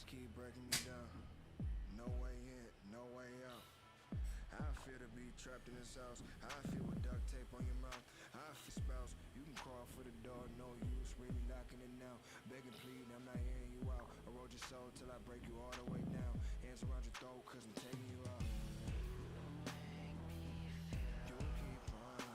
keep breaking me down. No way in, no way out. How I feel to be trapped in this house. How I feel with duct tape on your mouth. How I feel spouse. You can crawl for the door, no use. Really knocking it now. Begging, pleading, I'm not hearing you out. Erode your soul till I break you all the way down. Hands around your throat, cause I'm taking you out. You keep running me down.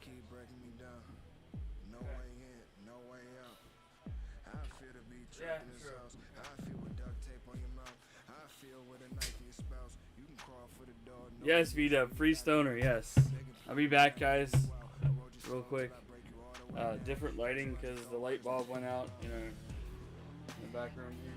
Keep breaking me down. No way in, no way out. How I feel to be trapped in this house. How I feel with duct tape on your mouth. How I feel with a knife in your spouse. You can crawl for the door. No yes, V-Dub, free stoner, yes. I'll be back, guys, real quick. Different lighting because the light bulb went out, you know, in the back room here.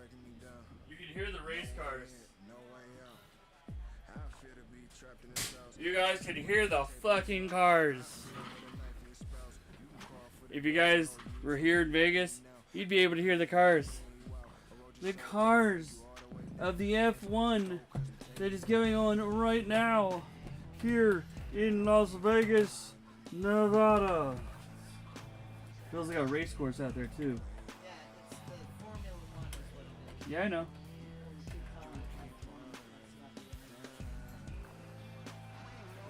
breaking me down. You can hear the race cars. No way out. How I feel to be trapped in this house. You guys can hear the fucking cars. If you guys were here in Vegas, you'd be able to hear the cars. The cars of the F1 that is going on right now here in Las Vegas, Nevada. Feels like a race course out there too. Yeah, it's the Formula 1 is what it is. Yeah, I know.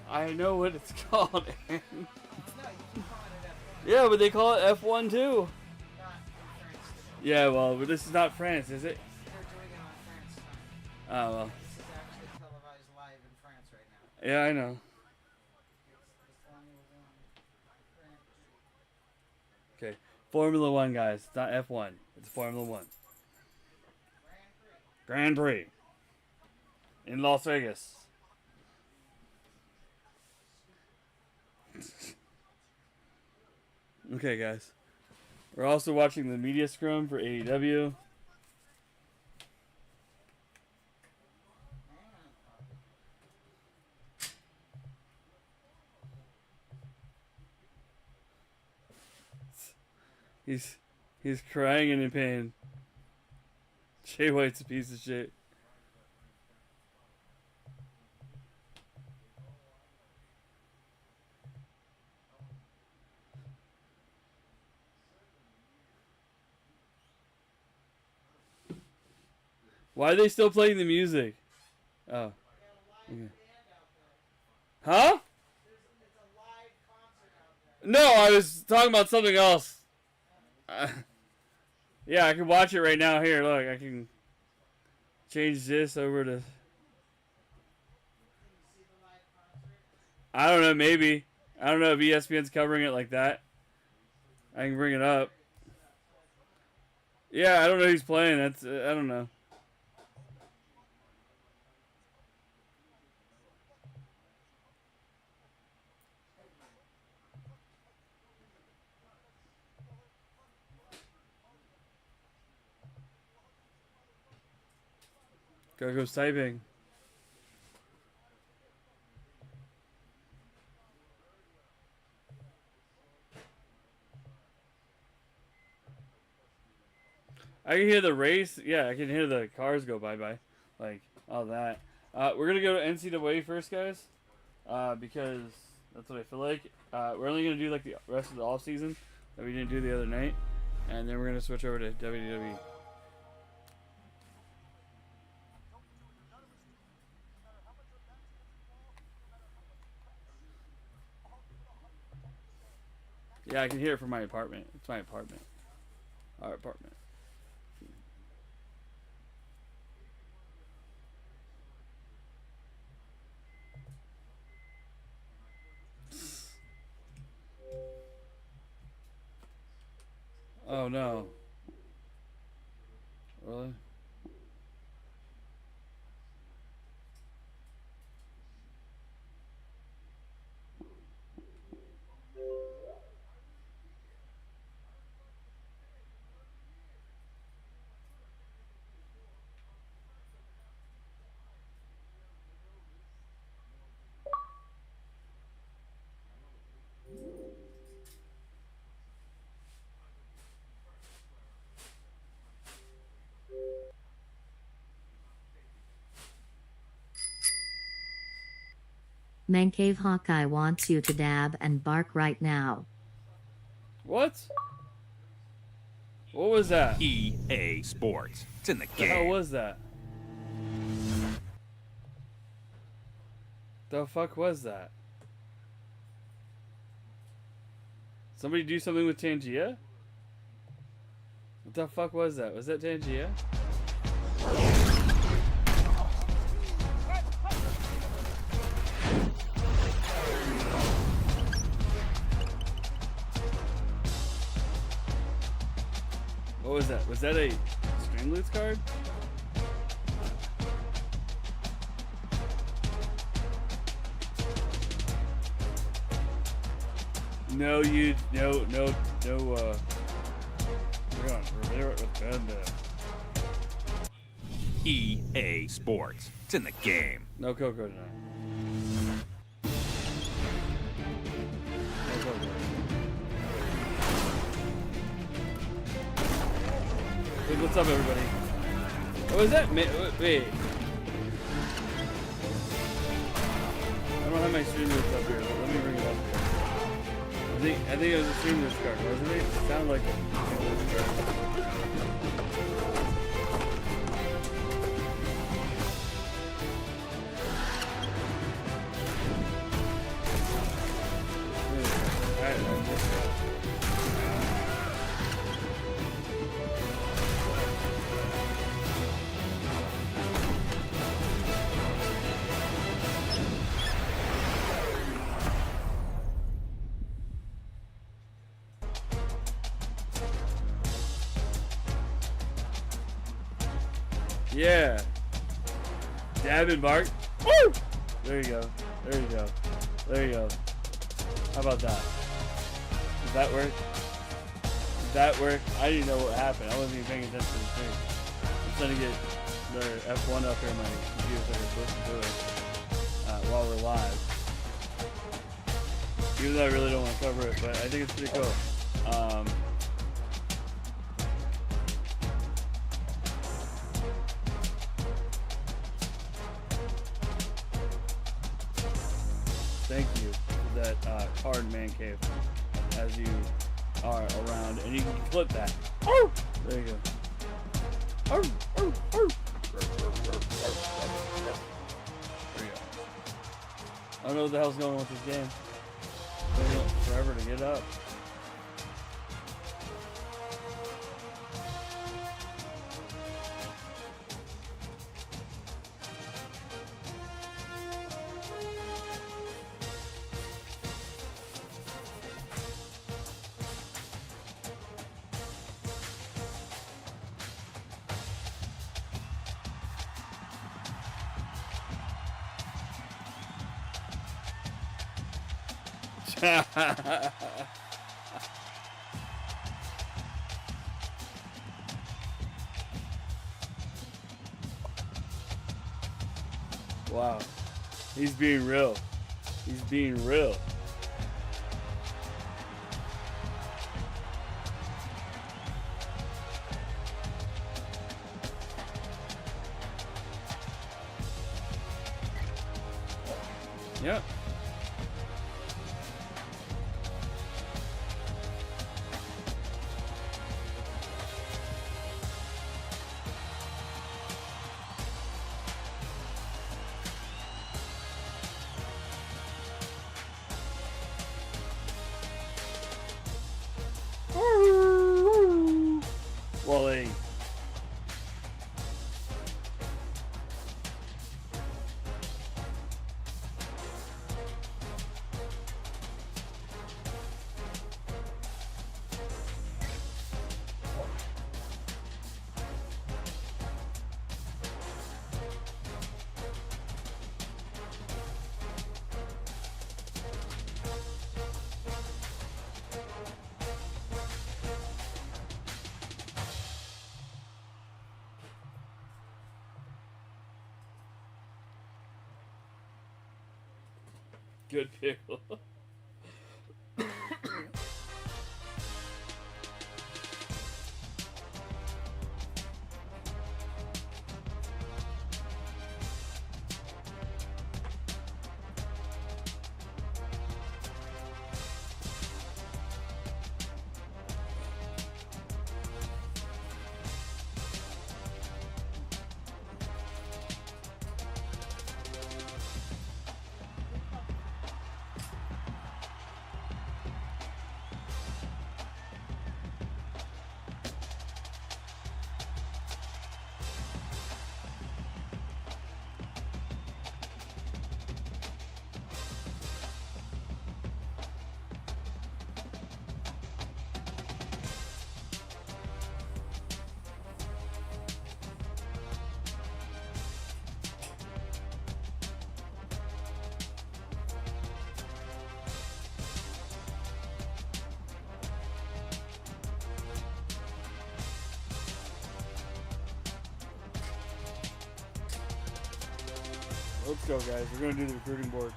I know what it's called. No, you keep calling it F1. Yeah, but they call it F1 too. Not in France. Yeah, well, but this is not France, is it? They're doing it on France time. Oh, well. This is actually televised live in France right now. Yeah, I know. It's the Formula 1 Grand Prix. Okay. Formula 1, guys. It's not F1. It's Formula 1. Grand Prix. In Las Vegas. Okay, guys. We're also watching the media scrum for AEW. He's crying and in pain. Jay White's a piece of shit. Why are they still playing the music? Oh. Okay. Huh? No, I was talking about something else. Yeah, I can watch it right now. Here, look, I can change this over to... I don't know, maybe. I don't know if ESPN's covering it like that. I can bring it up. Yeah, I don't know who's playing. That's I don't know. Gogo's typing. I can hear the race. Yeah, I can hear the cars go bye-bye. Like, all that. We're going to go to NCAA first, guys. Because that's what I feel like. We're only going to do, like, the rest of the off-season that we didn't do the other night. And then we're going to switch over to WWE. Yeah, I can hear it from my apartment. It's my apartment. Our apartment. Oh no. Really? Mancave Hawkeye wants you to dab and bark right now. What? What was that? EA Sports. It's in the The hell game. was that? The fuck was that? Somebody do something with Ncaa? What the fuck was that? Was that Ncaa? What was that? Was that a Stream Loots card? No, we're on Rivera with Banda. EA Sports. It's in the game. No Coco tonight. No Coco. Hey, what's up, everybody? Oh, is that wait. I don't have my stream list up here, but let me bring it up here. I think it was a stream list card, wasn't it? It sounded like a stream list card. Yeah. Dab and bark. Woo! There you go. There you go. There you go. How about that? Does that work? Does that work? I didn't know what happened. I wasn't even paying attention to the screen. I'm trying to get the F1 up here on my computer so I can listen to it while we're live. Even though I really don't want to cover it, but I think it's pretty cool. Thank you for that card man cave as you are around, and you can clip that. Oh! There you go. Oh, oh, oh. There you go. I don't know what the hell's going on with this game. It took forever to get up. Wow. He's being real. He's being real. Yep. Wally. Good pickle. Let's go, guys. We're going to do the recruiting board.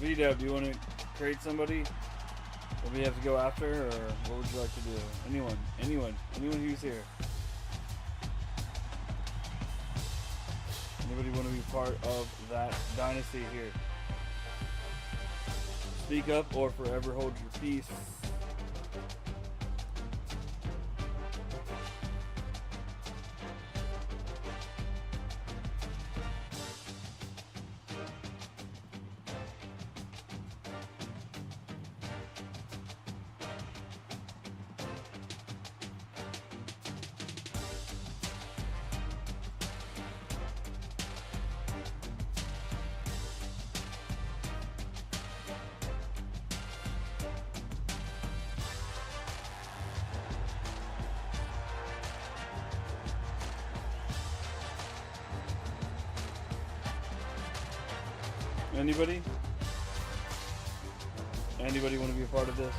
V-Dub, do you want to create somebody that we have to go after, or what would you like to do? Anyone who's here. Anybody want to be part of that dynasty here? Speak up or forever hold your peace. Anybody? Anybody want to be a part of this?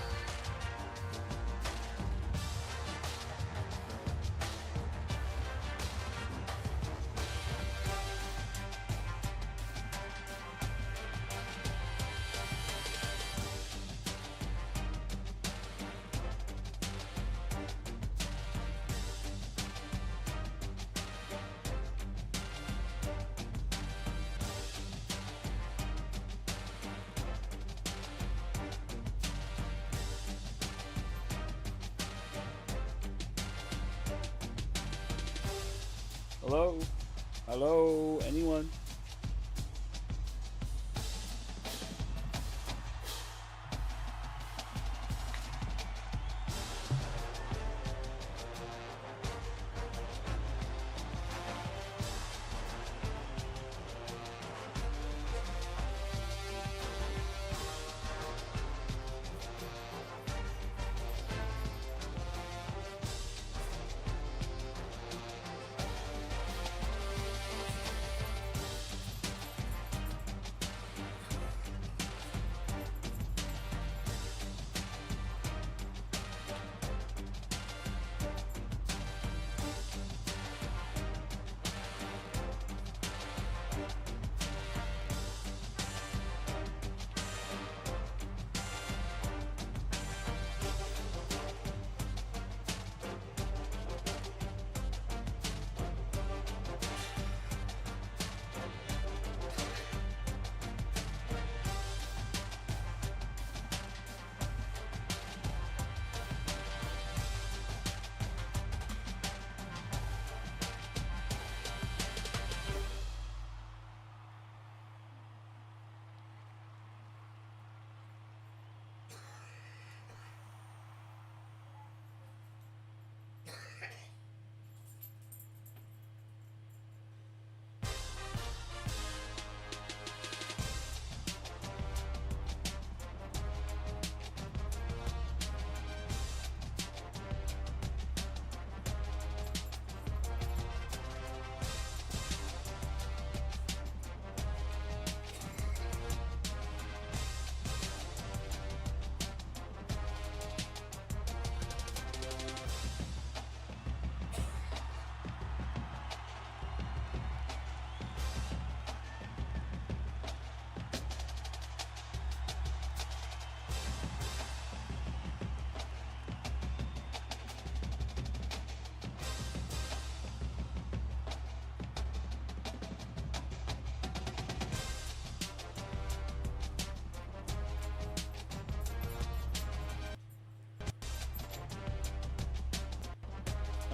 Hello? Hello? Anyone?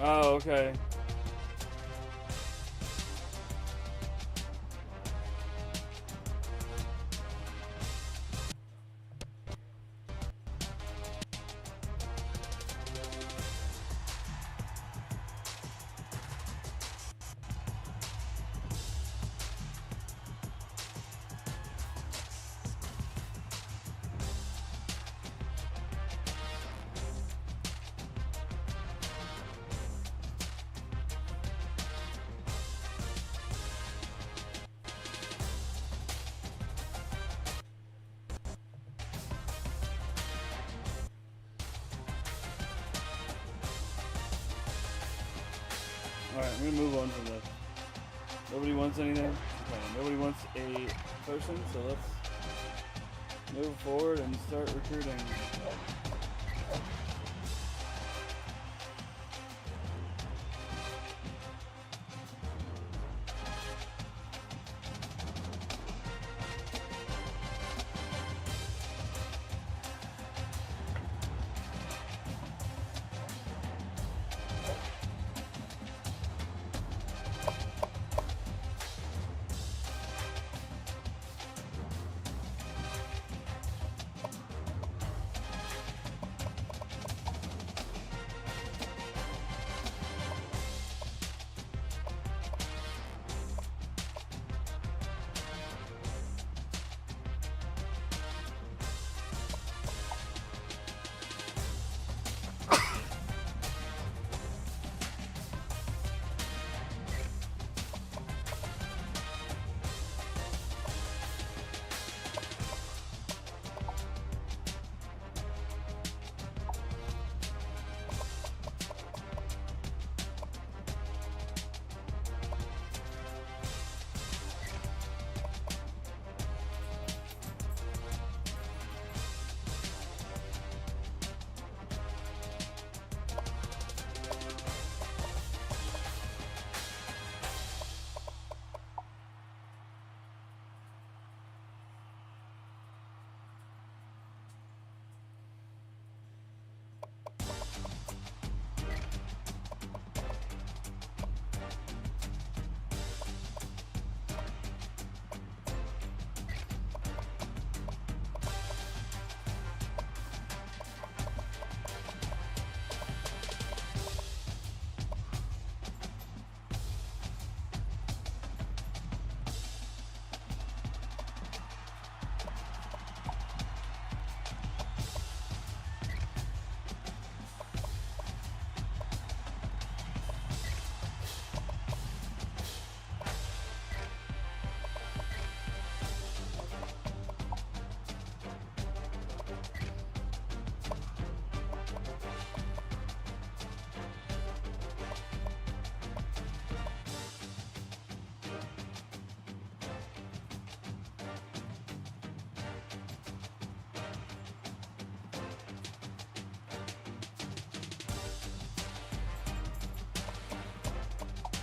Oh, okay. Alright, I'm gonna move on from this. Nobody wants anything? Okay, nobody wants a person, so let's move forward and start recruiting.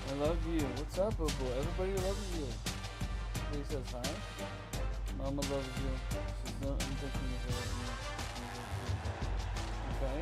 I love you. What's up, Bobo? Everybody loves you. He says hi. Mama loves you. She's not. I'm thinking of her right now. Okay.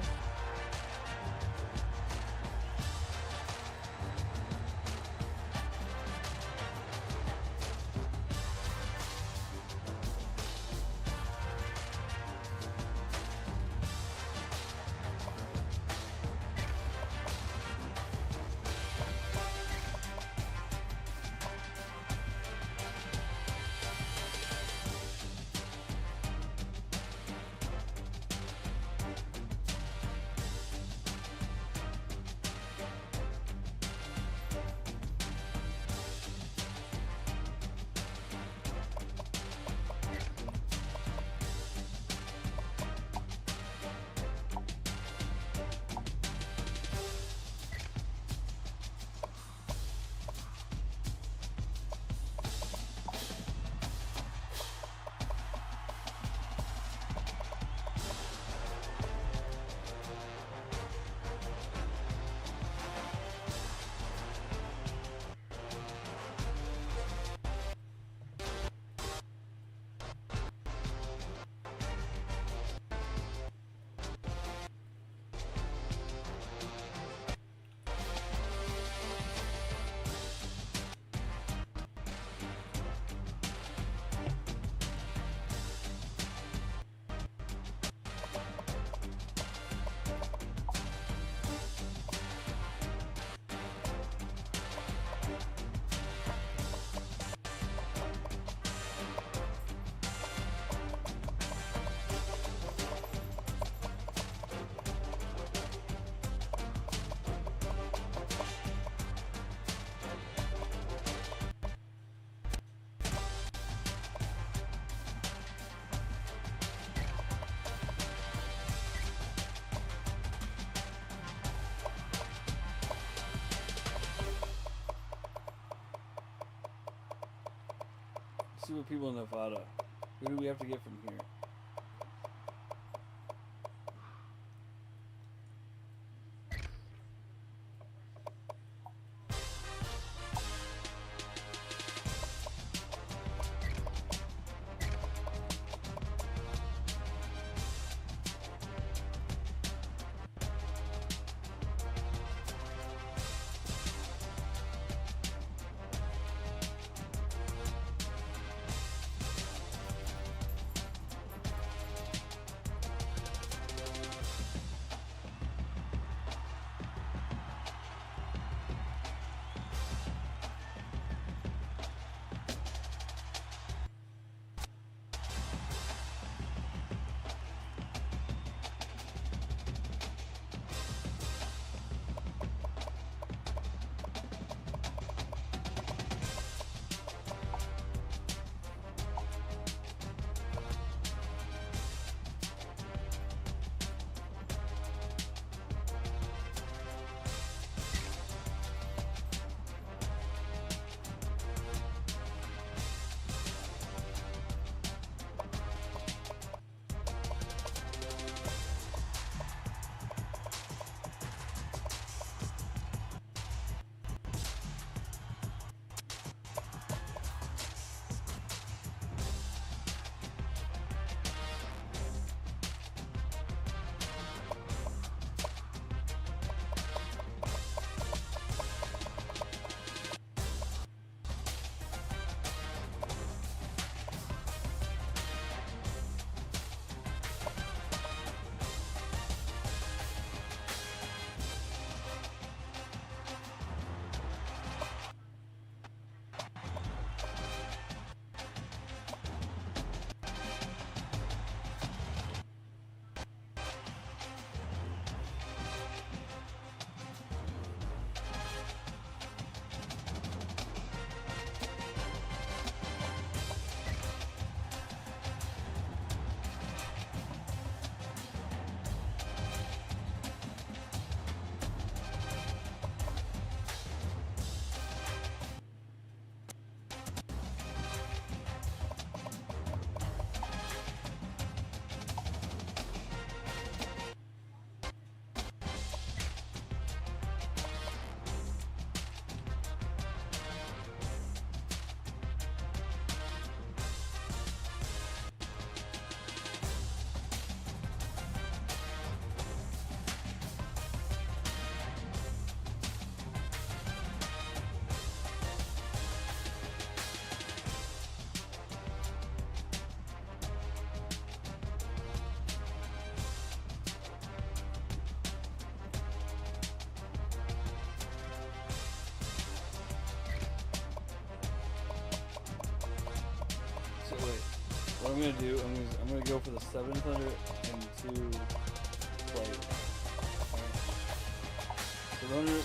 Let's see what people in Nevada. Who do we have to get from here? So wait, what I'm gonna do? I'm gonna go for the 702 plate. Alright. So the 100.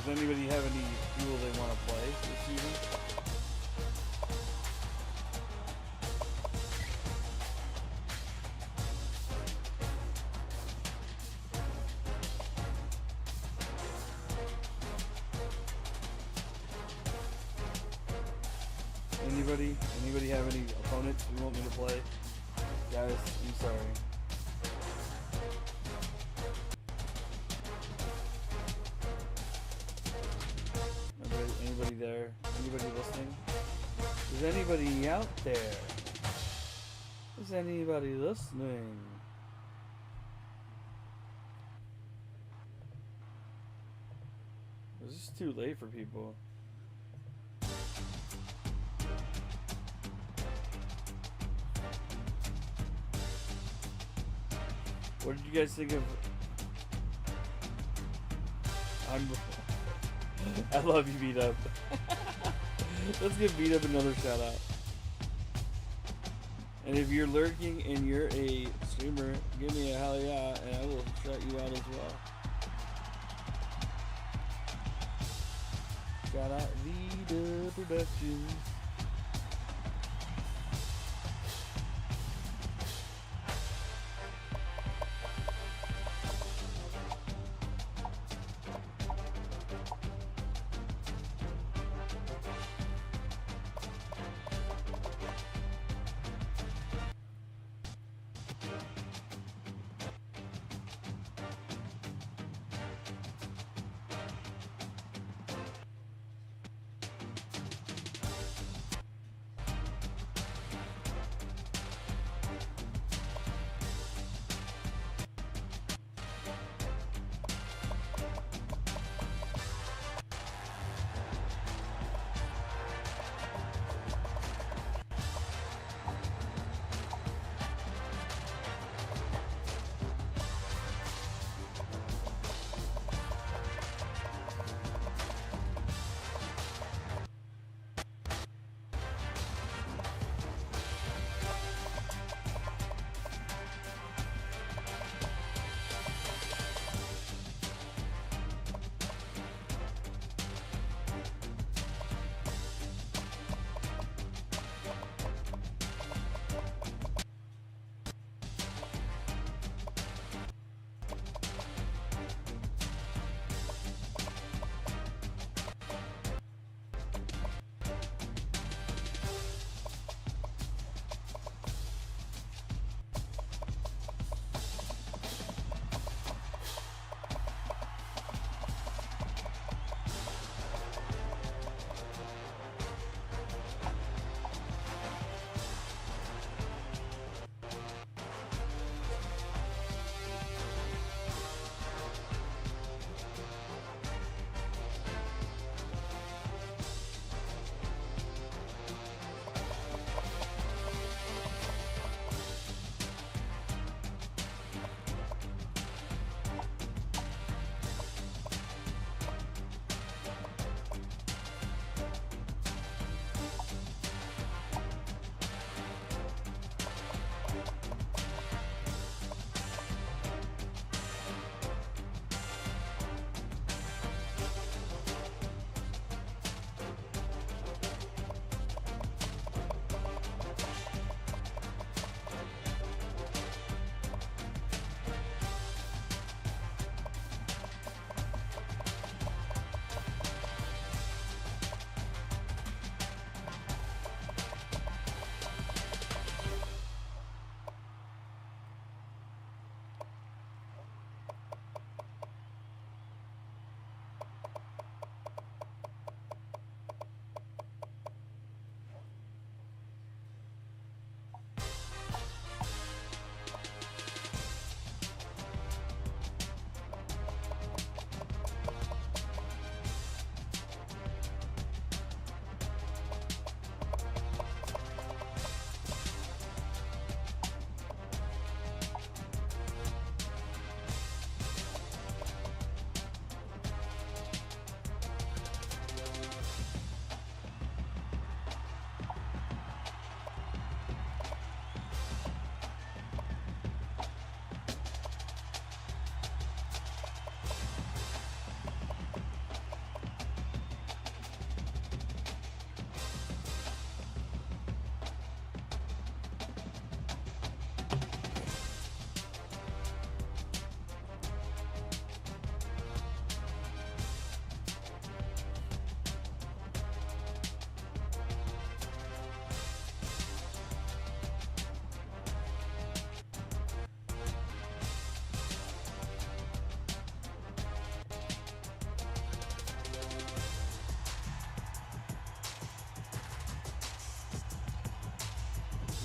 Does anybody have any people they want to play this season? Anybody have any opponents you want me to play? Guys, I'm sorry. Anybody there? Anybody listening? Is anybody out there? Is anybody listening? This is too late for people. What did you guys think of? I love you, Beat Up. Let's give Beat Up another shout out. And if you're lurking and you're a streamer, give me a hell yeah, and I will shout you out as well. Shout out Beat Up Productions.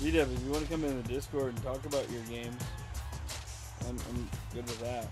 V-Dub, if you want to come in the Discord and talk about your games, I'm good with that.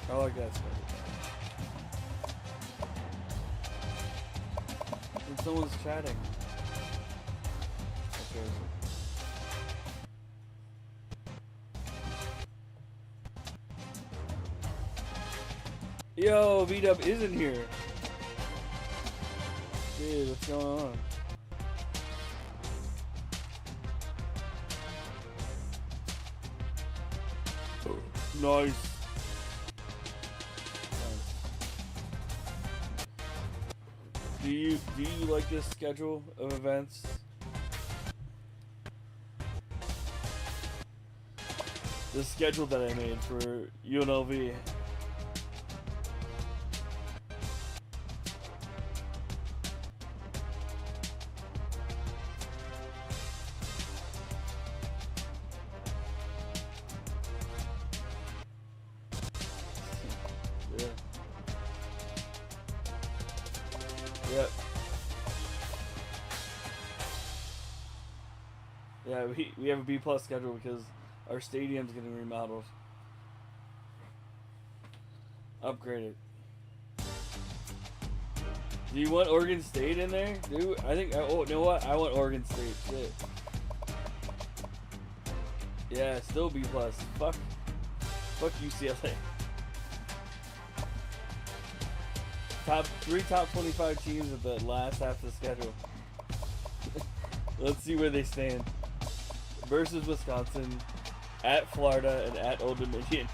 I like that stuff. When someone's chatting. Okay. Yo, V-Dub isn't here. Dude, what's going on? Nice. Do you like this schedule of events? The schedule that I made for UNLV. Yeah. Yep. Yeah, we have a B+ schedule because our stadium's getting remodeled. Upgraded. Do you want Oregon State in there? Dude, I think, oh, you know what? I want Oregon State. Shit. Yeah, still B+. Fuck UCLA. Top 25 teams at the last half of the schedule. Let's see where they stand. Versus Wisconsin, at Florida, and at Old Dominion.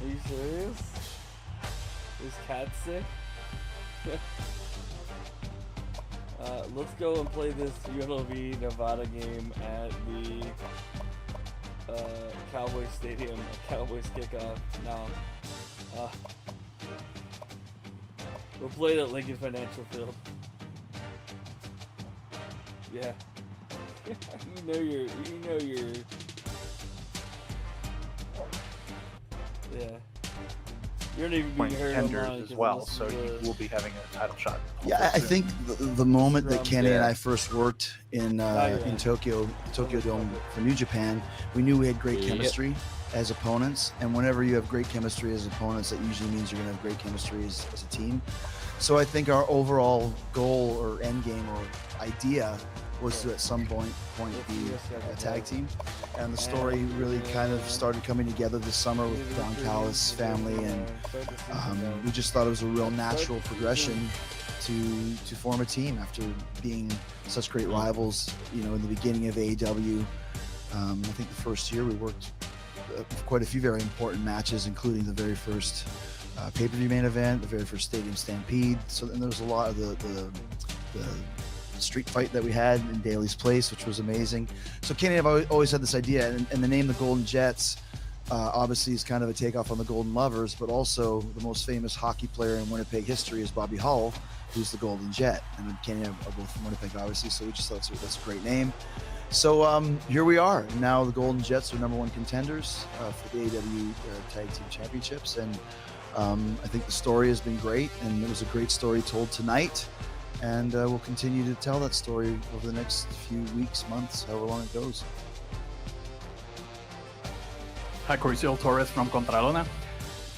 Are you serious? Is Cat sick? Let's go and play this UNLV Nevada game at the Cowboys Stadium, Cowboys kickoff now. We'll play it at Lincoln Financial Field. Yeah. you know you're yeah. You're not even being heard online as well, so you will be having a title shot. Yeah, I think the moment that Kenny and I first worked in Tokyo Dome for New Japan, we knew we had great chemistry as opponents, and whenever you have great chemistry as opponents, that usually means you're going to have great chemistry as a team. So I think our overall goal or end game or idea was to at some point be a tag team, and the story really kind of started coming together this summer with Don Callis' family, and we just thought it was a real natural progression to form a team after being such great rivals. You know, in the beginning of AEW, I think the first year we worked quite a few very important matches, including the very first pay-per-view main event, the very first Stadium Stampede. So then there was a lot of the street fight that we had in Daly's Place, which was amazing. So Kenny and I have always had this idea, and the name the Golden Jets obviously is kind of a takeoff on the Golden Lovers, but also the most famous hockey player in Winnipeg history is Bobby Hull, who's the Golden Jet. And Kenny and I are both from Winnipeg, obviously, so we just thought that's a great name. So here we are. Now the Golden Jets are #1 contenders for the AEW Tag Team Championships, and I think the story has been great, and it was a great story told tonight. And we'll continue to tell that story over the next few weeks, months, however long it goes. Hi, Coriciel Torres from Contralona.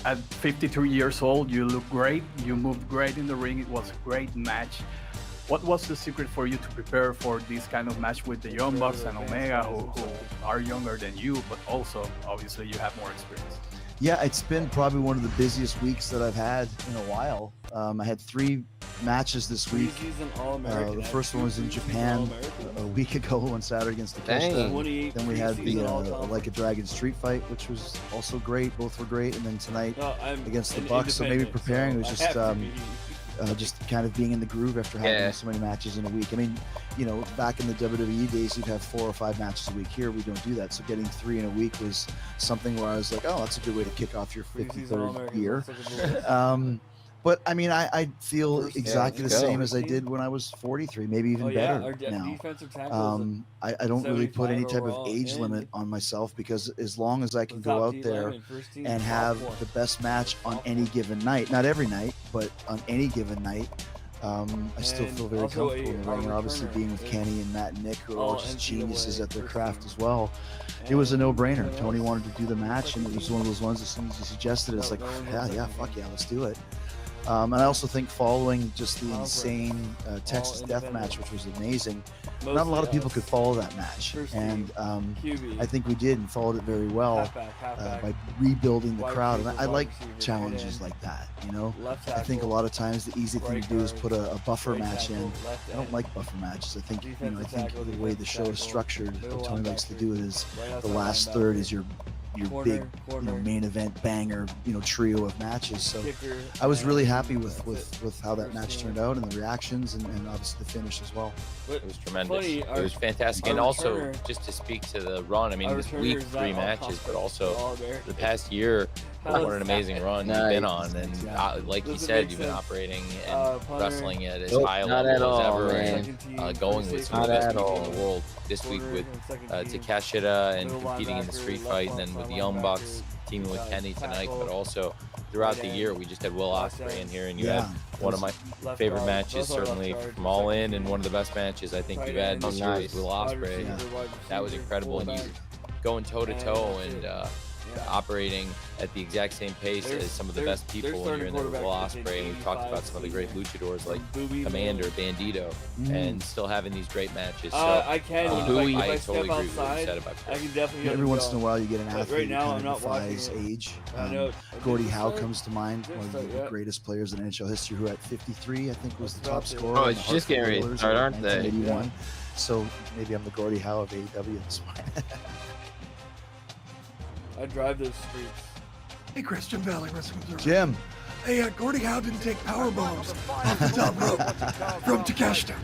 At 52 years old, you look great. You moved great in the ring. It was a great match. What was the secret for you to prepare for this kind of match with the Young Bucks and Omega, who are younger than you, but also, obviously, you have more experience? Yeah, it's been probably one of the busiest weeks that I've had in a while. I had 3 matches this week. The first one was in Japan a week ago on Saturday against the Tscw. Then we had the Like a Dragon street fight, which was also great. Both were great. And then tonight against the Bucks. So maybe preparing was just kind of being in the groove after having so many matches in a week. I mean, you know, back in the WWE days, you'd have 4 or 5 matches a week. Here, we don't do that. So getting 3 in a week was something where I was like, oh, that's a good way to kick off your 53rd year. But I mean, I feel exactly the same as I did when I was 43, maybe even better now. I don't really put any type of age limit on myself, because as long as I can go out there and have the best match on any given night, not every night, but on any given night, I still feel very comfortable in the ring. Obviously, being with Kenny and Matt and Nick, who are all just geniuses at their craft as well, it was a no-brainer. Tony wanted to do the match, and it was one of those ones, as soon as he suggested it, it's like, yeah, fuck yeah, let's do it. And I also think following just the insane Texas Death Match, which was amazing, not a lot of people could follow that match. And I think we did, and followed it very well by rebuilding the crowd. And I like challenges like that, you know? I think a lot of times the easy thing to do is put a buffer match in. I don't like buffer matches. I think the way the show is structured, what Tony likes to do it is the last third is your big main event banger trio of matches. So I was really happy with how that match turned out, and the reactions, and obviously the finish as well. It was tremendous. It was fantastic. And also, just to speak to the run, I mean, this week 3 matches, but also the past year, what an amazing run you've been on. And like you said, you've been operating and wrestling at as high a level as ever, and going with some of the best people in the world. This week with Takeshita and competing in the street fight, and then with the Young Bucks teaming with Kenny tonight, but also throughout the year we just had Will Ospreay in here, and you had one of my favorite matches certainly from All In, and one of the best matches I think you've had this year with Will Ospreay. That was incredible, and you going toe to toe and operating at the exact same pace as some of the best people when you're in there with Will Ospreay. And we've talked about some of the great luchadors like Commander, Bandito, and still having these great matches. So I totally agree with what you said about that. I can definitely every once in a while you get an athlete who kind of defies age. Gordie Howe comes to mind, one of the greatest players in NHL history, who at 53 I think was the top scorer. Oh, it's just getting ready to start, aren't they? So maybe I'm the Gordie Howe of AEW at this point. I drive those streets. Hey, Christian Valley Wrestling Observer. Jim. Hey, Gordie Howe didn't take power bombs off the top rope from Takeshita.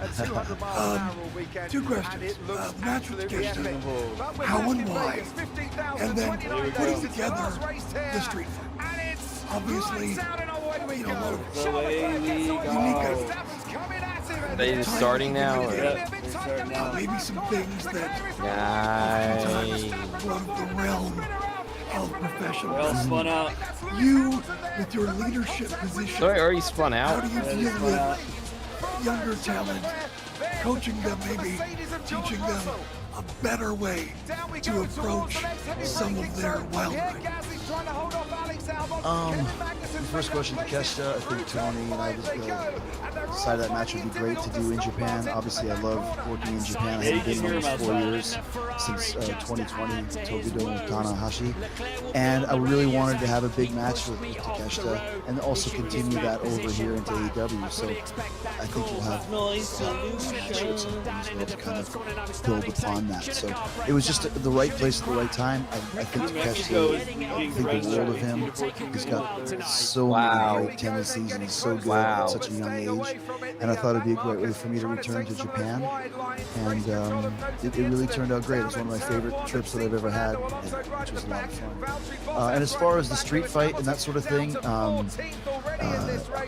2 questions. The match with Takeshita, how and why, and then putting together the street fight. Obviously, a lot of Are they starting now? maybe some things that Nice. from the realm of professional Well spun out. You, with your leadership position, So I already spun how out. do you deal with younger talent, coaching them, maybe teaching them a better way to approach some of their wild night? The first question, Takeshita, I think Tony and I decided that match would be great to do in Japan. Obviously, I love working in Japan. I haven't been in almost 4 years, since 2020, Tokyo Dome with Tanahashi. And I really wanted to have a big match with Takeshita, and also continue that over here into AEW. So I think we'll have matches as well to kind of build upon that. So it was just the right place at the right time. I think Takeshita, I think the world of him. He's got so many great tendencies, and he's so good at such a young age. And I thought it'd be a great way for me to return to Japan. And it really turned out great. It was one of my favorite trips that I've ever had, which was a lot of fun. And as far as the street fight and that sort of thing,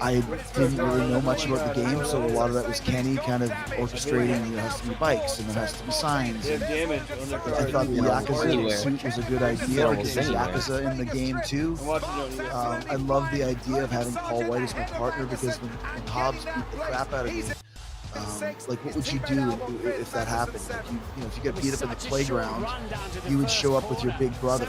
I didn't really know much about the game, so a lot of that was Kenny kind of orchestrating. There has to be bikes, and there has to be signs. And I thought the Yakuza suit was a good idea, because there's Yakuza in the game too. I love the idea of having Paul White as my partner, because when Hobbs beat the crap out of you, like, what would you do if that happened? Like, if you get beat up in the playground, you would show up with your big brother.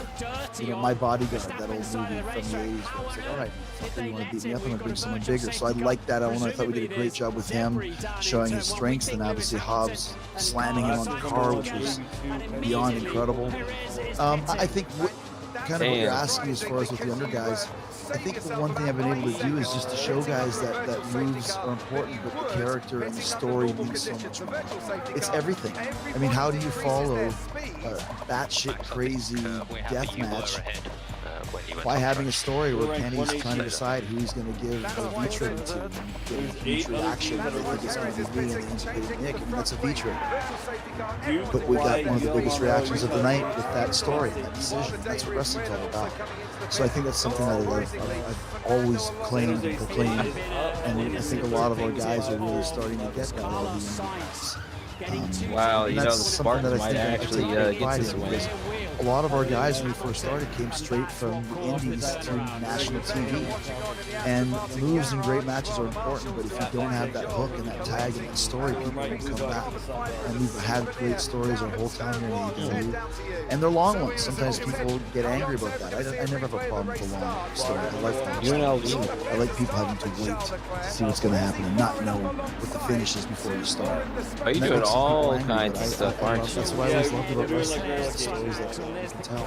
My Bodyguard, that old movie from the 80s, where it's like, all right, you want to beat me up, I'm going to bring someone bigger. So I liked that element. I thought we did a great job with him, showing his strengths, and obviously Hobbs slamming him on the car, which was beyond incredible. I think kind of what you're asking as far as with the younger guys, I think the one thing I've been able to do is just to show guys that moves are important, but the character and the story means so much more. It's everything. I mean, how do you follow a batshit crazy death match by having a story where Kenny's trying to decide who he's going to give a V-trigger to and get a huge reaction that they think it's going to be me and he's going to be Nick, and that's a V-trigger. But we got one of the biggest reactions of the night with that story, that decision. That's what wrestling's all about. So I think that's something that I've always claimed and proclaimed, and I think a lot of our guys are really starting to get that, all the younger guys. Wow, you know, the Spartans might actually get this win. A lot of our guys when we first started came straight from the indies to national TV, and moves and great matches are important, but if you don't have that hook and that tag and that story, people won't come back. And we've had great stories our whole time here in AEW, and they're long ones. Sometimes people get angry about that. I never have a problem with a long story. I like that. I like people having to wait to see what's going to happen and not know what the finish is before you start. Are you doing all kinds of stuff, aren't you? That's why I always loved about wrestling. The stories that you can tell.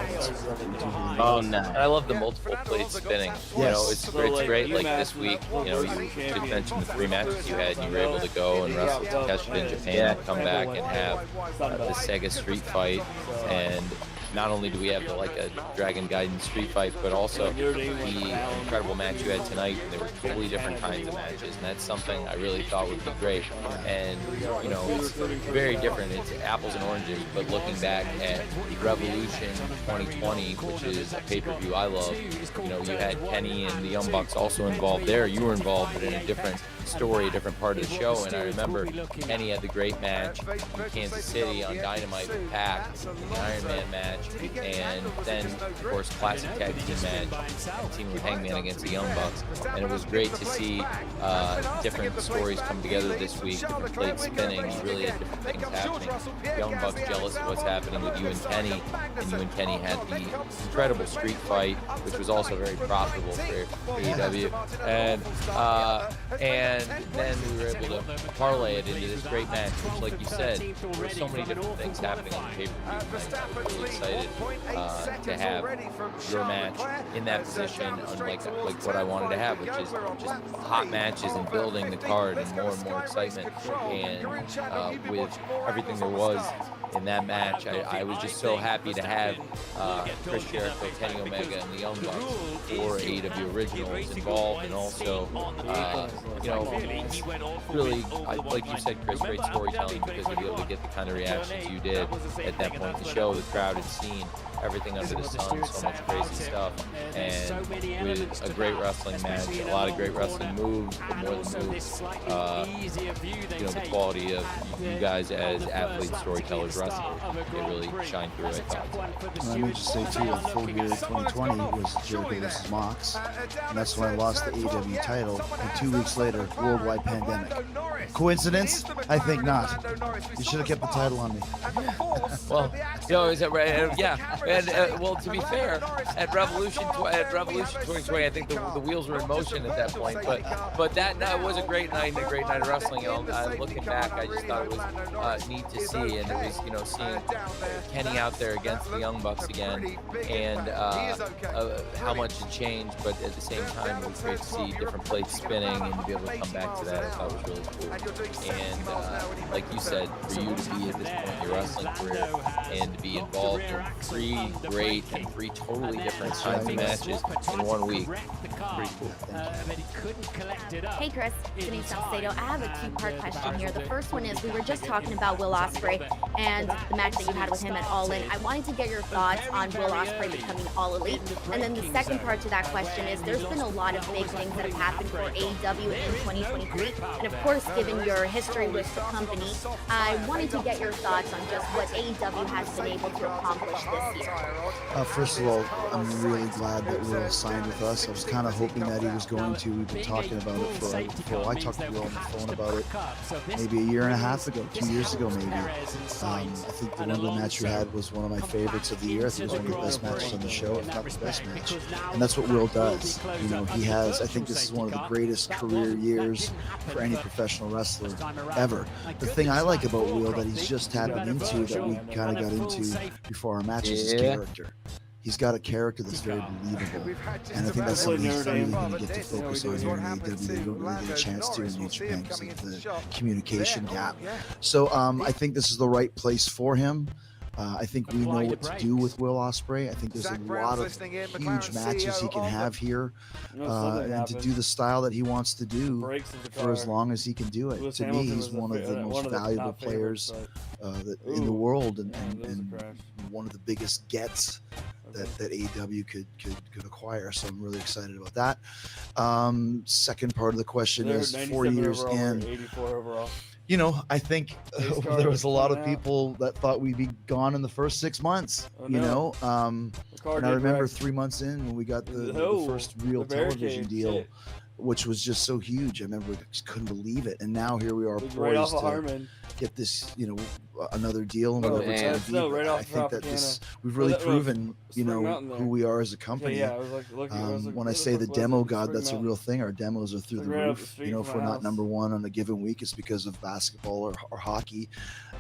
Oh, no. I love the multiple plate spinning. You know, it's great. Like this week, you know, you did mention the 3 matches you had. You were able to go and wrestle Tscw in Japan and come back and have the Sega Street Fight. And not only do we have a Dragon Gaiden Street Fight, but also the incredible match you had tonight. There were totally different kinds of matches, and that's something I really thought would be great. And, you know, it's very different. It's apples and oranges, but looking back at Revolution 2020, which is a pay-per-view I love, you know, you had Kenny and the Young Bucks also involved there. You were involved, but in a different story, a different part of the show. And I remember Kenny had the great match in Kansas City on Dynamite with Pac in the Iron Man match, and then of course classic tag team match, team with Hangman against the Young Bucks. And it was great to see different stories come together this week, different plates spinning, really different things happening. Young Bucks jealous of what's happening with you and Kenny, and you and Kenny had the incredible street fight, which was also very profitable for AEW. And then we were able to parlay it into this great match, which, like you said, there were so many different things happening on the pay-per-view. I'm really excited to have your match in that position, unlike what I wanted to have, which is just hot matches and building the card and more excitement. And with everything there was in that match, I was just so happy to have Chris Jericho, Kenny Omega, and the Young Bucks for AEW Originals involved, and also, you know, really, like you said, Chris, great storytelling, because to be able to get the kind of reactions you did at that point in the show, the crowd had seen everything under the sun, so much crazy stuff, and with a great wrestling match, a lot of great wrestling moves, but more than moves, you know, the quality of you guys as athletes, storytellers, wrestlers, they really shine through, I thought. Well, let me just say too, the full year 2020 was Jericho versus Mox, and that's when I lost the AEW title, and 2 weeks later, worldwide pandemic. Coincidence? I think not. You should have kept the title on me. Well, you know, is that right? Yeah. And well, to be fair, at Revolution 2020, I think the wheels were in motion at that point. But that night was a great night and a great night of wrestling. You know, looking back, I just thought it was neat to see, and it was, you know, seeing Kenny out there against the Young Bucks again, and how much had changed. But at the same time, it was great to see different plates spinning and to be able to come back to that. I thought was really cool. And like you said, for you to be at this point in your wrestling career and to be involved in 3 great and 3 totally different kinds of matches in 1 week. Pretty cool. Hey Chris, Denise Salcedo. I have a 2-part question here. The first one is, we were just talking about Will Ospreay and the match that you had with him at All In. I wanted to get your thoughts on Will Ospreay becoming All Elite. And then the second part to that question is, there's been a lot of big things that have happened for AEW in 2023. And of course, given your history with the company, I wanted to get your thoughts on just what AEW has been able to accomplish this year. First of all, I'm really glad that Will signed with us. I was kind of hoping that he was going to. We've been talking about it for I talked to Will on the phone about it maybe a year and a half ago, 2 years ago maybe. I think the London match you had was one of my favorites of the year. I think it was one of the best matches on the show, if not the best match. And that's what Will does. You know, he has, I think this is one of the greatest career years for any professional wrestler ever. The thing I like about Will that he's just tapping into, that we kind of got into before our match, is his character. He's got a character that's very believable, and I think that's something he's really going to get to focus on here in AEW. They don't really get a chance to in New Japan because of the communication gap. So I think this is the right place for him. I think we know what to do with Will Ospreay. I think there's a lot of huge matches he can have here, and to do the style that he wants to do for as long as he can do it. To me, he's one of the most valuable players in the world, and one of the biggest gets that AEW could acquire. So I'm really excited about that. Second part of the question is 4 years in. 84 overall. You know, I think there was a lot of people that thought we'd be gone in the first 6 months. And I remember 3 months in when we got the first real television deal, which was just so huge. I remember we just couldn't believe it. And now here we are poised to get this, another deal. And I think that we've really proven, who we are as a company. When I say the demo god, that's a real thing. Our demos are through the roof. If we're not number one on a given week, it's because of basketball or hockey.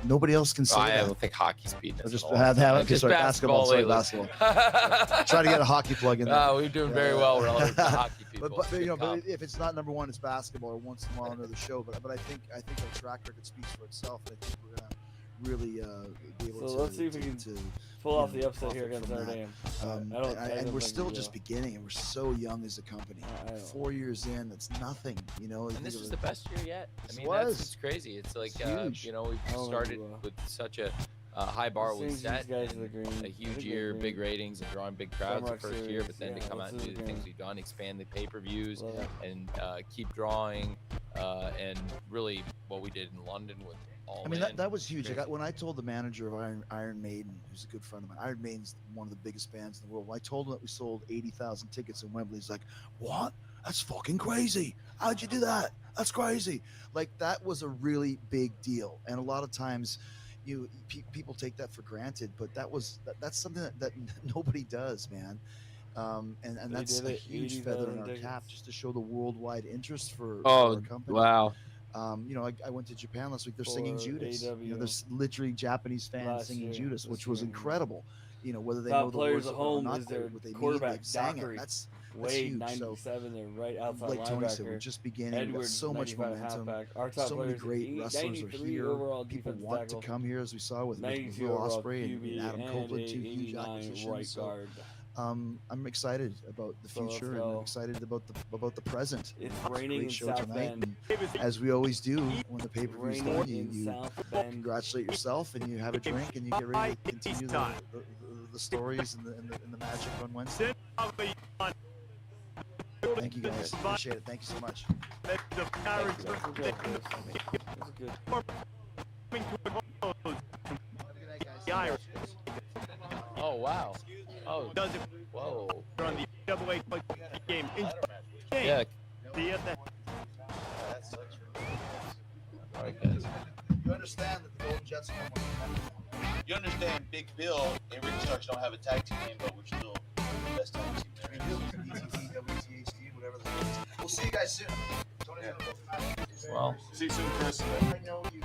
Nobody else can say that. I don't think hockey's beating us. Just basketball. Try to get a hockey plug in there. No, we're doing very well relative to hockey people. But if it's not number one, it's basketball, or once in a while another show. But I think our track record speaks for itself. I think we're gonna really be able to. So let's see if we can pull off the upset here against Notre Dame. And we're still just beginning, and we're so young as a company. 4 years in, that's nothing. And this was the best year yet. I mean, it's crazy. It's like we've started with such a high bar we set, a huge year, big ratings, and drawing big crowds the first year. But then to come out and do the things we've done, expand the pay-per-views, and keep drawing, and really what we did in London with. That was huge. When I told the manager of Iron Maiden, who's a good friend of mine, Iron Maiden's one of the biggest bands in the world. When I told him that we sold 80,000 tickets in Wembley, he's like, "What? That's fucking crazy. How'd you do that? That's crazy." Like, that was a really big deal. And a lot of times people take that for granted, but that's something that nobody does, man. And that's a huge feather in our cap, just to show the worldwide interest for our company. Wow. I went to Japan last week. They're singing Judas. There's literally Japanese fans singing Judas, which was incredible. Whether they know the words or not, they quarterback sang it. That's huge. 97, they're right outside like Tony said, we're just beginning. We've got so much momentum. So many great wrestlers are here. People want to come here, as we saw with Will Ospreay and Adam Copeland, two huge acquisitions. So, I'm excited about the future, and I'm excited about the present. It's raining in South Bend. As we always do when the pay-per-view's done, you congratulate yourself, and you have a drink, and you get ready to continue the stories and the magic on Wednesday. Thank you, guys. Appreciate it. Thank you so much. Oh, wow. Oh, whoa. On the double-A game. Yeah. All right, guys. You understand that the Golden Jets are You understand Big Bill and Ricky Starks don't have a tag team name, but we're still the best tag team there. WTHD, whatever the name is. We'll see you guys soon. Well, see you soon, Chris. I know you.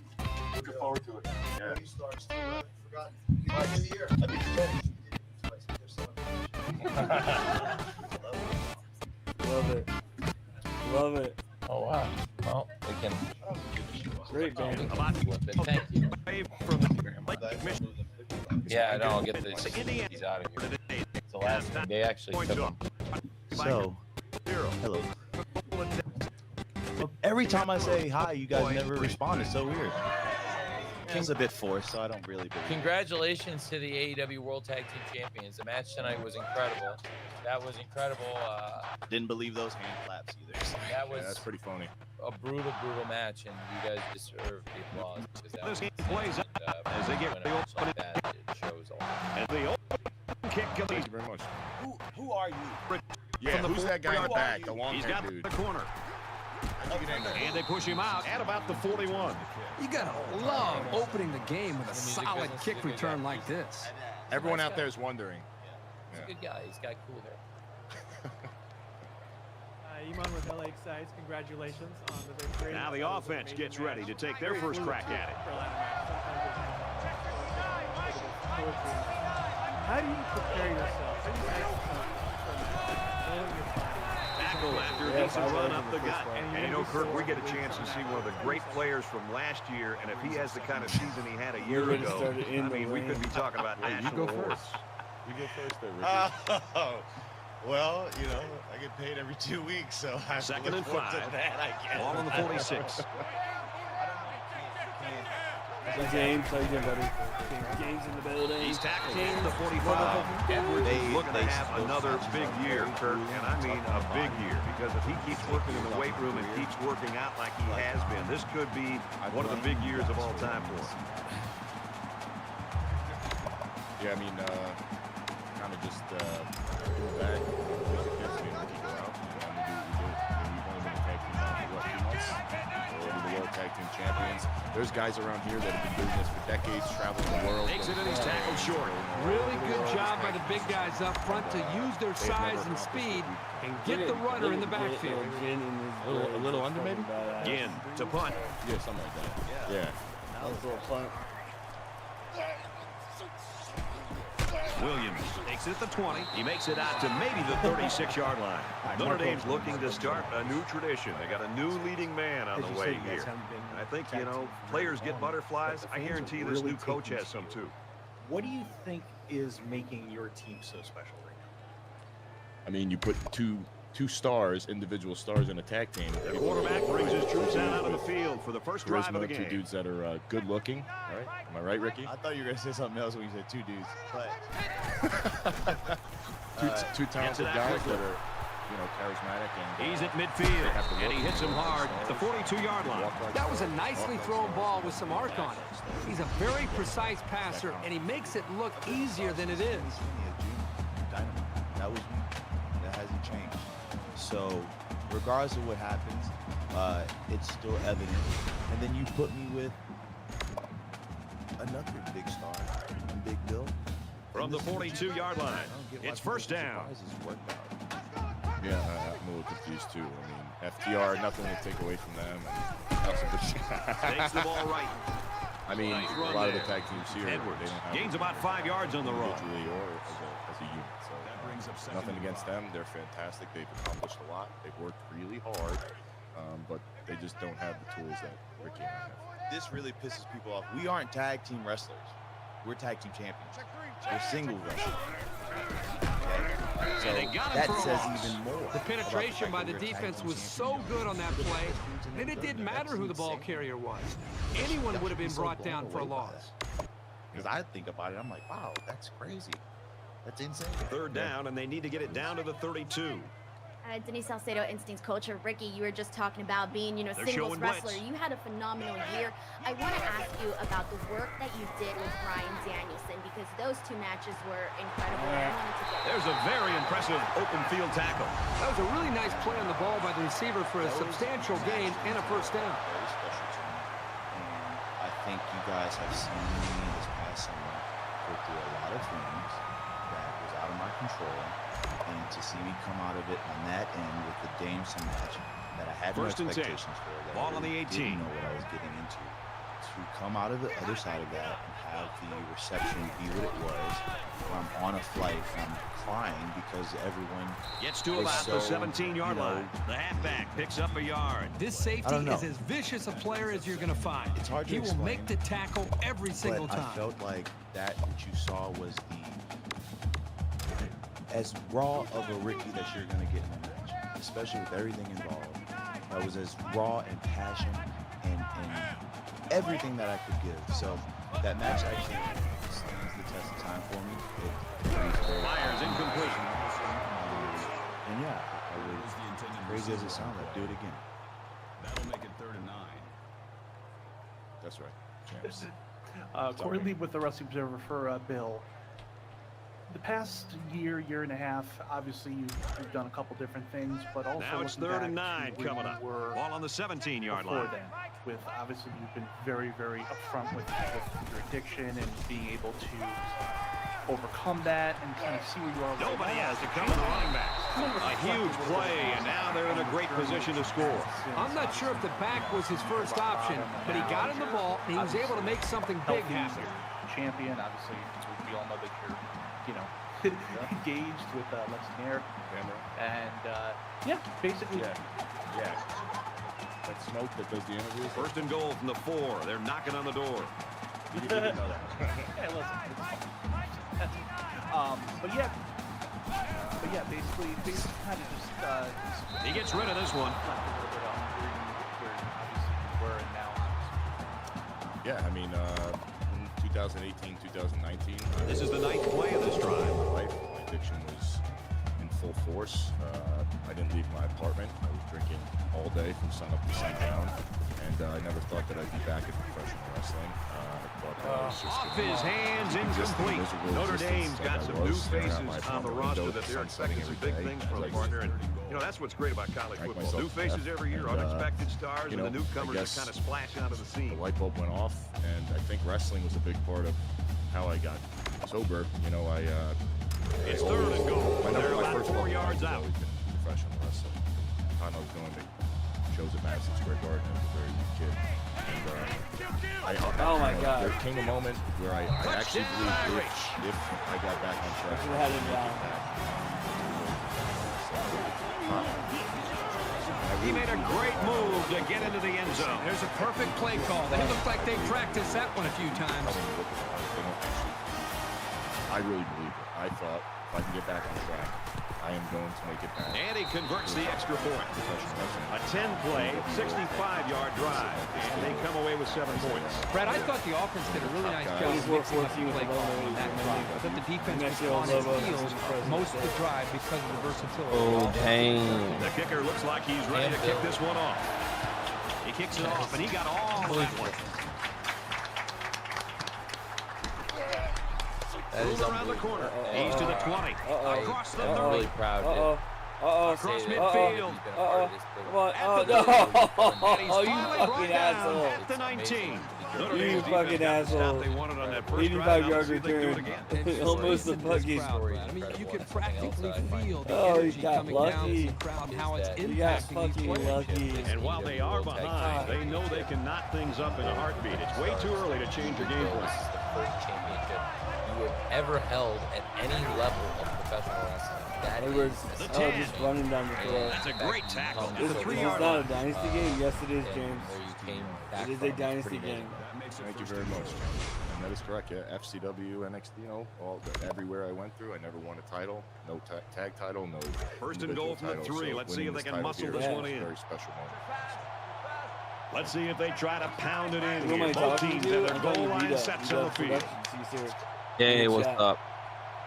Looking forward to it. Yeah. Starks, forgotten. Goodbye to the year. I'd be ready. Love it. Oh wow. Well, we can. Great band. Thank you. Yeah, no, I'll get these out of here. It's the last thing. They actually took them. So, hello. Every time I say hi, you guys never respond. It's so weird. It's a bit forced, so I don't really believe. Congratulations to the AEW World Tag Team Champions. The match tonight was incredible. That was incredible. Didn't believe those hand claps either. That's pretty phony. A brutal match, and you guys deserve the applause because that was plays as they get the match like that. It shows a lot. And the open kick. Thank you very much. Who are you? Yeah, who's that guy in the back, the long-haired dude? He's got the corner. And they push him out at about the 41. You gotta love opening the game with a solid kick return like this. Everyone out there is wondering. He's a good guy. He's got cool hair. Iman with LA Excites, congratulations on the victory. Now the offense gets ready to take their first crack at it. How do you prepare yourself? How do you exercise for knowing your body? Tackle after a decent run up the gut. And you know, Kirk, we get a chance to see one of the great players from last year, and if he has the kind of season he had a year ago, I mean, we could be talking about national awards. You go first there, Ricky. Well, you know, I get paid every 2 weeks, so I have Second to and look forward 5. to that, I guess. Ball on the 46. James, how you doing, buddy? James in the building. He's tackled at the 45. Edwards is looking to have another big year, Kirk, and I mean a big year, because if he keeps working in the weight room and keeps working out like he has been, this could be one of the big years of all time for him. Yeah, I mean, kind of just go back, the kids being Ricky go out, and we do what we do. And we've only been a tag team now for, what, 2 months? We're the World Tag Team Champions. There's guys around here that have been doing this for decades, traveling the world. Takes it and he's tackled short. Really good job by the big guys up front to use their size and speed and get the runner in the backfield. A little under, maybe? Ginn to punt. Yeah, something like that. Yeah. That was a little punt. Williams takes it at the 20. He makes it out to maybe the 36-yard line. Notre Dame's looking to start a new tradition. They got a new leading man on the way here. And I think, you know, players get butterflies. I guarantee this new coach has some too. What do you think is making your team so special right now? I mean, you put two stars, individual stars in a tag team. The quarterback brings his troops out on the field for the first drive of the game. 2 dudes that are good looking, right? Am I right, Ricky? I thought you were going to say something else when you said 2 dudes, but... two talented guys that are, you know, charismatic. And he's at midfield, and he hits him hard at the 42-yard line. That was a nicely thrown ball with some arc on it. He's a very precise passer, and he makes it look easier than it is. That was me. That hasn't changed. So, regardless of what happens, it's still evident. And then you put me with another big star, Big Bill. From the 42-yard line, it's first down. Yeah, I'm a little confused too. I mean, FTR, nothing to take away from them. Takes the ball right. I mean, a lot of the tag teams here, Edwards they don't have gains about 5 yards on the run. Individually or as a unit. So nothing against them. They're fantastic. They've accomplished a lot. They've worked really hard, but they just don't have the tools that Ricky and I have. This really pisses people off. We aren't tag team wrestlers. We're tag team champions. We're single wrestlers. Okay? So that says even more. The penetration by the defense was so good on that play that it didn't matter who the ball carrier was. Anyone would have been brought down for a loss. Because I think about it, I'm like, wow, that's crazy. That's insane. Third down, and they need to get it down to the 32. Denise Salcedo, Instincts coach. Ricky, you were just talking about being, you know, singles wrestler. You had a phenomenal year. I want to ask you about the work that you did with Ryan Danielson, because those 2 matches were incredible. I wanted to get There's a very impressive open field tackle. That was a really nice play on the ball by the receiver for a substantial gain and a first down. Very special to me. And I think you guys have seen me this past summer go through a lot of things that was out of my control. And to see me come out of it on that end with the Jameson match that I had no expectations for, that ball on the 18. Didn't know what I was getting into. To come out of the other side of that and have the reception be what it was, where I'm on a flight and I'm crying because everyone gets to about the 17-yard line. The halfback picks up a yard. This safety is as vicious a player as you're going to find. It's hard to explain. He will make the tackle every single time. I felt like that which you saw was as raw of a Ricky that you're going to get in a match, especially with everything involved. That was as raw and passion and everything that I could give. So that match actually stands the test of time for me. Fires incomplete. And yeah, I would, crazy as it sounds, I'd do it again. That'll make it 3rd and 9. That's right. Corey Lee with the Wrestling Observer for Bill. The past year and a half, obviously you've done a couple different things, but also now it's 3rd and 9 coming up. Ball on the 17-yard line. With obviously you've been very, very upfront with your addiction and being able to overcome that and kind of see where you are. Nobody has to come to the running back. A huge play, and now they're in a great position to score. I'm not sure if the back was his first option, but he got him the ball and he was able to make something big happen. Champion, obviously, we all know that you're you know, engaged with Lexington and yeah, basically. Yeah. That smoke that does the interviews. First and goal from the 4. They're knocking on the door. You didn't know that. Hey, listen, it's fine. But yeah, basically kind of just. He gets rid of this one. Yeah, I mean, in 2018, 2019. This is the 9th play of this drive. My addiction was in full force. I didn't leave my apartment. I was drinking all day from sun up to sundown, and I never thought that I'd be back in professional wrestling. I thought that I was just Off his hands, incomplete. Notre Dame's got some new faces on the roster that they're expecting some big things from, partner. And you know, that's what's great about college football. New faces every year, unexpected stars, and the newcomers that kind of splash out of the scene. The light bulb went off, and I think wrestling was a big part of how I got sober. You know, It's third and goal. They're my about first 4 yards out. I've been professional wrestling. The time I was going to shows at Madison Square Garden as a very young kid. And oh my God! There came a moment where I actually believed if I got back on track, He made a great move to get into the end zone. There's a perfect play call. They look like they practiced that one a few times. I really believe it. I thought if I can get back on track, I am going to make it back. And he converts the extra point. A 10-play, 65-yard drive. And they come away with 7 points. Brad, I thought the offense did a really nice job of mixing up the play call on that drive. I thought the defense was on its heels most of the drive because of the versatility. Oh, dang. The kicker looks like he's ready to kick this one off. He kicks it off, and he got all of that one. Move around the corner. He's to the 20. Across the 30. I'm really proud. Across midfield. Come on. Oh, no. You fucking asshole. At the 19. You fucking asshole. 85-yard return. Almost a fucking. I mean, you can practically feel the Oh, he energy got coming down from lucky. the crowd, how it's He got impacting fucking these players. lucky. And while they are behind, they know they can knock things up in a heartbeat. It's way too early to change your game plan. This is the first championship you have ever held at any level of professional wrestling. That Edwards, is just running down the floor. That's a great tackle. This is not a dynasty game. Yes, it is, James. It is a dynasty game. Thank you very much. And that is correct. Yeah, FCW, NXT, you know, everywhere I went through, I never won a title. No tag title, no. First and goal from the 3. Let's see if they can muscle this one in. Very special moment. Let's see if they try to pound it in Who am I here. Both talking teams to? have their I'm goal talking to line B-Dub. sets on the field. Hey, what's up?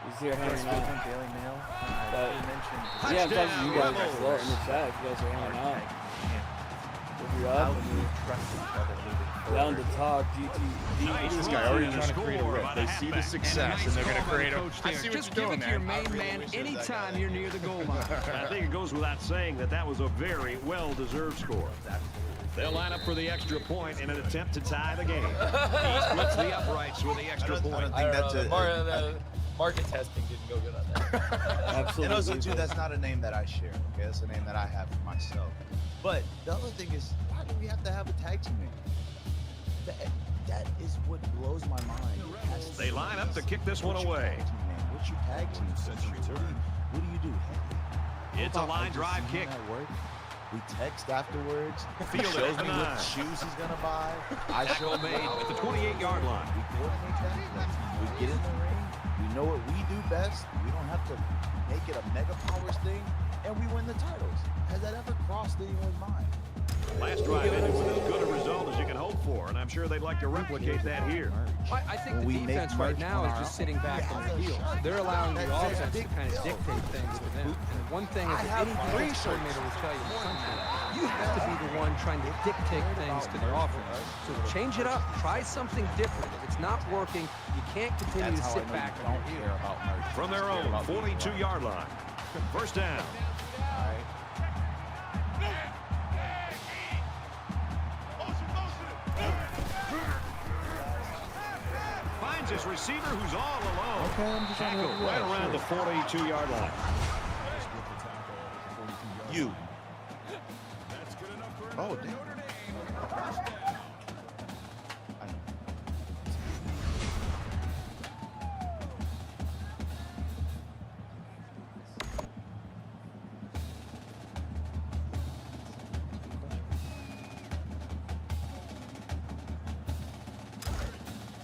He's here hanging out. Daily Mail. Yeah, I'm talking to you guys as well in the chat. If you guys are hanging out. If you're up and you're down to talk, This guy already trying to create a rift. They see the success and they're going to create a. I see what Just you're give doing, it to your man. main man anytime you're near the goal line. I think it goes without saying that that was a very well-deserved score. They'll line up for the extra point in an attempt to tie the game. He splits the uprights with the extra point. I don't know. The market testing didn't go good on that. Absolutely. And also, too, that's not a name that I share. Okay, that's a name that I have for myself. But the other thing is, why do we have to have a tag team name? That is what blows my mind. They line up to kick this one away. What's your tag team? What do you do? It's a line drive kick. We text afterwards. Field it shows at the me 9. what shoes he's gonna buy. I show made at the 28-yard line. We coordinate that. We get in the ring. We know what we do best. We don't have to make it a mega powers thing, and we win the titles. Has that ever crossed anyone's mind? Last drive ended with as good a result as you can hope for, and I'm sure they'd like to replicate that here. I think the defense right now is just sitting back on their heels. They're allowing the offense to kind of dictate things to them. And one thing is that any defense coordinator will tell you in the country, you have to be the one trying to dictate things to the offense. So change it up. Try something different. If it's not working, you can't continue to sit back on your heels. From their own 42-yard line. First down. Finds his receiver who's all alone. Okay, I'm just Tackle right around the 42-yard line. You. Oh, damn.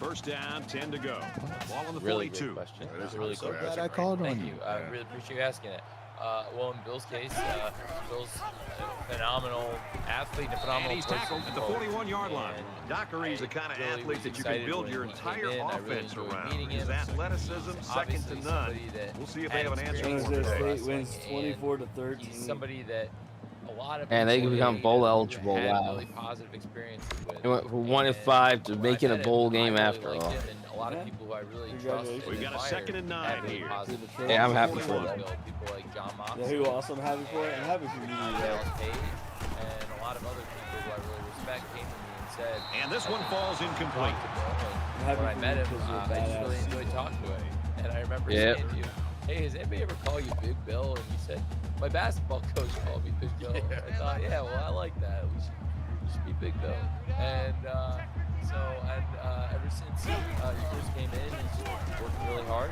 First down, 10 to go. Ball on the Really 42. great question. That is a Really good great question. question. I called Thank on you. you. I really appreciate you asking it. Well, in Bill's case, Bill's a phenomenal athlete and a phenomenal And he's person. tackled at the 41-yard line. Dockery's the kind of really athlete was that you can excited build when your he came entire in. I really offense enjoyed around. meeting His him. athleticism, second to Obviously none. somebody that We'll see if they had have an answer experience for in today. State wins wrestling, 24-13. and he's somebody that a lot of And they people can become in bowl AEW eligible. had Wow. really positive experiences with. It went from 1-5 to When I making a met him, bowl I game really after liked all. him, and a lot of people who I really trusted. We've got a second and 9 here. Yeah, I'm happy for that. People like John Moxley. Yeah, who also I'm happy for it. I'm happy for you. Dallas Page, and a lot of other people who I really respect came to me and said. And this one falls incomplete. happy When I for met you him, 'cause you're a I just really badass. enjoyed talking to him. And I remember Yep. saying to you, "Hey, has anybody ever called you Big Bill?" And you said, "My basketball coach called me Big Bill." I thought, yeah, well, I like that. We should be Big Bill. And ever since you first came in, he's just working really hard.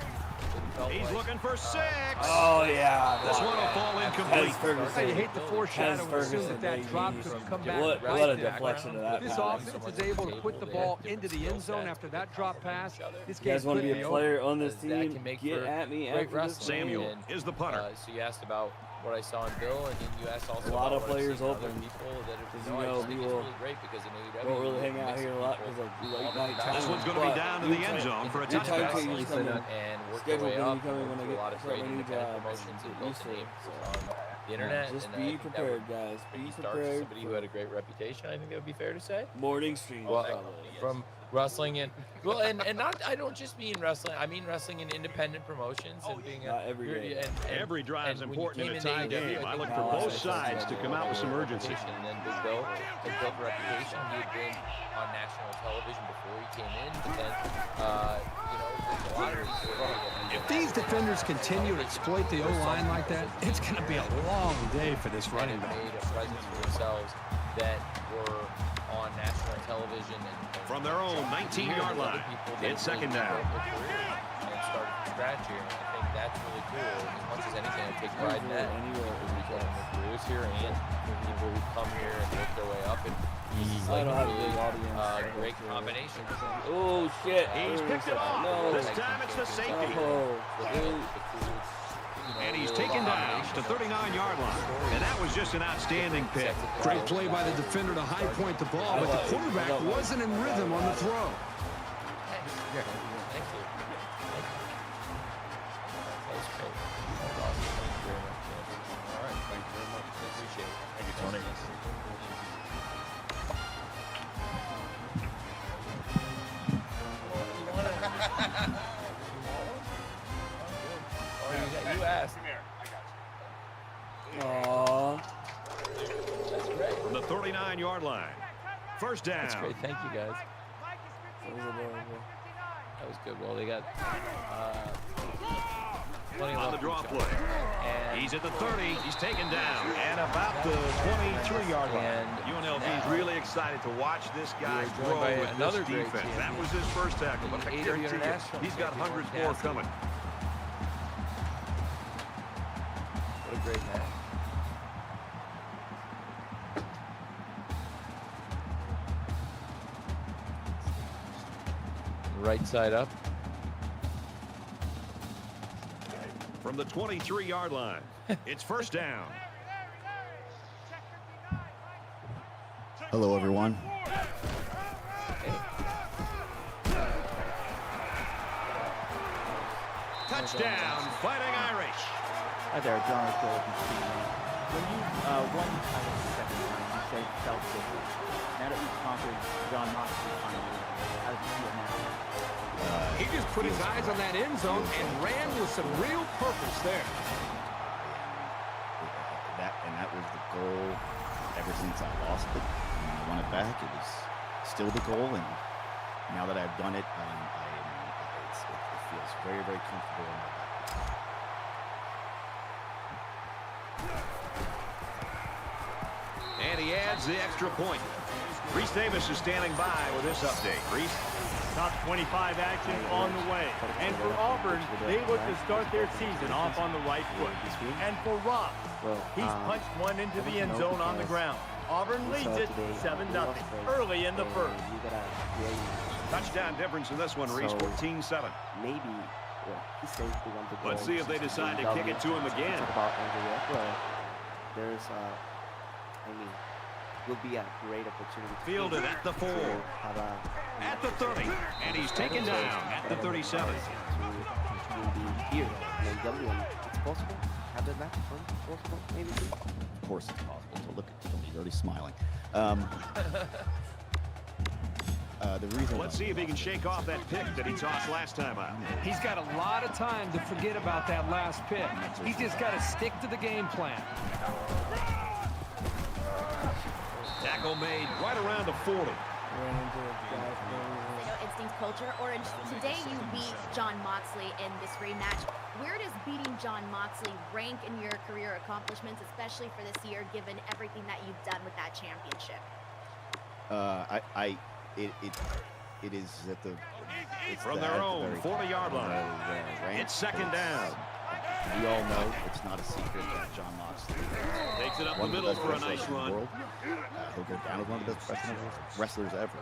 He's looking for 6. Oh, yeah. This one will fall incomplete. You hate the foreshadow and assume that drop could come back. What right a there. deflection of that This pass. offense is able to put the ball into the end zone after that drop pass. This You game guys want could to be be a over. player on this That team? can make Get for at me great after this wrestling. game. Samuel is the punter. So you asked about what I saw in Bill, and then you asked also A lot about of what I've players seen in other open. people that have, Because, I you know, just think it's people really great because in AEW, don't really you hang out mix here a with lot people because of all late different night time. This one's going to be down to the end zone for a Your touchdown. timetable is coming. and work Schedule their way gonna up be coming and when I do a lot get of start great my new independent job. promotions and built Used a to name it. on the internet. Just and I be think that prepared, would guys. Be be start to prepared. somebody who had a great reputation. I think that would be fair to say. Morning stream. Well, from wrestling and well, and not I don't just mean wrestling. I mean wrestling in independent promotions and being Not every day. Every drive is and when you important in a came tie into AEW, game. I look think for Bill both was sides to come out with some urgency. And then Big Bill had built a reputation. He had been on national television before he came in, but then there's a lot of these. If these defenders continue to exploit the O-line like that, it's going to be a long day for this running back. Made a presence for themselves that were on national television and From their own 19-yard line, it's second down. And started from scratch here, and I think that's really cool. As much as anything, I take pride in that. Because the careers here and people who come here and work their way up, and this is like a really great combination. Oh shit! He's picked it off. No. This time it's the safety. And he's taken down to 39-yard line. And that was just an outstanding pick. Great play by the defender to high point the ball, but the quarterback wasn't in rhythm on the throw. Thank you. That was great. That was awesome. Thank you very much. All right. Thank you very much. I appreciate it. Thank you, Tony. You asked. Aww. That's great. From the 39-yard line. First down. That's great. Thank you, guys. That was adorable. That was good. Well, they got plenty of On love the for draw each play. other. And He's at the 30. He's taken down at about the 23-yard line. UNLV is really excited to watch this guy joined grow by with another this great defense. champion, That was his first tackle, but I the guarantee you, international he's got champion, hundreds more Ncaa. coming. what a great man. Right side up. From the 23-yard line, it's first down. Hello, everyone. Touchdown, Fighting Irish. Hi there, John O'Connell from Speedman. When you won the title the second time, you said it felt different. Now that you've conquered John Moxley finally, how does it feel now? He just put his eyes on that end zone and ran with some real purpose there. That was the goal ever since I lost it. When I won it back, it was still the goal, and now that I've done it, it feels very, very comfortable in my back. And he adds the extra point. Reese Davis is standing by with this update. Reese? Top 25 action on the way. And for Auburn, they look to start their season off on the right foot. And for Rob, he's punched one into the end zone on the ground. Auburn leads it 7-0 early in the first. Touchdown difference in this one, Reese, 14-7. Maybe he says they want to go. Let's see if they decide to kick it to him again. About Ncaa, but there's, will be a great opportunity. Fielded at the 4. At the 30. And he's taken down at the 37. Here, it's possible. Have that match possible, maybe? Of course it's possible. So look at him, he's already smiling. The reason. Let's see if he can shake off that pick that he tossed last time out. He's got a lot of time to forget about that last pick. He's just got to stick to the game plan. Tackle made right around the 40. Instinct culture. Orange, today you beat John Moxley in this rematch. Where does beating John Moxley rank in your career accomplishments, especially for this year, given everything that you've done with that championship? It is at the from their own 40-yard line. It's second down. We all know it's not a secret that John Moxley takes it up the middle for a nice run. He'll go down as one of the best professional wrestlers ever.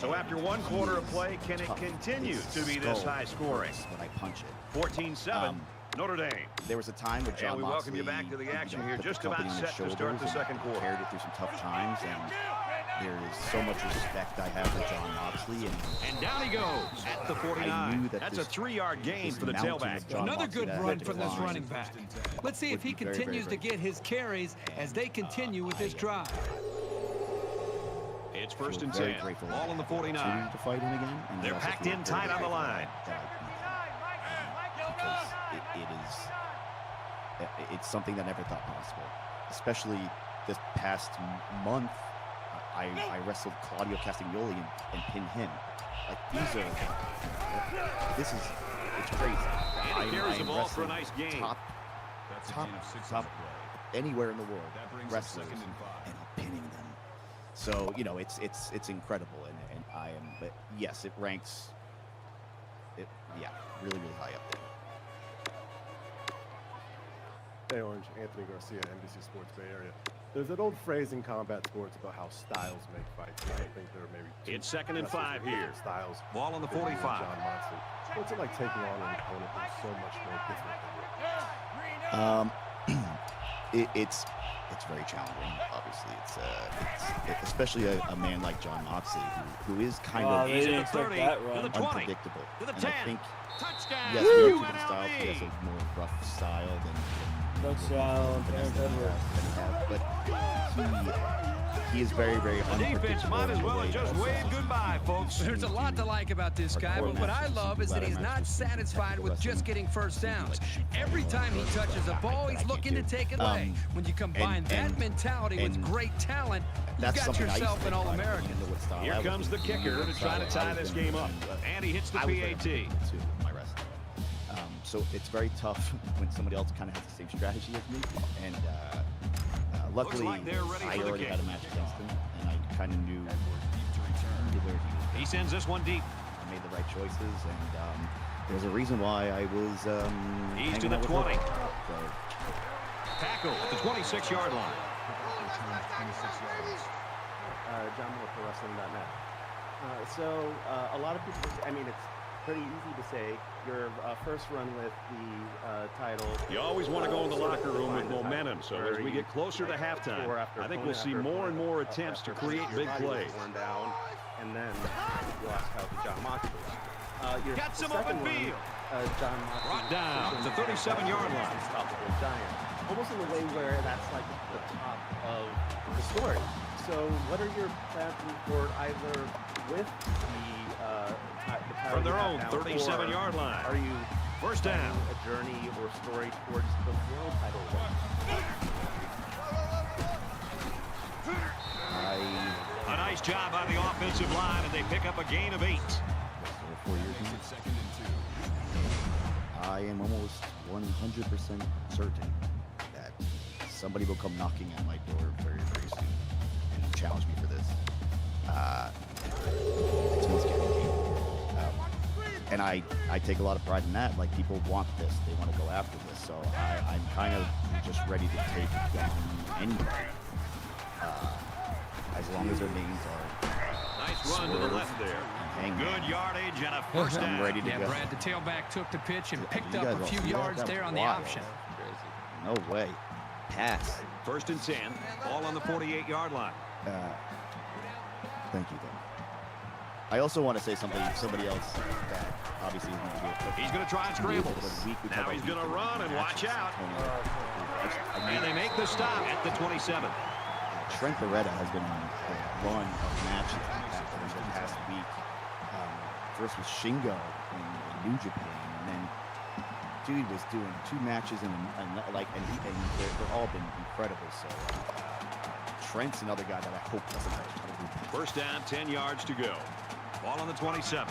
So after one quarter of play, can it continue to be this high scoring? When I punch it. 14-7, Notre Dame. There was a time with John and we Moxley, welcome you back to the action here, just about set to start the second quarter. Carried it through some tough times, and there is so much respect I have for John Moxley. And down he goes at the 49. That's a 3-yard gain for the tailback. Another good run from this running back. Let's see if he continues to get his carries as they continue with this drive. It's first and 10. Ball on the 49. To fight him again. They're packed in tight on the line. Because it's something that I never thought possible. Especially this past month, I wrestled Claudio Castagnoli and pinned him. Like it's crazy. And he carries the ball for a nice gain. Top anywhere in the world, wrestlers, and I'm pinning them. So it's incredible, and I am. But yes, it ranks. Really high up there. Hey Orange, Anthony Garcia, NBC Sports Bay Area. There's an old phrase in combat sports about how styles make fights. I think there are maybe it's second and 5 here. Styles. Ball on the 45. John Moxley. What's it like taking on an opponent who's so much more different than you? It's very challenging. Obviously, it's especially a man like John Moxley who is kind of unpredictable. To the 10. And I think touchdown. Yes, he has different styles. He has a more rough style than but he is very, very unpredictable. The defense might as well have just waved goodbye, folks. There's a lot to like about this guy, but what I love is that he's not satisfied with just getting first downs. Every time he touches a ball, he's looking to take it away. When you combine that mentality with great talent, you got yourself an All-American. Here comes the kicker to try to tie this game up. And he hits the PAT. So it's very tough when somebody else kind of has the same strategy as me. And luckily, I already had a match against him, and I kind of knew where he sends this one deep. I made the right choices, and there's a reason why I was. He's to the 20. Tackle at the 26-yard line. John Moore for Wrestling.net. So a lot of people, it's pretty easy to say your first run with the title. You always want to go in the locker room with momentum, so as we get closer to halftime, I think we'll see more and more attempts to create big plays. Down, and then you lost out to John Moxley. Got some open field. John Moxley brought down the 37-yard line. Unstoppable giant. Almost in a way where that's like the top of the story. So what are your plans for either with the from their own 37-yard line? Are you first down? A journey or story towards the world title? A nice job by the offensive line, and they pick up a gain of 8. 4 years in. I am almost 100% certain that somebody will come knocking at my door very, very soon and challenge me for this. It's almost guaranteed. And I take a lot of pride in that. Like, people want this. They want to go after this. So I'm kind of just ready to take down anybody. As long as their names are Nice run to the left there. Good yardage and a first down. Ready to go. Brad, the tailback took the pitch and picked up a few see that? yards That there was on the wild. option. No way. Pass. 1st and 10. All on the 48-yard line. Thank you, though. I also want to say somebody else that obviously is going to do it. He's going to try and scramble. Now he's going to run and watch out. And they make the stop at the 27. Trent Beretta has been on a run of matches over the past week. First was Shingo in New Japan, and then dude was doing 2 matches and they're all been incredible. So Trent's another guy that I hope doesn't have. First down, 10 yards to go. Ball on the 27.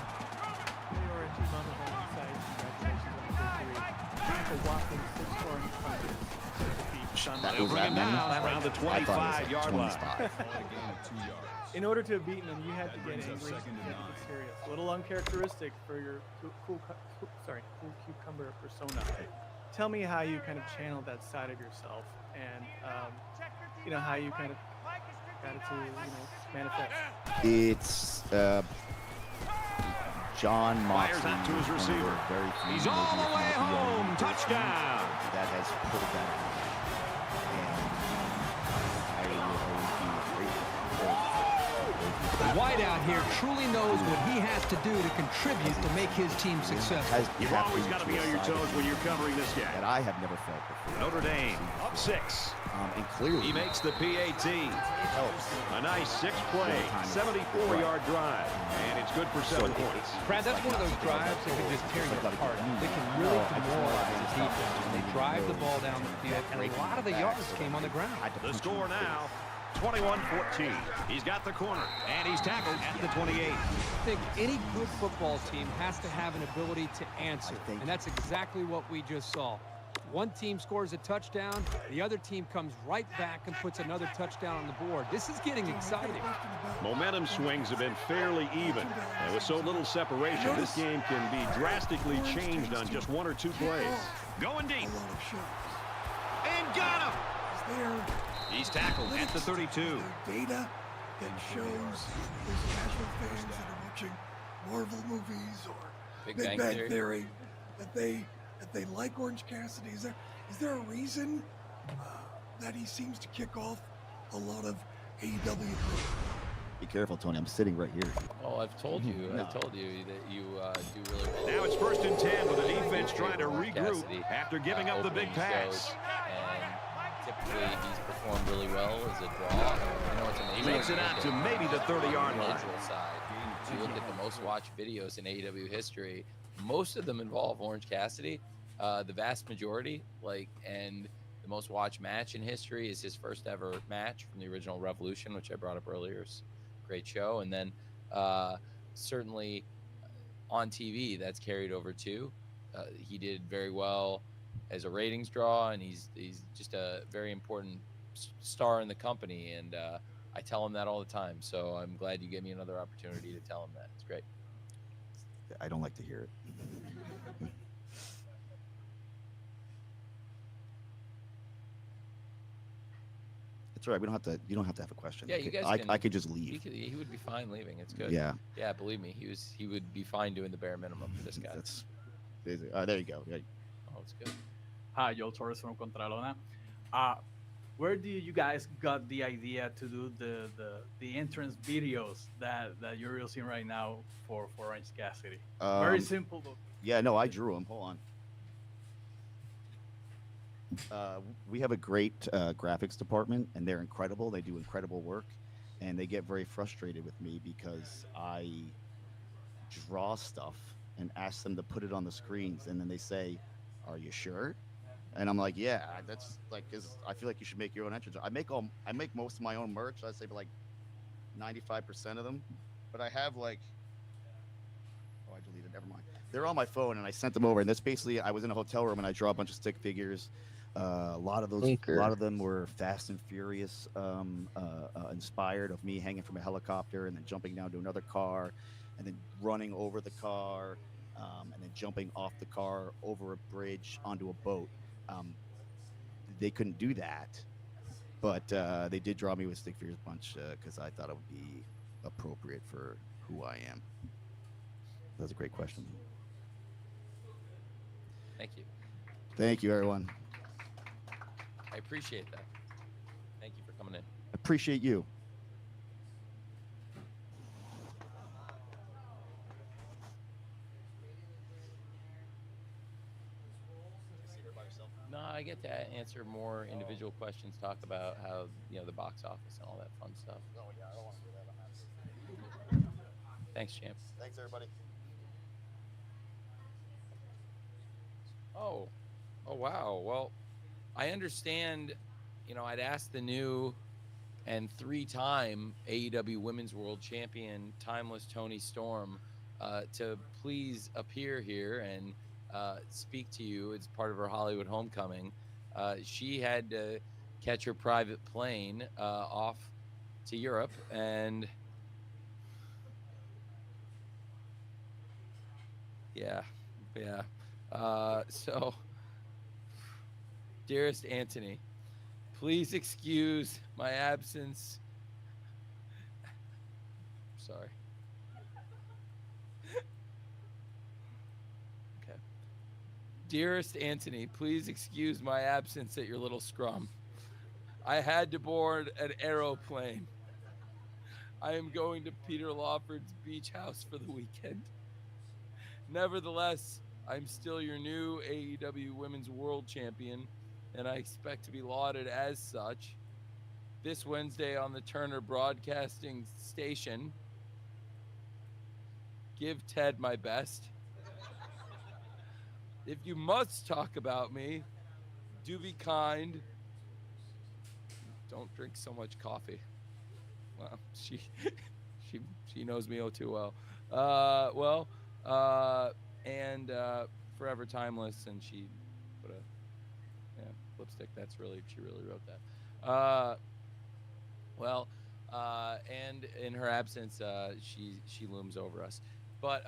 That They'll was bring him that down around the 25-yard line. In order to beat him, you had to get angry. You had to get serious. A little uncharacteristic for your cool cucumber persona. Tell me how you kind of channeled that side of yourself, and how you kind of got it to manifest. It's John Moxley. Fires out to his receiver. Very few, He's all the way home. Touchdown. That has pulled that out. The wideout here truly knows what he has to do to contribute to make his team successful. You've always got to be on your toes when you're covering this guy. That I have never felt before. Notre Dame up 6. And clearly he makes the PAT. Helps. A nice 6-play, 74-yard drive, and it's good for 7 points. Brad, that's one of those drives that can just tear you apart. They can really demoralize the defense when they drive the ball down the field, and a lot of the yards came on the ground. The score now, 21-14. He's got the corner, and he's tackled at the 28. I think any good football team has to have an ability to answer, and that's exactly what we just saw. One team scores a touchdown, the other team comes right back and puts another touchdown on the board. This is getting exciting. Momentum swings have been fairly even, and with so little separation, this game can be drastically changed on just 1 or 2 plays. Going deep. And got him! He's tackled at the 32. Data that shows those casual fans that are watching Marvel movies or Big Bang Theory that they like Orange Cassidy. Is there a reason that he seems to kick off a lot of AEW? Be careful, Tony. I'm sitting right here. Oh, I've told you. I told you that you do really well. Now it's 1st and 10 with the defense trying to regroup after giving up the big pass. And typically he's performed really well as a draw. He makes it out to maybe the 30-yard line. If you look at the most watched videos in AEW history, most of them involve Orange Cassidy. The vast majority, and the most watched match in history is his first ever match from the original Revolution, which I brought up earlier. It's a great show. And then certainly on TV, that's carried over too. He did very well as a ratings draw, and he's just a very important star in the company. And I tell him that all the time. So I'm glad you gave me another opportunity to tell him that. It's great. I don't like to hear it. It's all right. We don't have to. You don't have to have a question. Yeah, you guys. I could just leave. He would be fine leaving. It's good. Yeah. Yeah, believe me, he would be fine doing the bare minimum for this guy. That's there you go. Yeah. Oh, it's good. Hi, Joel Torres from Contralona. Where do you guys got the idea to do the entrance videos that you're using right now for Orange Cassidy? Very simple though. Yeah, no, I drew them. Hold on. We have a great graphics department, and they're incredible. They do incredible work, and they get very frustrated with me because I draw stuff and ask them to put it on the screens, and then they say, "Are you sure?" And I'm like, "Yeah, that's like, cause I feel like you should make your own entrance." I make most of my own merch. I'd say like 95% of them, but I have like, I deleted. Never mind. They're on my phone, and I sent them over. And that's basically, I was in a hotel room, and I draw a bunch of stick figures. A lot of them were Fast and Furious inspired, of me hanging from a helicopter and then jumping down to another car, and then running over the car, and then jumping off the car over a bridge onto a boat. They couldn't do that, but they did draw me with stick figures a bunch because I thought it would be appropriate for who I am? That's a great question. Thank you. Thank you, everyone. I appreciate that. Thank you for coming in. Appreciate you. No, I get to answer more individual questions, talk about how, the box office and all that fun stuff. Oh, yeah, I don't want to do that. Thanks, champ. Thanks, everybody. Oh, wow. Well, I understand, I'd asked the new and 3-time AEW Women's World Champion, Timeless Toni Storm, to please appear here and speak to you. It's part of her Hollywood homecoming. She had to catch her private plane off to Europe, and yeah. So, dearest Anthony, please excuse my absence. Sorry. Okay. Dearest Anthony, please excuse my absence at your little scrum. I had to board an aeroplane. I am going to Peter Lawford's beach house for the weekend. Nevertheless, I'm still your new AEW Women's World Champion, and I expect to be lauded as such. This Wednesday on the Turner Broadcasting Station, give Ted my best. If you must talk about me, do be kind. Don't drink so much coffee. Well, she knows me too well. And Forever Timeless, and she put a lipstick. She really wrote that. And in her absence, she looms over us. But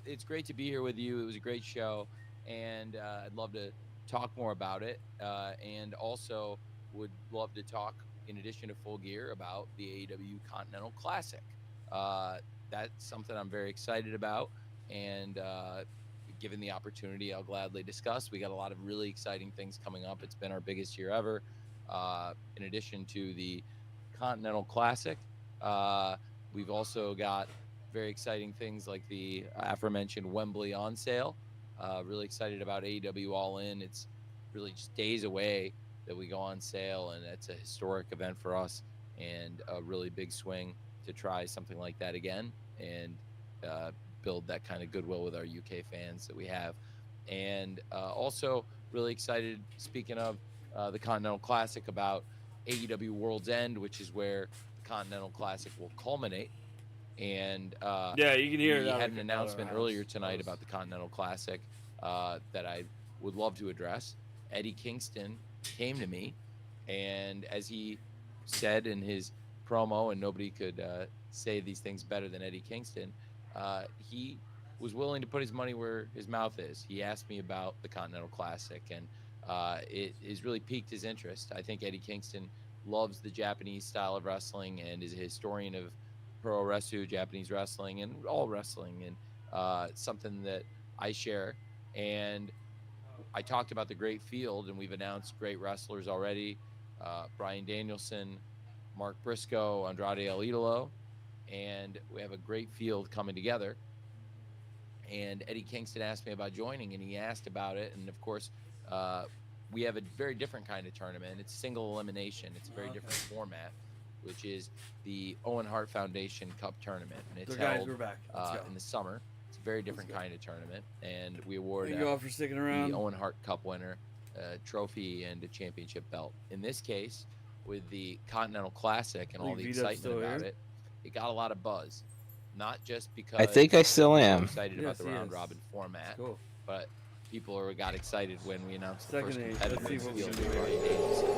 it's great to be here with you. It was a great show, and I'd love to talk more about it. And also would love to talk, in addition to Full Gear, about the AEW Continental Classic. That's something I'm very excited about, and given the opportunity, I'll gladly discuss. We got a lot of really exciting things coming up. It's been our biggest year ever. In addition to the Continental Classic, we've also got very exciting things like the aforementioned Wembley on sale. Really excited about AEW All In. It's really just days away that we go on sale, and it's a historic event for us, and a really big swing to try something like that again and build that kind of goodwill with our UK fans that we have. And also really excited, speaking of the Continental Classic, about AEW World's End, which is where the Continental Classic will culminate. And yeah, you can hear we that had an announcement earlier tonight about the Continental Classic that I would love to address. Eddie Kingston came to me, and as he said in his promo, and nobody could say these things better than Eddie Kingston, he was willing to put his money where his mouth is. He asked me about the Continental Classic, and it has really piqued his interest. I think Eddie Kingston loves the Japanese style of wrestling and is a historian of pro wrestling, Japanese wrestling, and all wrestling, and something that I share. And I talked about the great field, and we've announced great wrestlers already. Bryan Danielson, Mark Briscoe, Andrade El Idolo, and we have a great field coming together. And Eddie Kingston asked me about joining, and he asked about it. And of course, we have a very different kind of tournament. It's single elimination. It's a very different format, which is the Owen Hart Foundation Cup tournament. And it's held in the summer. It's a very different kind of tournament. And we award Thank you all for sticking around. the Owen Hart Cup winner a trophy and a championship belt. In this case, with the Continental Classic and all the excitement about it, it got a lot of buzz. Not just because I think I still people am. are excited about the round robin format, but people got excited when we announced the first competitor in the field, Bryan Danielson.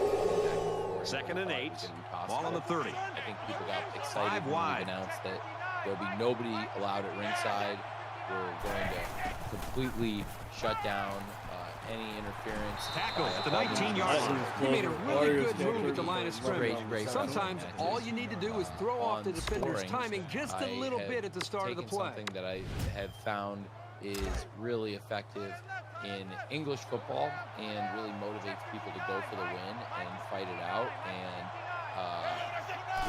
2nd and 8. Ball on the 30. I think people got excited when we announced that there'll be nobody allowed at ringside. We're going to completely shut down any interference. Tackle at the 19-yard line. You made a really good move at the line of scrimmage. Sometimes all you need to do is throw off the defender's timing just a little bit at the start of the play. Something that I have found is really effective in English football and really motivates people to go for the win and fight it out and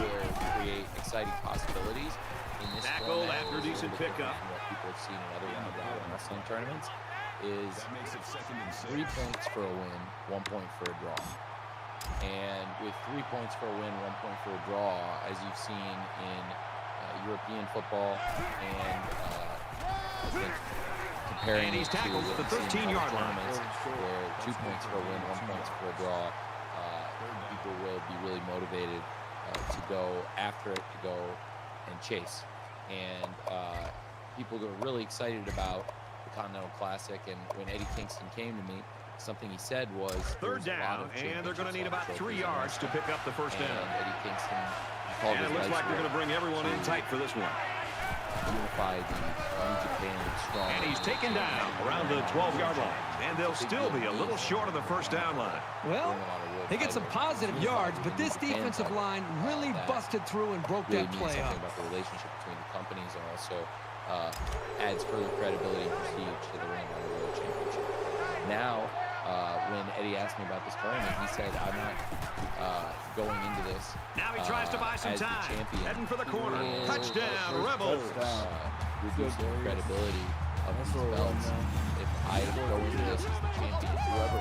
will create exciting possibilities. In this tackle after decent pickup. What people have seen in other round robin wrestling tournaments is 3 points for a win, 1 point for a draw. And with 3 points for a win, 1 point for a draw, as you've seen in European football and I think comparing he's tackled at the 13-yard line. Where 2 points for a win, 1 point for a draw, people will be really motivated to go after it, to go and chase. And people are really excited about the Continental Classic. And when Eddie Kingston came to me, something he said was third down, and they're going to need about 3 yards to pick up the first down. And Eddie Kingston called and it looks like they're going to bring everyone in tight for this one. Unify the New Japan strong. And he's taken down around the 12-yard line. And they'll still be a little short of the first down line. Well, they get some positive yards, but this defensive line really busted through and broke that play up. About the relationship between the companies and also adds further credibility and prestige to the Ring of Honor World Championship. Now, when Eddie asked me about this tournament, he said, I'm not going into this now he tries to buy some time. Heading for the corner. Touchdown, Rebels. Reduce the credibility of these belts. If I go into this as the champion, whoever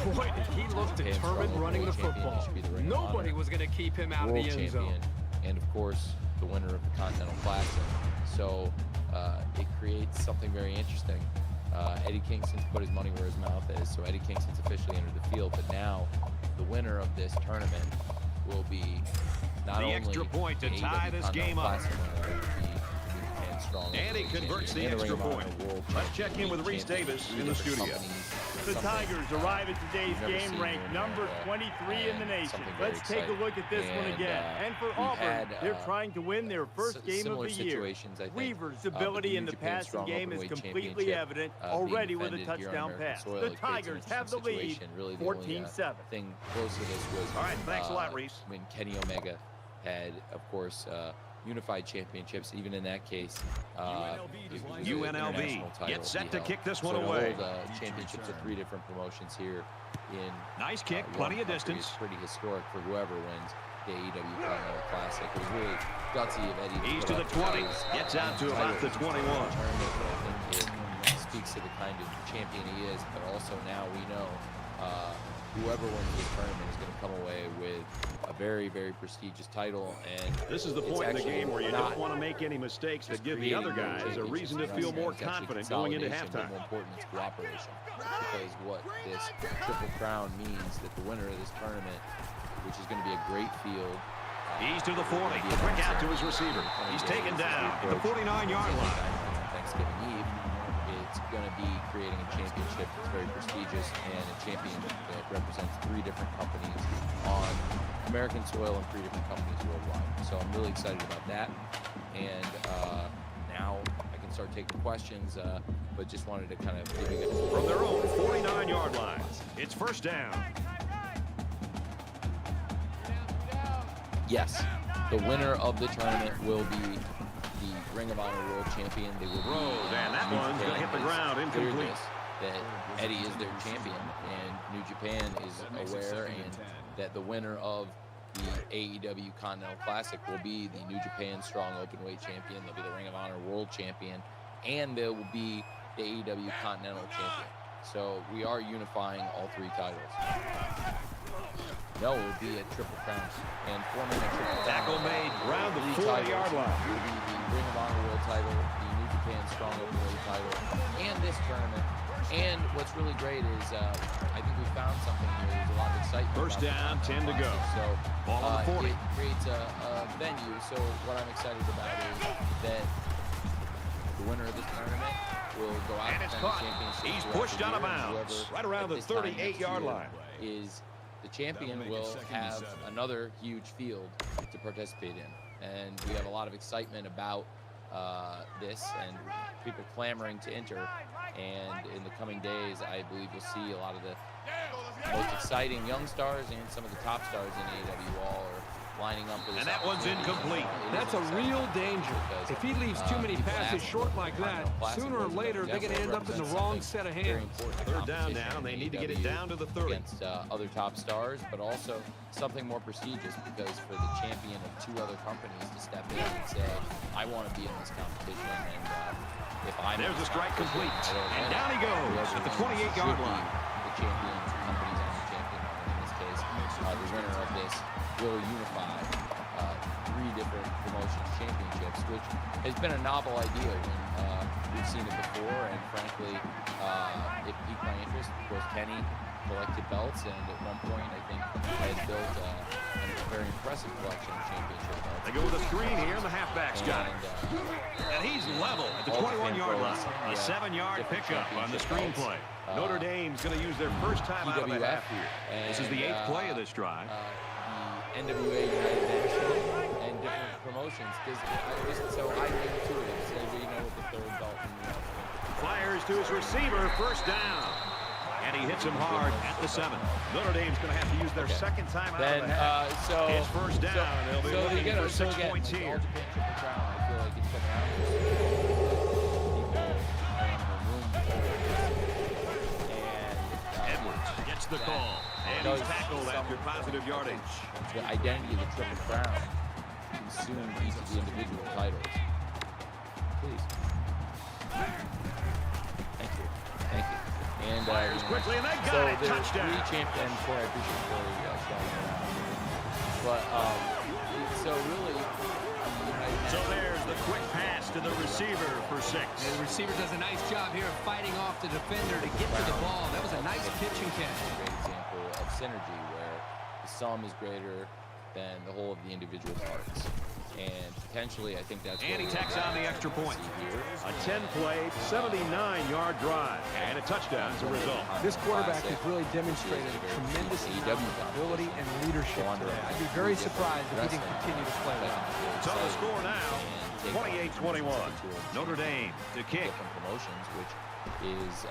wins. Boy, did he look determined running the football. Nobody was going to keep him out of the end zone. And, of course, the winner of the Continental Classic. So it creates something very interesting. Eddie Kingston's put his money where his mouth is, so Eddie Kingston's officially entered the field. But now, the winner of this tournament will be not only extra point to tie this game up. And he converts the extra point. Let's check in with Reese Davis in the studio. The Tigers arrive at today's game ranked number 23 in the nation. Let's take a look at this one again. And for Auburn, they're trying to win their first game of the year. Weaver's ability in the passing game is completely evident already with a touchdown pass. The Tigers have the lead, 14-7. Thing close to this was all right. Thanks a lot, Reese. When Kenny Omega had, of course, unified championships. Even in that case, UNLV gets set to kick this one away. Championships of 3 different promotions here in nice kick, plenty of distance. Pretty historic for whoever wins the AEW Continental Classic. It was really gutsy of Eddie. He's to the 20, gets out to about the 21. I think it speaks to the kind of champion he is, but also now we know whoever wins this tournament is going to come away with a very, very prestigious title. And this is the point in the game where you don't want to make any mistakes that give the other guys a reason to feel more confident going into halftime. More important is cooperation, because what this Triple Crown means that the winner of this tournament, which is going to be a great field. He's to the 40, quick out to his receiver. He's taken down at the 49-yard line. Thanksgiving Eve. It's going to be creating a championship that's very prestigious and a champion that represents 3 different companies on American soil and 3 different companies worldwide. So I'm really excited about that. And now I can start taking questions, but just wanted to kind of give you guys from their own 49-yard line. It's first down. Yes, the winner of the tournament will be Ring of Honor World Champion. They will and that one's going to hit the ground incomplete. That Eddie is their champion, and New Japan is aware, and that the winner of the AEW Continental Classic will be the New Japan Strong Openweight Champion. They'll be the Ring of Honor World Champion, and they will be the AEW Continental Champion. So we are unifying all 3 titles. No, it would be a Triple Crown. And forming a Triple tackle made around the 40-yard line. It will be the Ring of Honor World title, the New Japan Strong Openweight title, and this tournament. And what's really great is I think we found something here. There's a lot of excitement. First down, 10 to go. So ball on the 40. It creates a venue. So what I'm excited about is that the winner of this tournament will go out and it's caught. He's pushed out of bounds right around the 38-yard line. Is the champion will have another huge field to participate in. And we have a lot of excitement about this and people clamoring to enter. And in the coming days, I believe you'll see a lot of the most exciting young stars and some of the top stars in AEW all are lining up for this. And that one's incomplete. That's a real danger. If he leaves too many passes short like that, sooner or later they're going to end up in the wrong set of hands. Third down now, and they need to get it down to the 30. Against other top stars, but also something more prestigious, because for the champion of two other companies to step in and say, I want to be in this competition, and if I'm there's a strike complete, and down he goes at the 28-yard line. The champion, two companies on the champion, in this case, the winner of this will unify 3 different promotions championships, which has been a novel idea when we've seen it before, and frankly, it piqued my interest. Of course, Kenny collected belts, and at one point, I think, has built a very impressive collection of championship belts. They go with a screen here, and the halfback's got it. And he's level at the 21-yard line. A 7-yard pickup on the screen play. Notre Dame's going to use their first time out of the half here. This is the 8th play of this drive. NWA United National and different promotions, because so I think intuitive, so we know what the third belt Fires to his receiver, first down. And he hits him hard at the 7. Notre Dame's going to have to use their second time out of the half. It's first down, and they'll be looking for 6 points here. I feel like it's Edwards gets the call, and he's tackled after positive yardage. The identity of the Triple Crown consumed each of the individual titles. Please. Thank you. Thank you. And fires quickly, and they got it. Touchdown. Champion for I appreciate really shouting it out. But so really, so there's the quick pass to the receiver for 6. And the receiver does a nice job here of fighting off the defender to get to the ball. That was a nice pitch and catch. A great example of synergy where the sum is greater than the whole of the individual parts. And potentially, I think that's and he tacks on the extra point. A 10-play, 79-yard drive, and a touchdown as a result. This quarterback has really demonstrated a tremendous amount of ability and leadership today. I'd be very surprised if he didn't continue to play well. So the score now, 28-21. Notre Dame to kick. Promotions, which is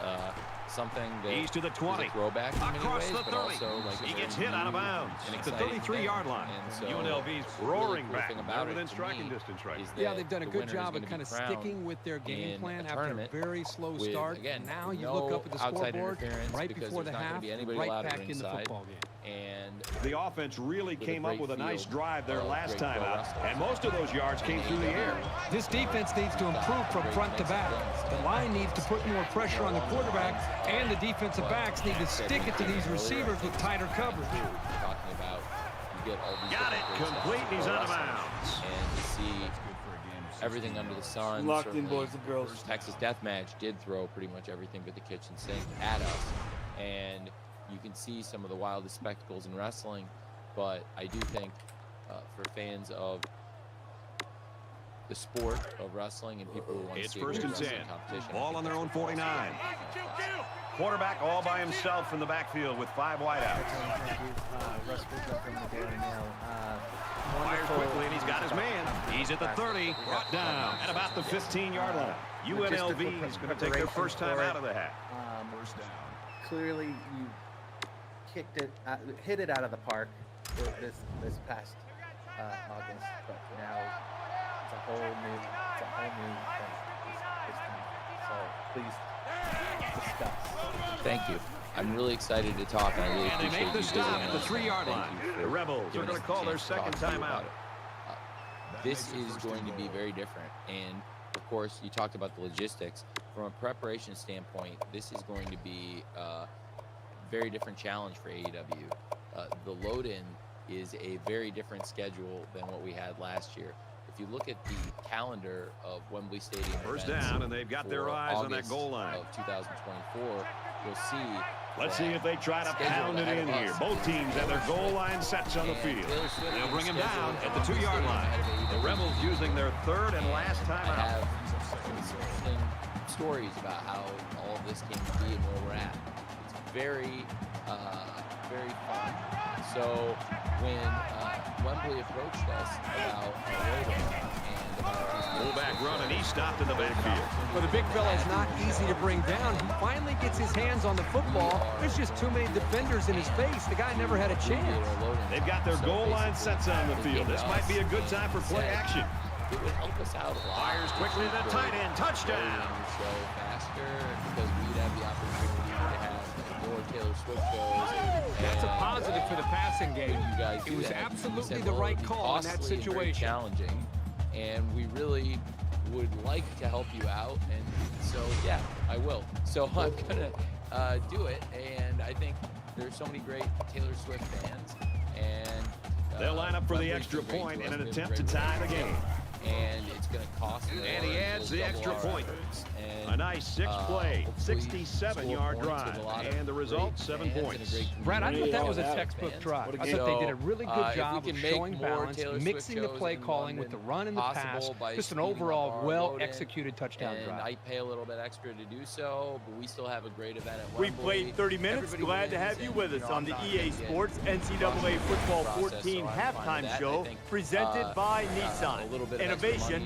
something that he's to the 20, is a throwback in many across ways, the 30. But also like he gets hit out of bounds at the 33-yard line. So UNLV's roaring really back. They're within striking distance right now. Yeah, they've done a good job of kind of sticking with their game plan after a very slow start. Again, now you look up at the scoreboard right before the half, right back in the football game. And the offense really came up with a nice drive there last time out, and most of those yards came through the air. This defense needs to improve from front to back. The line needs to put more pressure on the quarterback, and the defensive backs need to stick it to these receivers with tighter coverage. Talking about, you get all these got it complete, and he's out of bounds. And to see everything under the sun. Locked in, boys and girls. Texas Deathmatch did throw pretty much everything but the kitchen sink at us, and you can see some of the wildest spectacles in wrestling, but I do think for fans of the sport of wrestling and people who want to see first and 10. Competition, ball on their own 49. Quarterback all by himself from the backfield with 5 wideouts. Russ Bishop from the Daily Mail. Fires quickly, and he's got his man. He's at the 30, brought down at about the 15-yard line. UNLV is going to take their first time out of the half. First down. Clearly, you hit it out of the park this past August, but now it's a whole new thing this time. So please discuss. Thank you. I'm really excited to talk, and I really appreciate they make the you stop at the visiting us. 3-yard line. The Rebels are going to call their second time out. This is going to be very different, and of course, you talked about the logistics. From a preparation standpoint, this is going to be very different challenge for AEW. The load-in is a very different schedule than what we had last year. If you look at the calendar of Wembley Stadium first down, and they've got their eyes on that goal line of 2024, you'll see. Let's see if they try to pound it in here. Both teams have their goal line sets on the field. They'll bring him down at the 2-yard line. The Rebels using their third and last time out. I have some stories about how all of this came to be and where we're at. It's very very fun. So when Wembley approached us about loading and about fullback run, and he stopped in the backfield. Well, the big fella is not easy to bring down. He finally gets his hands on the football. There's just too many defenders in his face. The guy never had a chance. They've got their goal line sets on the field. This might be a good time for play action. It would help us out a lot. Fires quickly to the tight end. Touchdown. Show faster because we'd have the opportunity to have more Taylor Swift shows. That's a positive for the passing game. You guys it was that. absolutely the right call in that situation. Challenging, and we really would like to help you out, and so yeah, I will. So I'm gonna do it, and I think there's so many great Taylor Swift fans, and they'll line up for the extra point in an attempt to tie the game. And it's going to cost more. And he adds the extra point. And, a nice 6-play, 67-yard drive. And the result, 7 points. Brad, I thought that was a textbook drive. I thought they did a really good job of showing balance, mixing the play calling with the run and the pass. Just an overall well-executed touchdown drive. I pay a little bit extra to do so, but we still have a great event at We Wembley. played 30 minutes. Glad to have you with us on the EA Sports NCAA Football 14 halftime show presented by Nissan. Innovation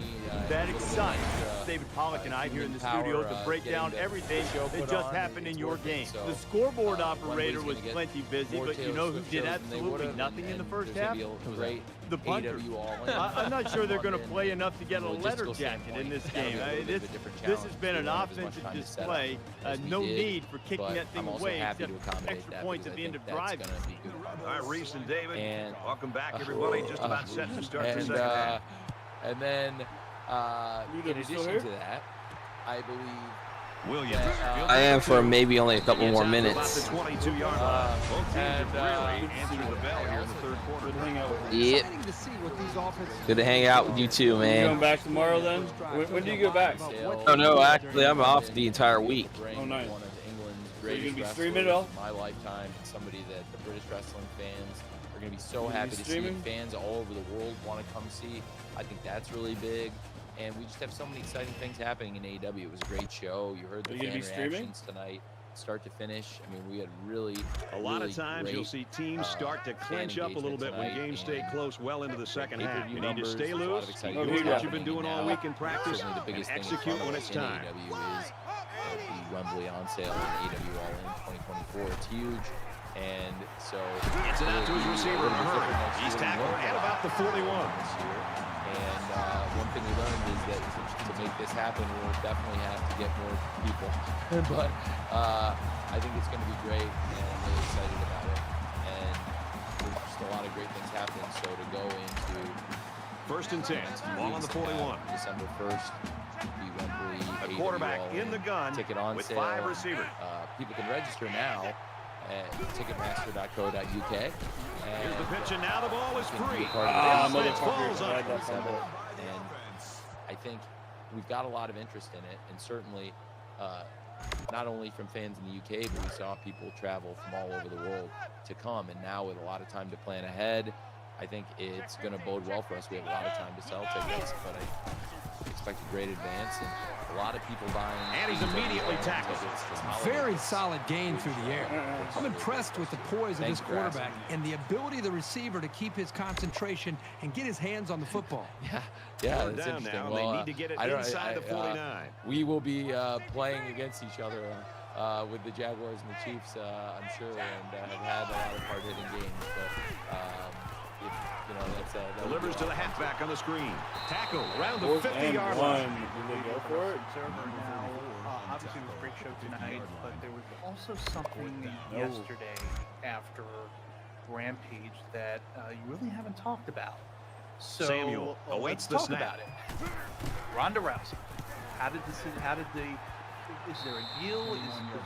that excites. David Pollock and I here in the studio to break down everything that just happened in your game. The scoreboard operator was plenty busy, but you know who did absolutely nothing in the first half? The punters. I'm not sure they're going to play enough to get a letter jacket in this game. This has been an offensive display. No need for kicking that thing away except extra points at the end of drives. All right, Reese and David, welcome back, everybody. Just about set to start the second half. And then, in addition to that, I believe Williams. I am for maybe only a couple more minutes. About the 22-yard line. Both teams have really answered the bell here in the third quarter. Yep. Good to hang out with you too, You man. going back tomorrow then? When do you go back? Oh no, actually I'm off the entire week. Oh, nice. One of England's So you're greatest gonna be wrestlers streaming it all? in my lifetime, and somebody that the British wrestling fans are going to be so You gonna happy be to see. streaming? Fans all over the world want to come see. I think that's really big. And we just have so many exciting things happening in AEW. It was a great show. You heard the Are you gonna fan be streaming? reactions tonight, start to finish. I mean, we had really A lot of times great, you'll see teams start to clinch up a little bit when games stay close well into the second half. You need to stay loose, do what you've been doing all week in practice, Certainly the biggest and thing in execute front when of it's us in time. AEW is the Wembley on sale in AEW All In 2024. It's huge. And so Gets it out to his receiver in a hurry. He's tackled at about the 41. This year. And one thing we learned is that to make this happen, we'll definitely have to get more people. But I think it's going to be great, and I'm really excited about it. And there's just a lot of great things happening. So to go into 1st and 10, ball on the 41. December 1st, the Wembley A AEW quarterback All in the gun ticket on with sale. 5 receivers. People can register now at ticketmaster.co.uk. Here's the pitch, and now the ball is free. Falls up. And I think we've got a lot of interest in it, and certainly not only from fans in the UK, but we saw people travel from all over the world to come, and now with a lot of time to plan ahead, I think it's going to bode well for us. We have a lot of time to sell tickets, but I expect a great advance and a lot of people buying. And he's immediately tackled. Very solid gain through the air. I'm impressed with the poise of this quarterback and the ability of the receiver to keep his concentration and get his hands on the football. Yeah, They're that's down interesting. now, and Well, they need to get it I don't- inside the 49. We will be playing against each other with the Jaguars and the Chiefs, I'm sure, and have had a lot of hard-hitting games. But that's Delivers to the halfback on the screen. Tackle around the 4th 50-yard and line. 1. Did they go for it? Obviously, it was a great show tonight, but there was also something yesterday after Rampage that you really haven't talked about. So Samuel awaits the let's talk snap. about it. Ronda Rousey. Is there a deal?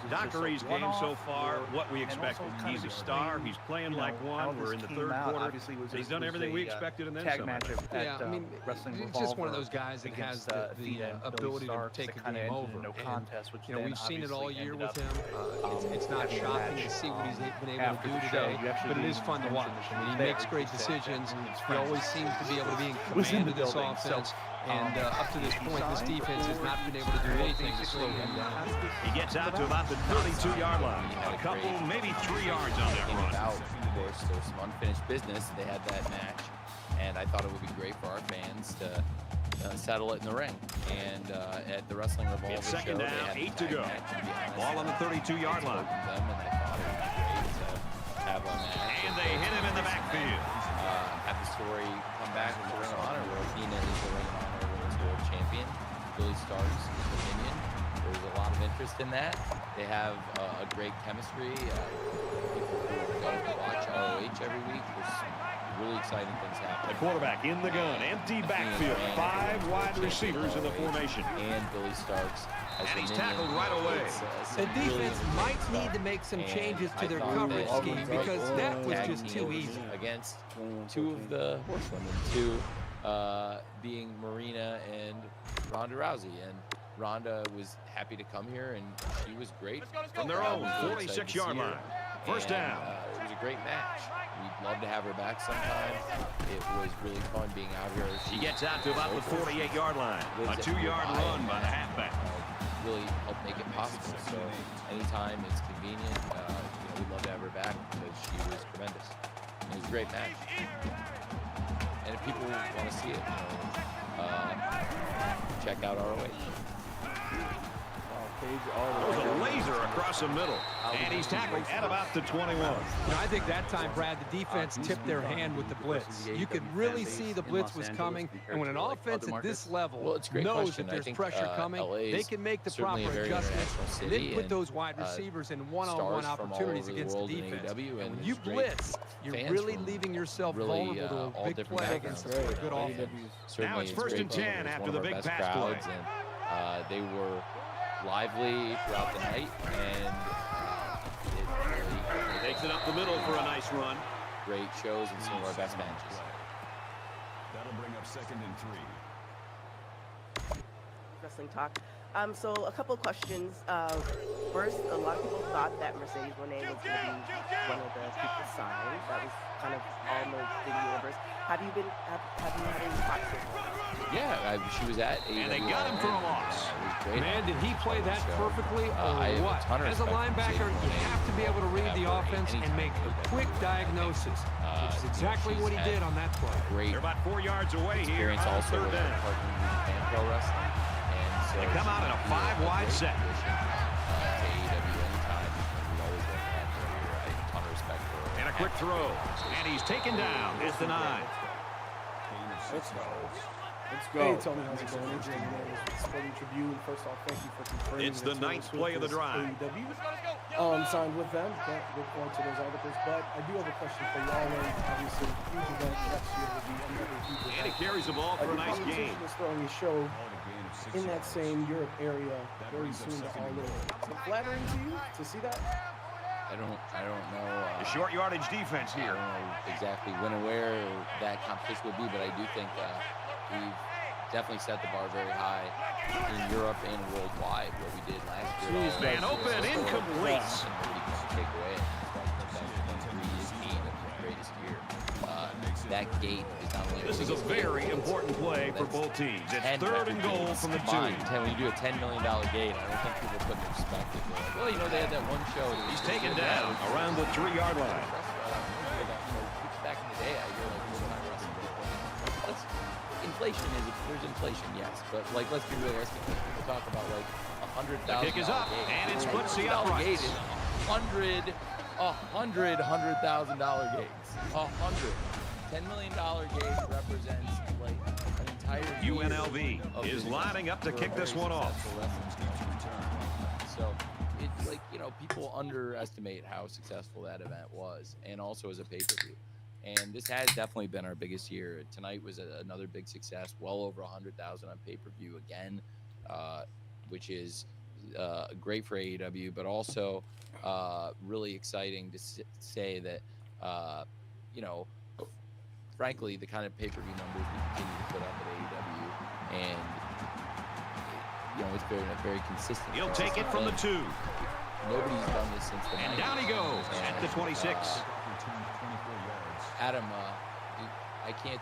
Dockery's game so far, what we expected. He's a star. He's playing like one. We're in the third quarter. He's done everything we expected and then tag some. match Yeah, I mean, he's just one of those guys that has the ability to take a game over. No contest, which We've seen it all year with him. It's not shocking to see what he's been able to do today, but it is fun to watch. I mean, he makes great decisions. He always seems to be able to be in command of this offense. And up to this point, this defense has not been able to do anything to slow him down. He gets out to about the 32-yard line. A couple, maybe 3 yards on that run. Of course, there's some unfinished business. They had that match, and I thought it would be great for our fans to settle it in the ring. And at the Wrestling Revolver It's second show, down, they had 8 to go. Ball on the 32-yard line. Them, and I thought it would be great to have a match. And they hit him in the backfield. Have the story come back to Ring of Honor, where Heenan is the Ring of Honor Women's World Champion. Billy Starks is the minion. There's a lot of interest in that. They have a great chemistry. People who go to watch ROH every week. There's some really exciting things happening. The quarterback in the gun, empty backfield, 5 wide receivers in the formation. And Billy Starks. And he's tackled right away. The defense might need to make some changes to their coverage scheme because that was just too easy. Against 2 of the horsewomen, 2 being Marina and Ronda Rousey. And Ronda was happy to come here, and she was great. From their own 46-yard line. First down. It was a great match. We'd love to have her back sometime. It was really fun being out here. He gets out to about the 48-yard line. A 2-yard run by the halfback. Really helped make it possible. So anytime it's convenient, we'd love to have her back because she was tremendous. It was a great match. And if people want to see it, check out ROH. There's a laser across the middle, and he's tackled at about the 21. I think that time, Brad, the defense tipped their hand with the blitz. You could really see the blitz was coming, and when an offense at this level knows that there's pressure coming, they can make the proper adjustments, and then put those wide receivers in one-on-one opportunities against the defense. And when you blitz, you're really leaving yourself vulnerable to a big play against a good offense. Now it's 1st and 10 after the big pass play. They were lively throughout the night, and it really takes it up the middle for a nice run. Great shows and some of our best matches. That'll bring up 2nd and 3. Wrestling talk. So a couple of questions. First, a lot of people thought that Mercedes Moné was going to be one of the people signed. That was kind of all in the universe. Have you had any talks with her? Yeah, she was at AEW. And they got him for a loss. Man, did he play that perfectly or what? As a linebacker, you have to be able to read the offense and make a quick diagnosis, which is exactly what he did on that play. Great. They're about 4 yards away here on also 3rd down. Pro wrestling. And so they come out in a 5-wide set. To AEW anytime. We always look at her. I have a ton of respect for her. And a quick throw. And he's taken down. It's the 9. Let's go. Hey, Tony, how's it going? Adrian Hernandez with Sporting Tribune. First off, thank you for confirming. It's the 9th play of the drive. Signed with them. Can't look forward to those articles, but I do have a question for you all. Obviously, huge event next year will be another huge event. And he carries the ball for a nice gain. is throwing a show in that same Europe area very soon to All In. Is it flattering to you to see that? I don't know. The short yardage defense here. I don't know exactly when and where that competition would be, but I do think we've definitely set the bar very high in Europe and worldwide. What we did last year. Man open, incomplete. Nobody can take away. 2023 is being the greatest year. That gate is not only. This is a very important play for both teams. It's 3rd and goal from the 2. When you do a $10 million gate, I don't think people put in perspective. Well, they had that one show. He's taken down around the 3-yard line. Back in the day, I hear full-time wrestling. Inflation there's inflation, yes, but let's be realistic. People talk about $100,000. The kick is up, and it splits the uprights. $100,000 gates. 100. $10 million gate represents an entire UNLV is lining up to kick this one off. So it's people underestimate how successful that event was, and also as a pay-per-view. And this has definitely been our biggest year. Tonight was another big success, well over 100,000 on pay-per-view again, which is great for AEW, but also really exciting to say that, frankly, the kind of pay-per-view numbers we continue to put up at AEW, and it's very consistent. He'll take it from the 2. Nobody's done this since the 90s. And down he goes at the 26. Adam, I can't.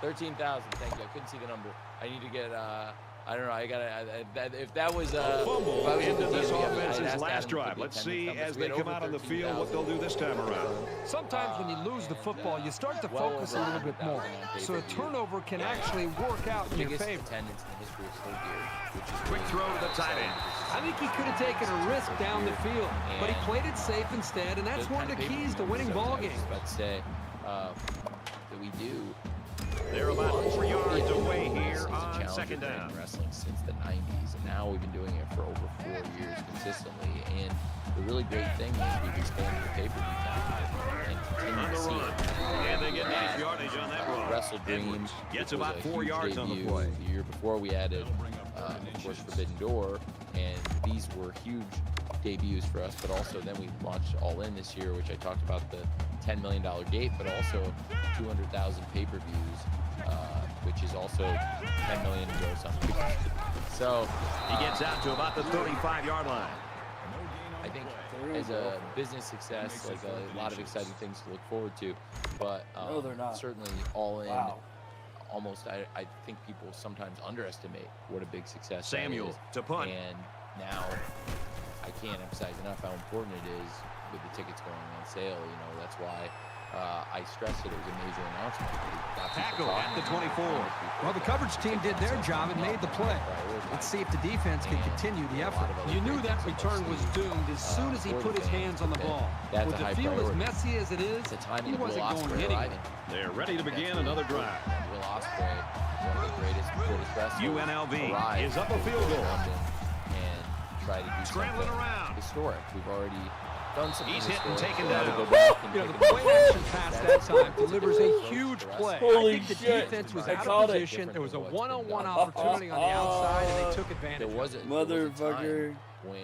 13,000. Thank you. I couldn't see the number. I need to get. I don't know. I gotta. If that was a fumble into this offense's last Adam drive. Let's see as they come out on the field what they'll do this time around. Sometimes when you lose the football, you start to focus a little bit more. So a turnover can actually work out in your favor. Attendance in the history of Slow Gear, which is quick throw to the tight end. I think he could have taken a risk down the field, but he played it safe instead, and that's one of the keys to winning ball games. I was about to say that we do. They're about 4 yards away here on second down. Wrestling since the 90s, and now we've been doing it for over 4 years consistently. And the really great thing is we've expanded the pay-per-view time and continue to see it. And they get nice yardage on that run. Wrestle Dreams gets about 4 yards on the play. The year before we added, of course, Forbidden Door, and these were huge debuts for us. But also then we launched All In this year, which I talked about the $10 million gate, but also 200,000 pay-per-views, which is also 10 million to go something. So he gets out to about the 35-yard line. I think as a business success, like a lot of exciting things to look forward to, but no, they're not. Certainly All In. Almost, I think people sometimes underestimate what a big success Samuel that is. To punt. And now I can't emphasize enough how important it is with the tickets going on sale. You know, that's why I stressed that it was a major announcement. Tackle at the 24. Well, the coverage team did their job and made the play. Let's see if the defense can continue the effort. You knew that return was doomed as soon as he put his hands on the ball. With the field as messy as it is, he wasn't going anywhere. They're ready to begin another drive. Will Ospreay, one of the greatest wrestlers, UNLV is up a field goal. And try to do scrambling around. Historic. We've already done something. He's hit and taken down. You know, the play action pass that time delivers a huge play. Holy I think the shit. defense was I out called of it. position. There was a one-on-one opportunity on the outside, and they took advantage. There was a Motherfucker.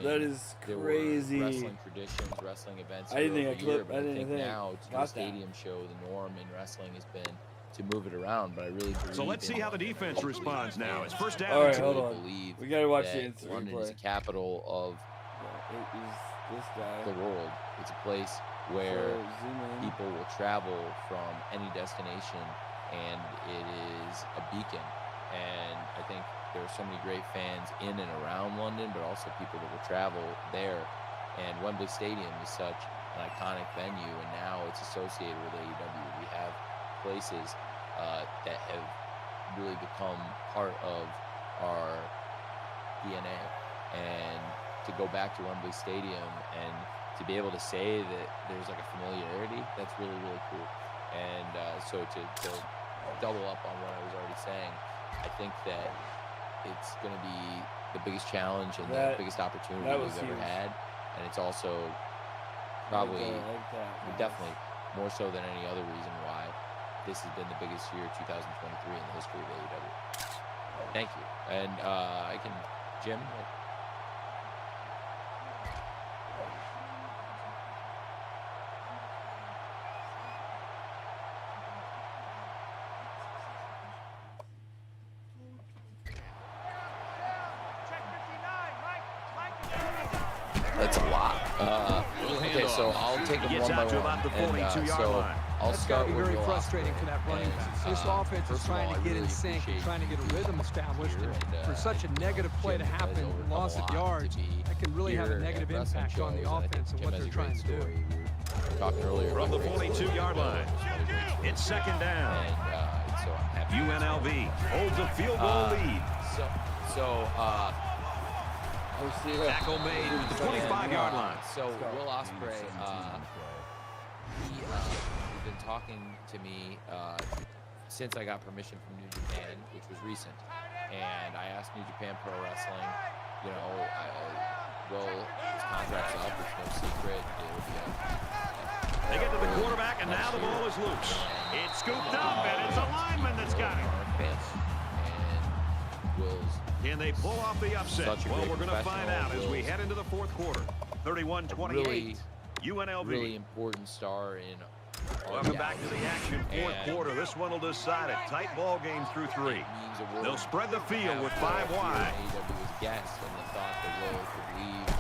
That is crazy. Wrestling traditions, wrestling events. I didn't think I clipped. I didn't think think. now to the stadium show, the norm in wrestling has been to move it around, but I really believe. So let's see how the defense responds now. It's first down. All right, hold on. We gotta watch the Instagram London play. is the capital of This guy. the world. It's a place where people will travel from any destination, and it is a beacon. And I think there are so many great fans in and around London, but also people that will travel there. And Wembley Stadium is such an iconic venue, and now it's associated with AEW. We have places that have really become part of our DNA. And to go back to Wembley Stadium and to be able to say that there's like a familiarity, that's really, really cool. And so to double up on what I was already saying, I think that it's going to be the biggest challenge and the biggest opportunity we've ever had. And it's also probably, definitely more so than any other reason why this has been the biggest year 2023 in the history of AEW. Thank you. And I can, Jim. That's a lot. Okay, so I'll take them one by one. And so I'll start with very frustrating for that running back. This offense is trying to get in sync and trying to get a rhythm established. And for such a negative play to happen, loss of yards, that can really have a negative impact on the offense and what they're trying to do. Talking earlier from the 42-yard line. It's second down. And so I'm happy. UNLV holds a field goal lead. Tackle made at the 25-yard line. So Will Ospreay, he's been talking to me since I got permission from New Japan, which was recent. And I asked New Japan Pro Wrestling, you know, Will, his contract's up, it's no secret. They get to the quarterback, and now the ball is loose. It's scooped up, and it's a lineman that's got it. And Will's can they pull off the upset? Well, we're going to find out as we head into the fourth quarter. 31-28. UNLV. Really important star in Welcome back to the action. Fourth quarter. This one will decide it. Tight ball game through three. They'll spread the field with 5 wide.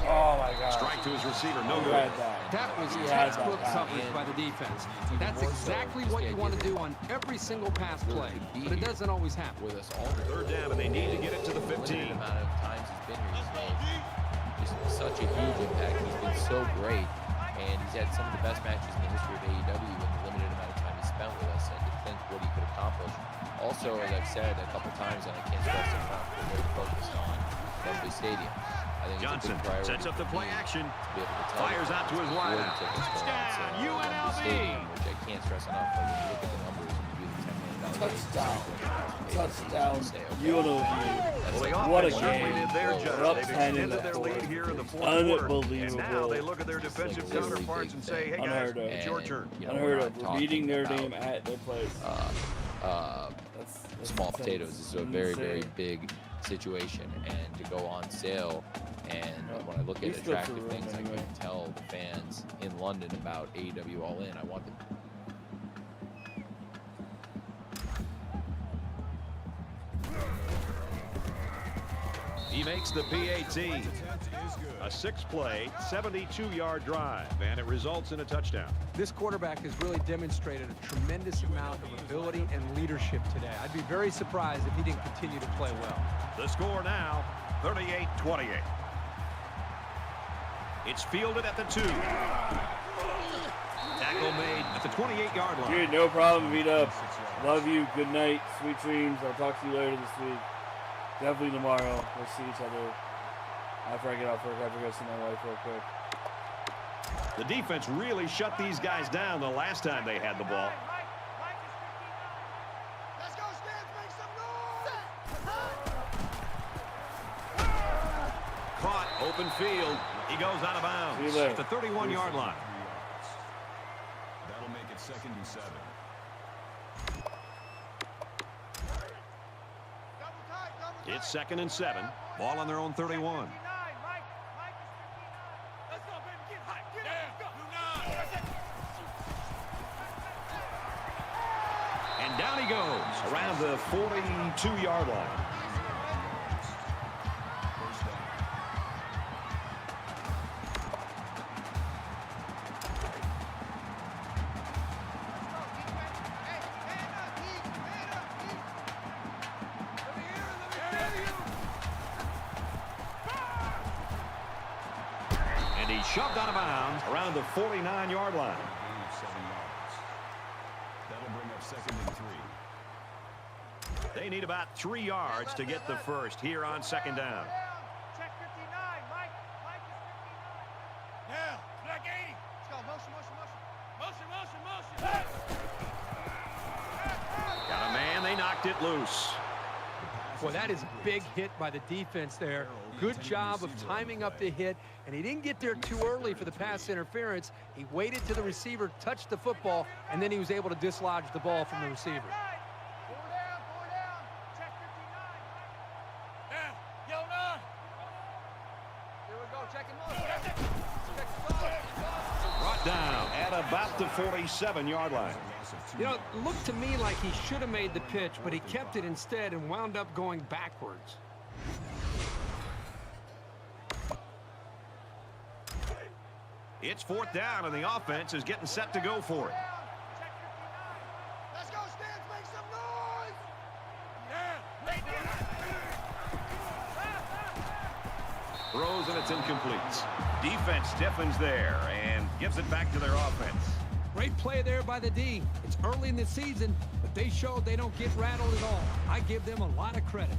Oh my God. Strike to his receiver, no He good. had that. That was He had textbook that. coverage by the defense. That's exactly what you want to do on every single pass play, but it doesn't always happen. With us all Third down, and they need to get it to the 15. limited amount of times he's been here, he's made just such a huge impact. He's been so great, and he's had some of the best matches in the history of AEW in the limited amount of time he spent with us, and to think what he could accomplish. Also, as I've said a couple times, and I can't stress enough, we're very focused on Wembley Stadium. I think Johnson it's a big priority sets up the play action. to be able to tell Fires out to his wideout. Touchdown, UNLV! Which I can't stress enough. Like when you look at the numbers and you do the $10 million. Touchdown, UNLV. What a game. Did their job. We're up They've 10 in extended the their fourth. lead here in the fourth quarter. Unbelievable. And now they look at their defensive It's like a really counterparts and big say, hey thing. guys, Unheard of. it's your turn. You know, Unheard we're of. not We're beating their talking game at their place. That's small potatoes. This is a very, very insane. big situation, and to go on sale. And when I look at He's still attractive through things, anyway. I can tell the fans in London about AEW All In. I want them. He makes the PAT. A 6-play, 72-yard drive, and it results in a touchdown. This quarterback has really demonstrated a tremendous amount of ability and leadership today. I'd be very surprised if he didn't continue to play well. The score now, 38-28. It's fielded at the 2. Tackle made at the 28-yard line. Dude, no problem, V-Dub. Love you. Good night. Sweet dreams. I'll talk to you later this week. Definitely tomorrow. We'll see each other. After I get off work, I have to go see my wife real quick. The defense really shut these guys down the last time they had the ball. Caught, open field. He goes out of bounds at the 31-yard line. That'll make it 2nd and 7. It's 2nd and 7. Ball on their own 31. And down he goes around the 42-yard line. And he shoved out of bounds around the 49-yard line. That'll bring up 2nd and 3. They need about 3 yards to get the first here on 2nd down. Check 59, Mike. Mike is 59. Now, black 80. Let's go. Motion, motion, motion. Motion, motion, motion. Got a man. They knocked it loose. Well, that is a big hit by the defense there. Good job of timing up the hit, and he didn't get there too early for the pass interference. He waited till the receiver touched the football, and then he was able to dislodge the ball from the receiver. Brought down at about the 47-yard line. You know, it looked to me like he should have made the pitch, but he kept it instead and wound up going backwards. It's 4th down, and the offense is getting set to go for it. Let's go, Stans. Make some noise. Throws, and it's incomplete. Defense stiffens there and gives it back to their offense. Great play there by the D. It's early in the season, but they showed they don't get rattled at all. I give them a lot of credit.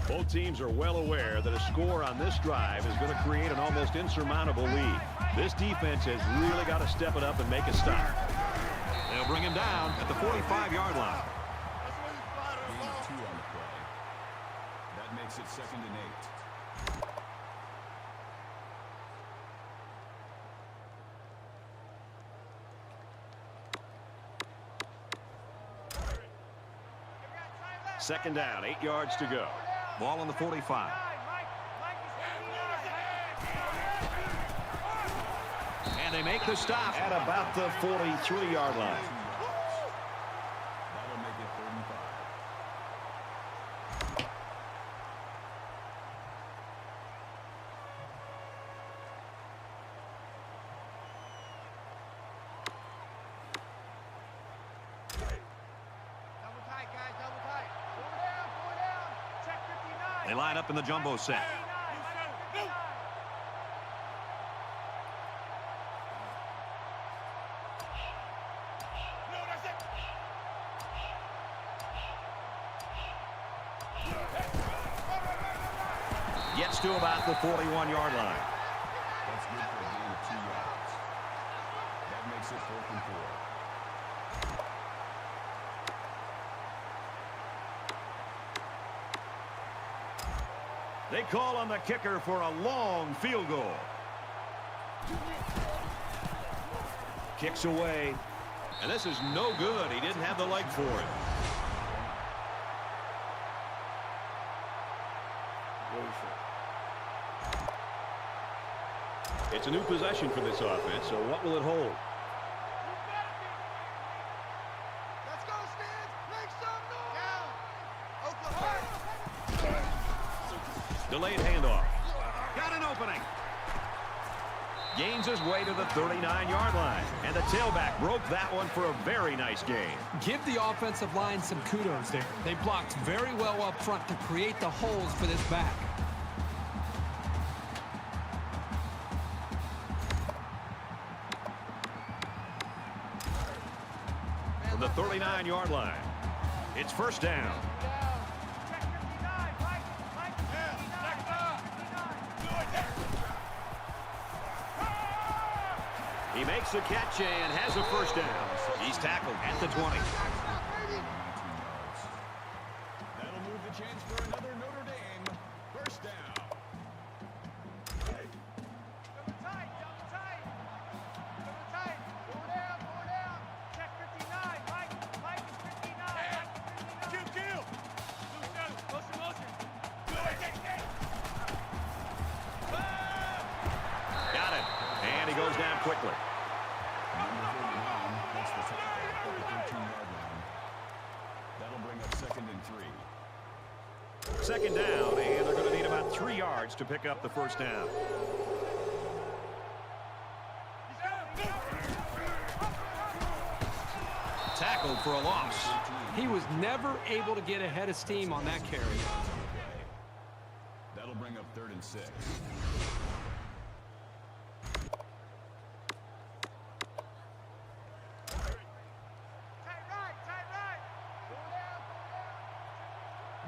Both teams are well aware that a score on this drive is going to create an almost insurmountable lead. This defense has really got to step it up and make a stop. They'll bring him down at the 45-yard line. Gain of 2 on the play. That makes it 2nd and 8. Second down, 8 yards to go. Ball on the 45. And they make the stop at about the 43-yard line. That'll make it 3rd and 5. They line up in the jumbo set. Gets to about the 41-yard line. That's good for a gain of 2 yards. That makes it 4th and 4. They call on the kicker for a long field goal. Kicks away. And this is no good. He didn't have the leg for it. It's a new possession for this offense, so what will it hold? Let's go, Stans! Make some noise! Delayed handoff. Got an opening. Gains his way to the 39-yard line. And the tailback broke that one for a very nice game. Give the offensive line some kudos there. They blocked very well up front to create the holes for this back. From the 39-yard line, it's first down. He makes the catch and has a first down. He's tackled at the 20. That'll move the chance for another Notre Dame first down. Got it. And he goes down quickly. Number 49 makes the tackle at the 13-yard line. That'll bring up 2nd and 3. Second down, and they're going to need about 3 yards to pick up the first down. Tackled for a loss. He was never able to get ahead of steam on that carry. That'll bring up 3rd and 6.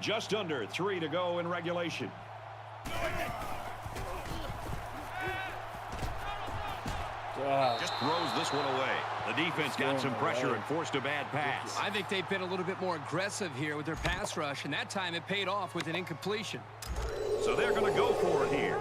Just under 3 to go in regulation. Just throws this one away. The defense got some pressure and forced a bad pass. I think they've been a little bit more aggressive here with their pass rush, and that time it paid off with an incompletion. So they're going to go for it here.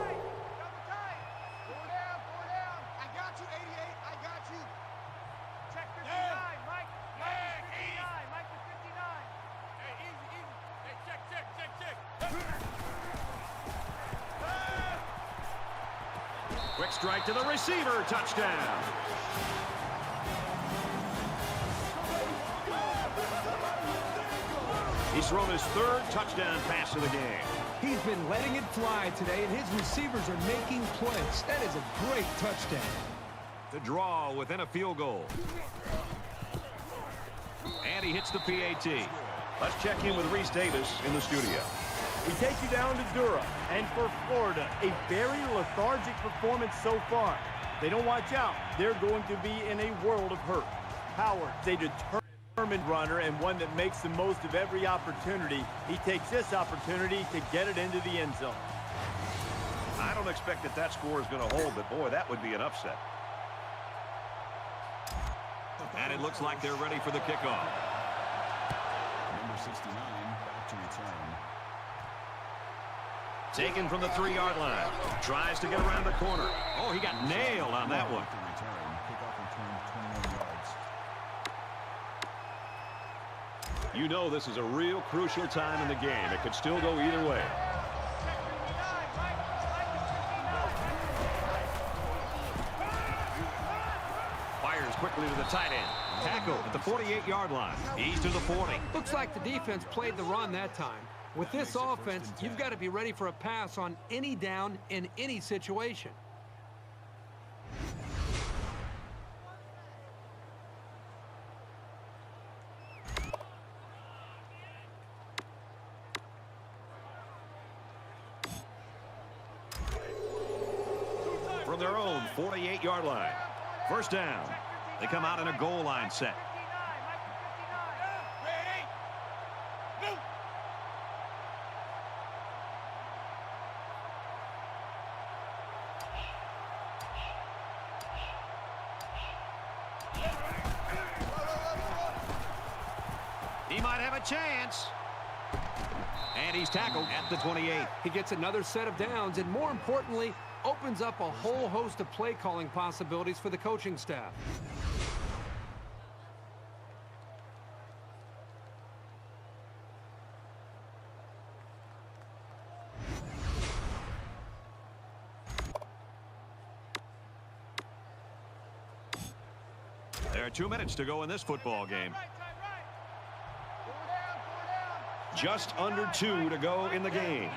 Quick strike to the receiver. Touchdown. He's thrown his 3rd touchdown pass of the game. He's been letting it fly today, and his receivers are making plays. That is a great touchdown. The draw within a field goal. And he hits the PAT. Let's check in with Reese Davis in the studio. We take you down to Durham, and for Florida, a very lethargic performance so far. They don't watch out, they're going to be in a world of hurt. Howard's a determined runner and one that makes the most of every opportunity. He takes this opportunity to get it into the end zone. I don't expect that score is going to hold, but boy, that would be an upset. And it looks like they're ready for the kickoff. Number 69 back to return. Taken from the 3-yard line. Tries to get around the corner. Oh, he got nailed on that one. Kickoff return 21 yards. You know this is a real crucial time in the game. It could still go either way. Fires quickly to the tight end. Tackle at the 48-yard line. He's to the 40. Looks like the defense played the run that time. With this offense, you've got to be ready for a pass on any down in any situation. their own 48-yard line. First down. They come out in a goal line set. He might have a chance. And he's tackled at the 28. He gets another set of downs, and more importantly, opens up a whole host of play calling possibilities for the coaching staff. There are 2 minutes to go in this football game. Just under 2 to go in the game.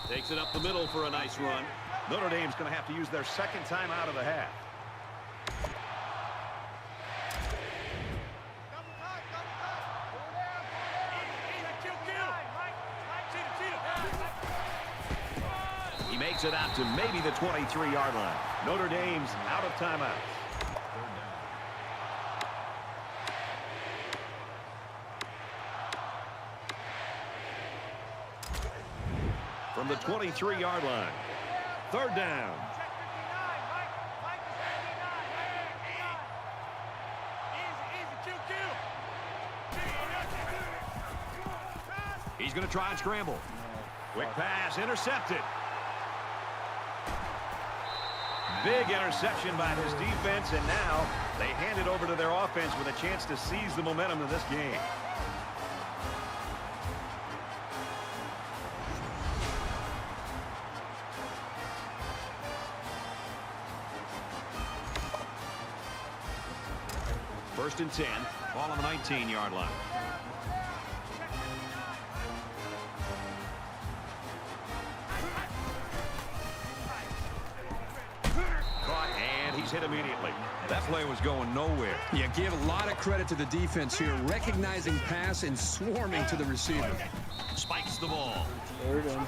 Takes it up the middle for a nice run. Notre Dame's going to have to use their second time out of the half. He makes it out to maybe the 23-yard line. Notre Dame's out of timeouts. From the 23-yard line. Third down. He's going to try and scramble. Quick pass, intercepted. Big interception by this defense, and now they hand it over to their offense with a chance to seize the momentum of this game. First and 10, ball on the 19-yard line. Caught, and he's hit immediately. That play was going nowhere. Yeah, give a lot of credit to the defense here, recognizing pass and swarming to the receiver. Spikes the ball. Third and 10.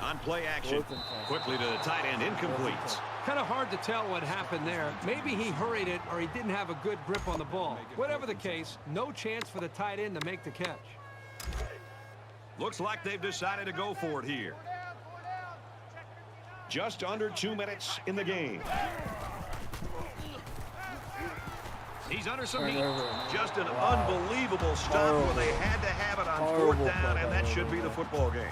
On play action, quickly to the tight end, incomplete. Kind of hard to tell what happened there. Maybe he hurried it or he didn't have a good grip on the ball. Whatever the case, no chance for the tight end to make the catch. Looks like they've decided to go for it here. Just under 2 minutes in the game. He's under some heat. Just an unbelievable stop where they had to have it on fourth down, and that should be the football game.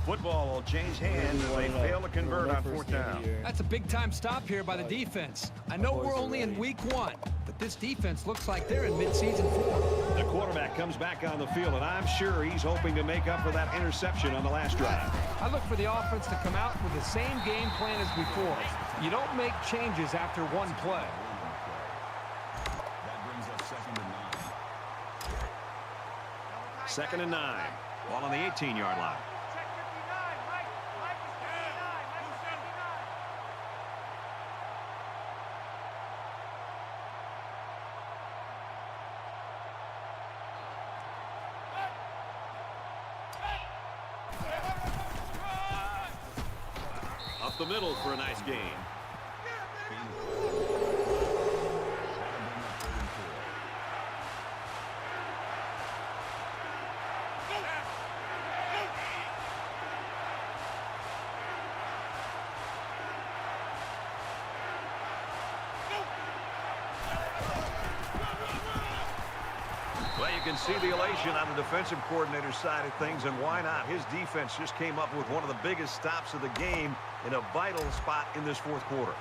Football will change hands as they fail to convert on fourth down. That's a big-time stop here by the defense. I know we're only in week 1, but this defense looks like they're in mid-season form. The quarterback comes back on the field, and I'm sure he's hoping to make up for that interception on the last drive. I look for the offense to come out with the same game plan as before. You don't make changes after one play. That brings up second and 9. Ball on the 18-yard line. Up the middle for a nice gain. Well, you can see the elation on the defensive coordinator's side of things, and why not? His defense just came up with one of the biggest stops of the game in a vital spot in this fourth quarter.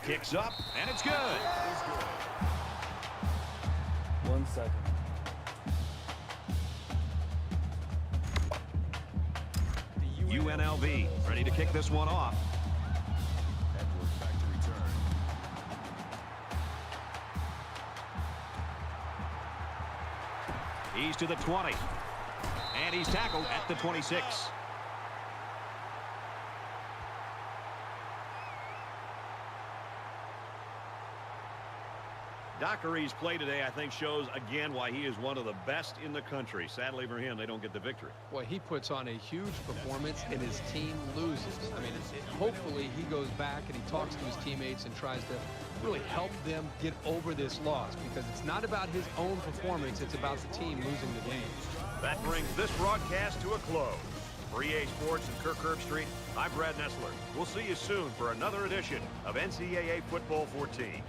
Kicks up, and it's good. 1 second. UNLV ready to kick this one off. Edwards back to return. He's to the 20. And he's tackled at the 26. Dockery's play today, I think, shows again why he is one of the best in the country. Sadly for him, they don't get the victory. Well, he puts on a huge performance and his team loses. I mean, hopefully he goes back and he talks to his teammates and tries to really help them get over this loss, because it's not about his own performance, it's about the team losing the game. That brings this broadcast to a close. For EA Sports and Kirk Herbstreit, I'm Brad Nessler. We'll see you soon for another edition of NCAA Football 14.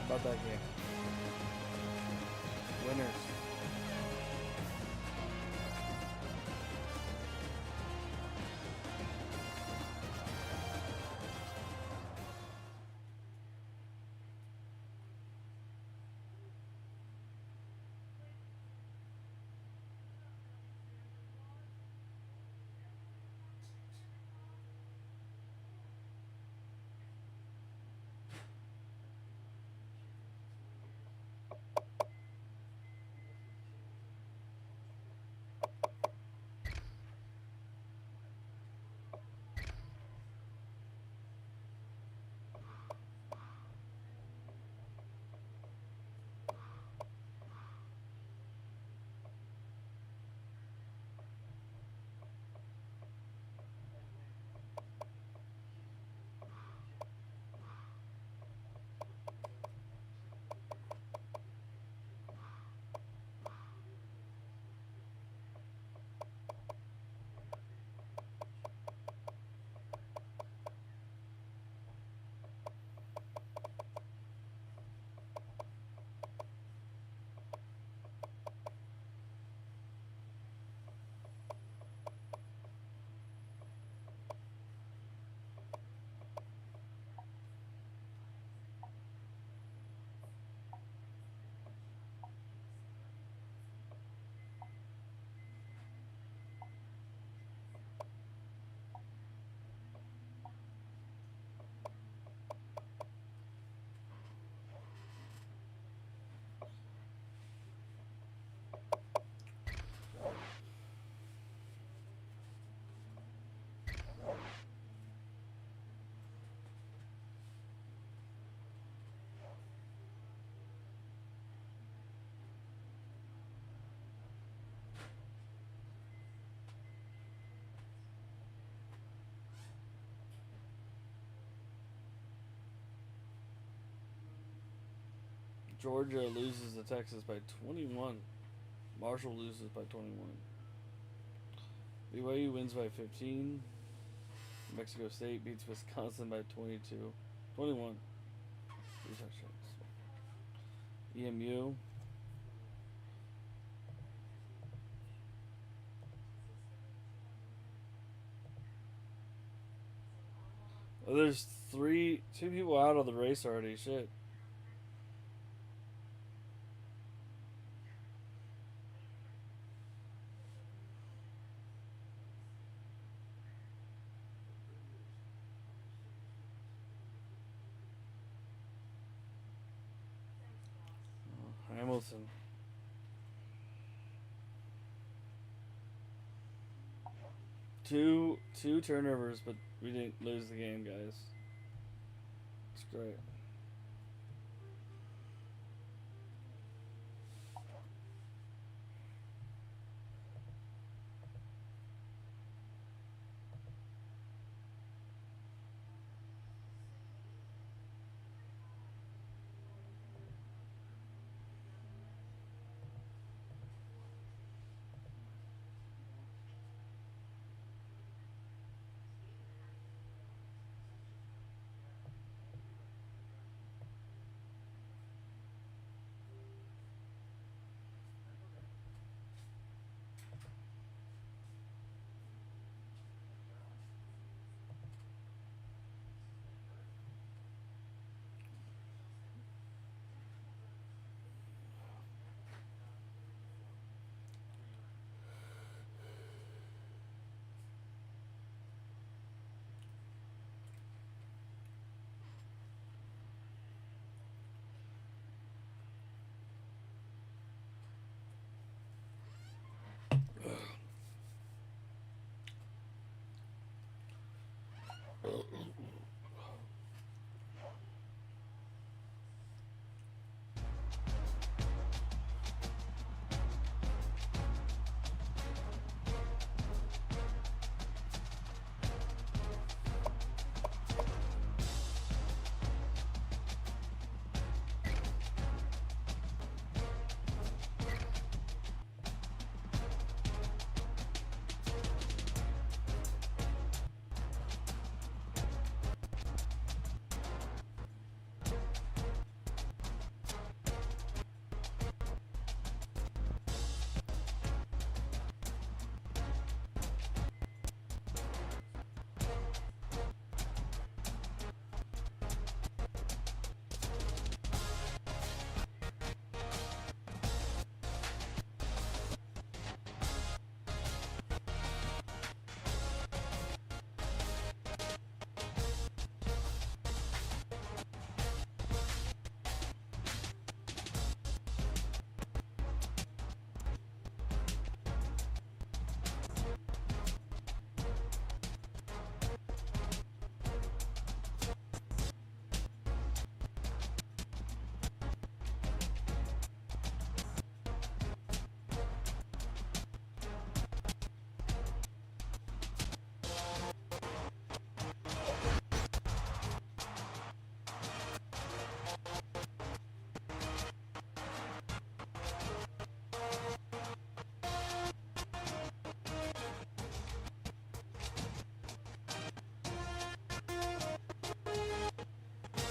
About that game. Winners. Georgia loses to Texas by 21. Marshall loses by 21. BYU wins by 15. Mexico State beats Wisconsin by 22. 21. Three touchdowns. EMU. Oh, there's two people out of the race already. Shit. Hamilton. Two turnovers, but we didn't lose the game, guys. It's great.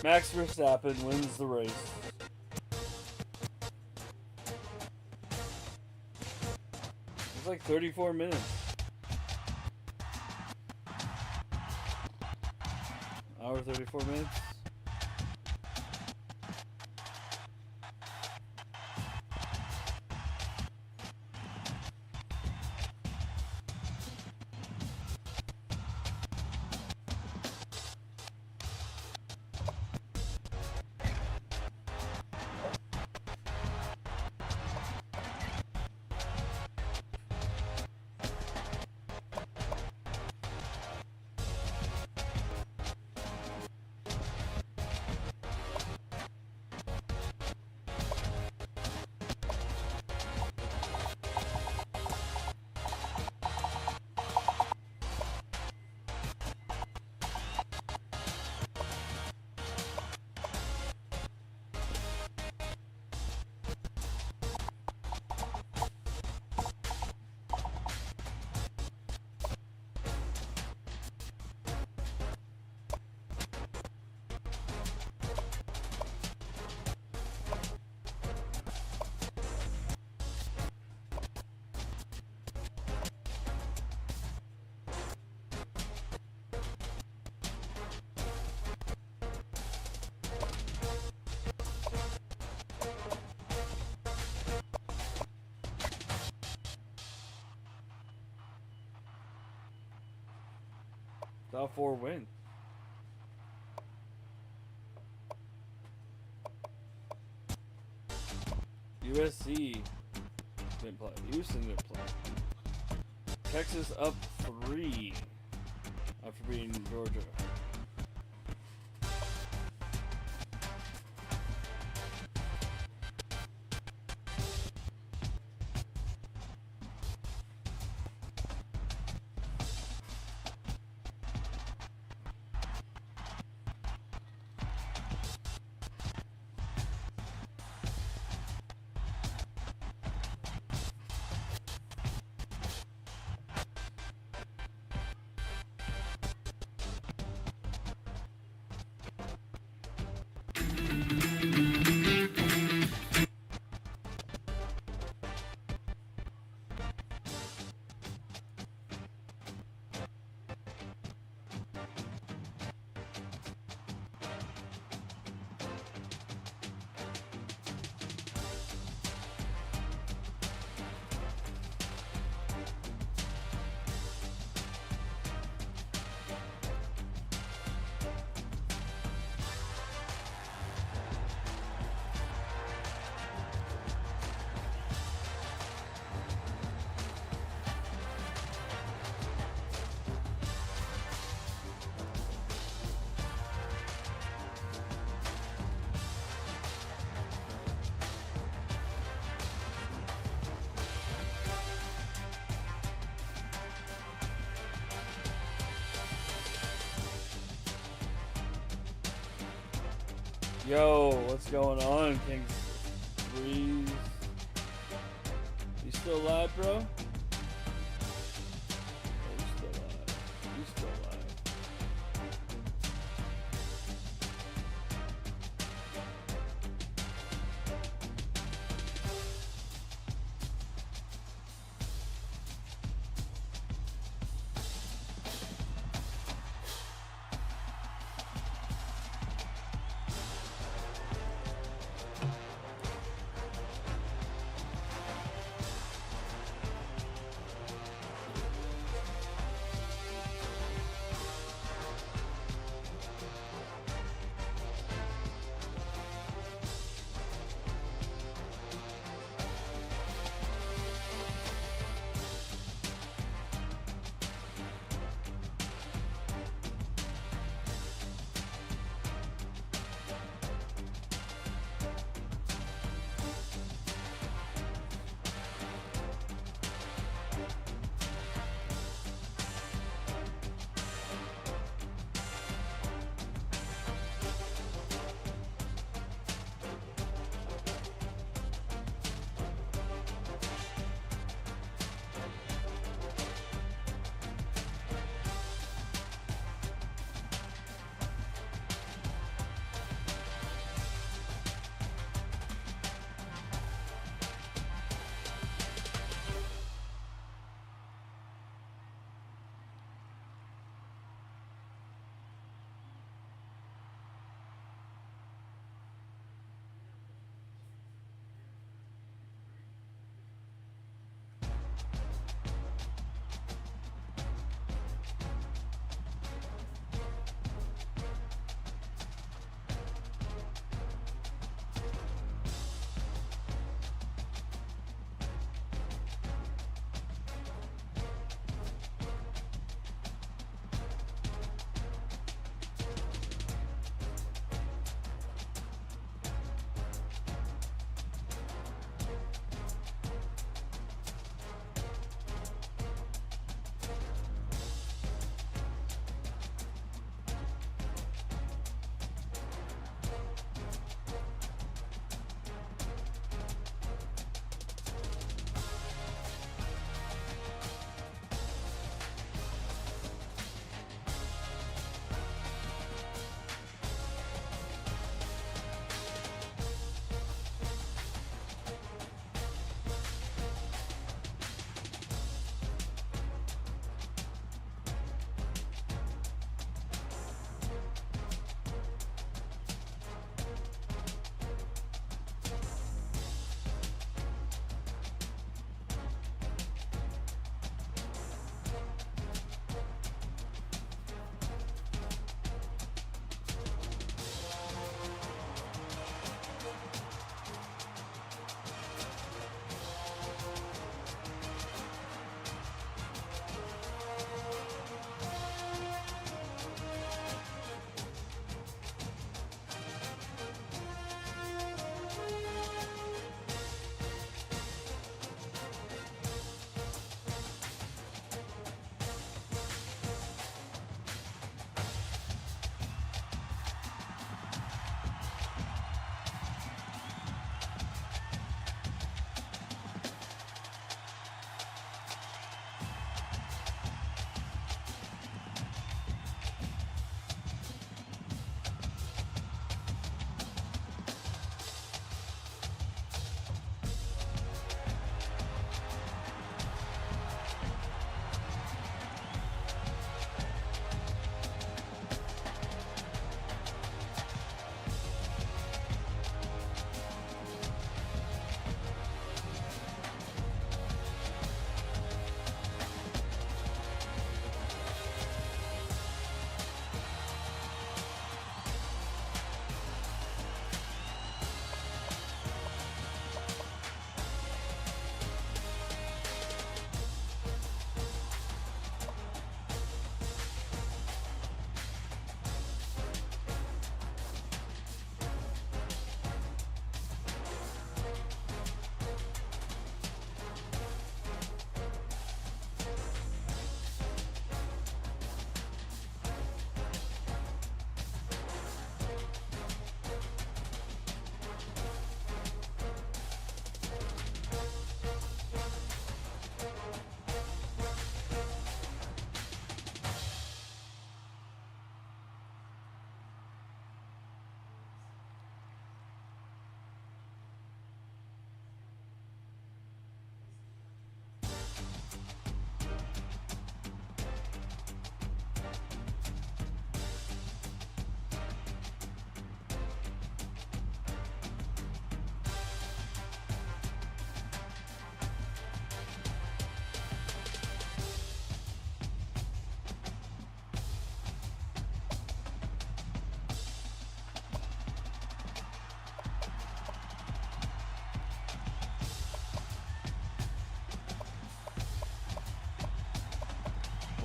Max Verstappen wins the race. It's like 34 minutes. Hour 34 minutes. Top 4 win. USC didn't play. Houston didn't play. Texas up 3 after beating Georgia. Yo, what's going on, Kings? Breeze. You still alive, bro? Yeah, you still alive. You still alive.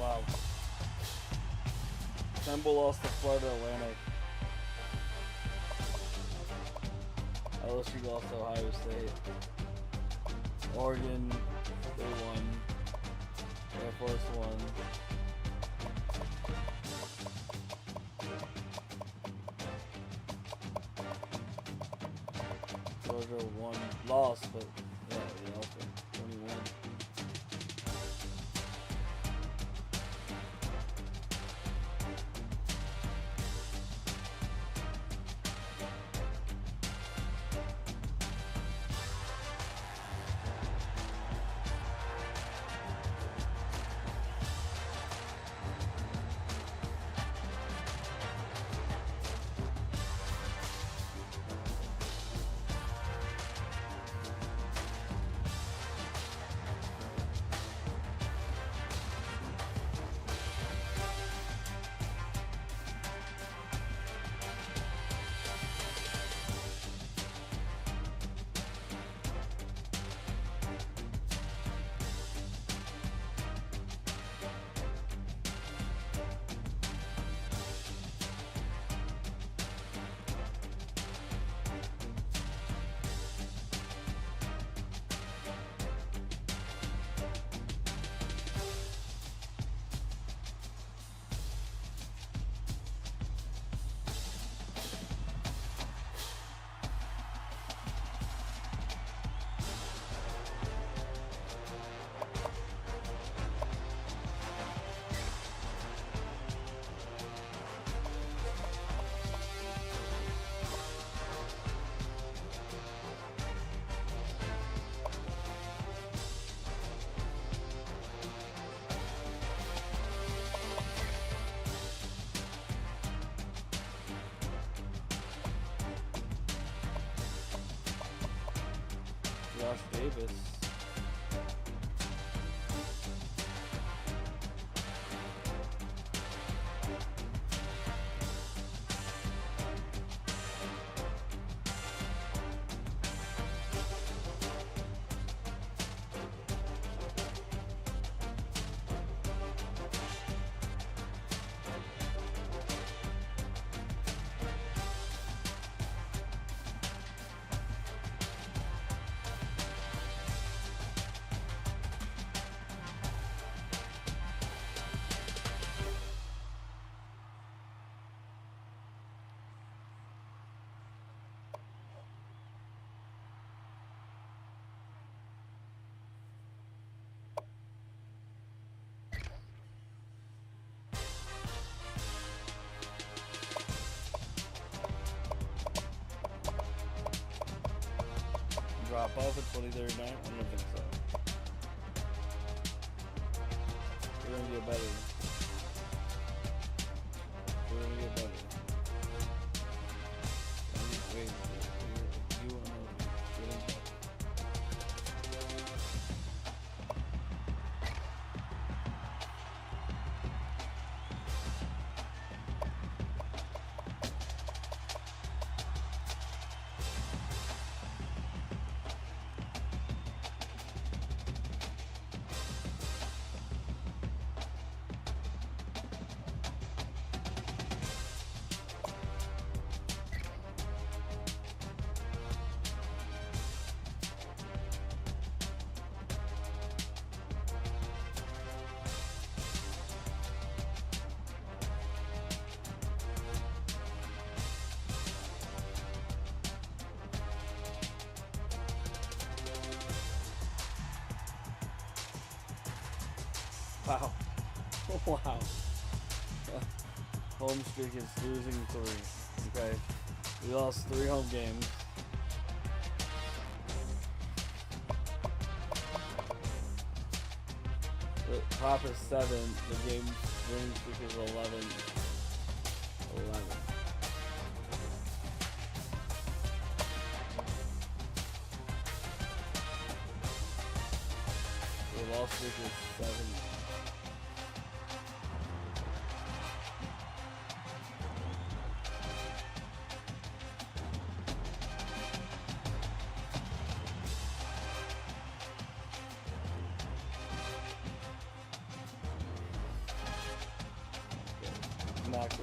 Wow. Temple lost to Florida Atlantic. LSU lost to Ohio State. Oregon, they won. Air Force won. Georgia won, lost, but yeah, they also 21. Josh Davis. Drop off at 23rd night? I don't think so. We're gonna get better. We're gonna get better. Wait, you wanna get in better. Wow. Wow. Home streak is losing 3. Okay. We lost 3 home games. The top is 7. The game winning streak is 11. 11. The lost streak is 7. smack it.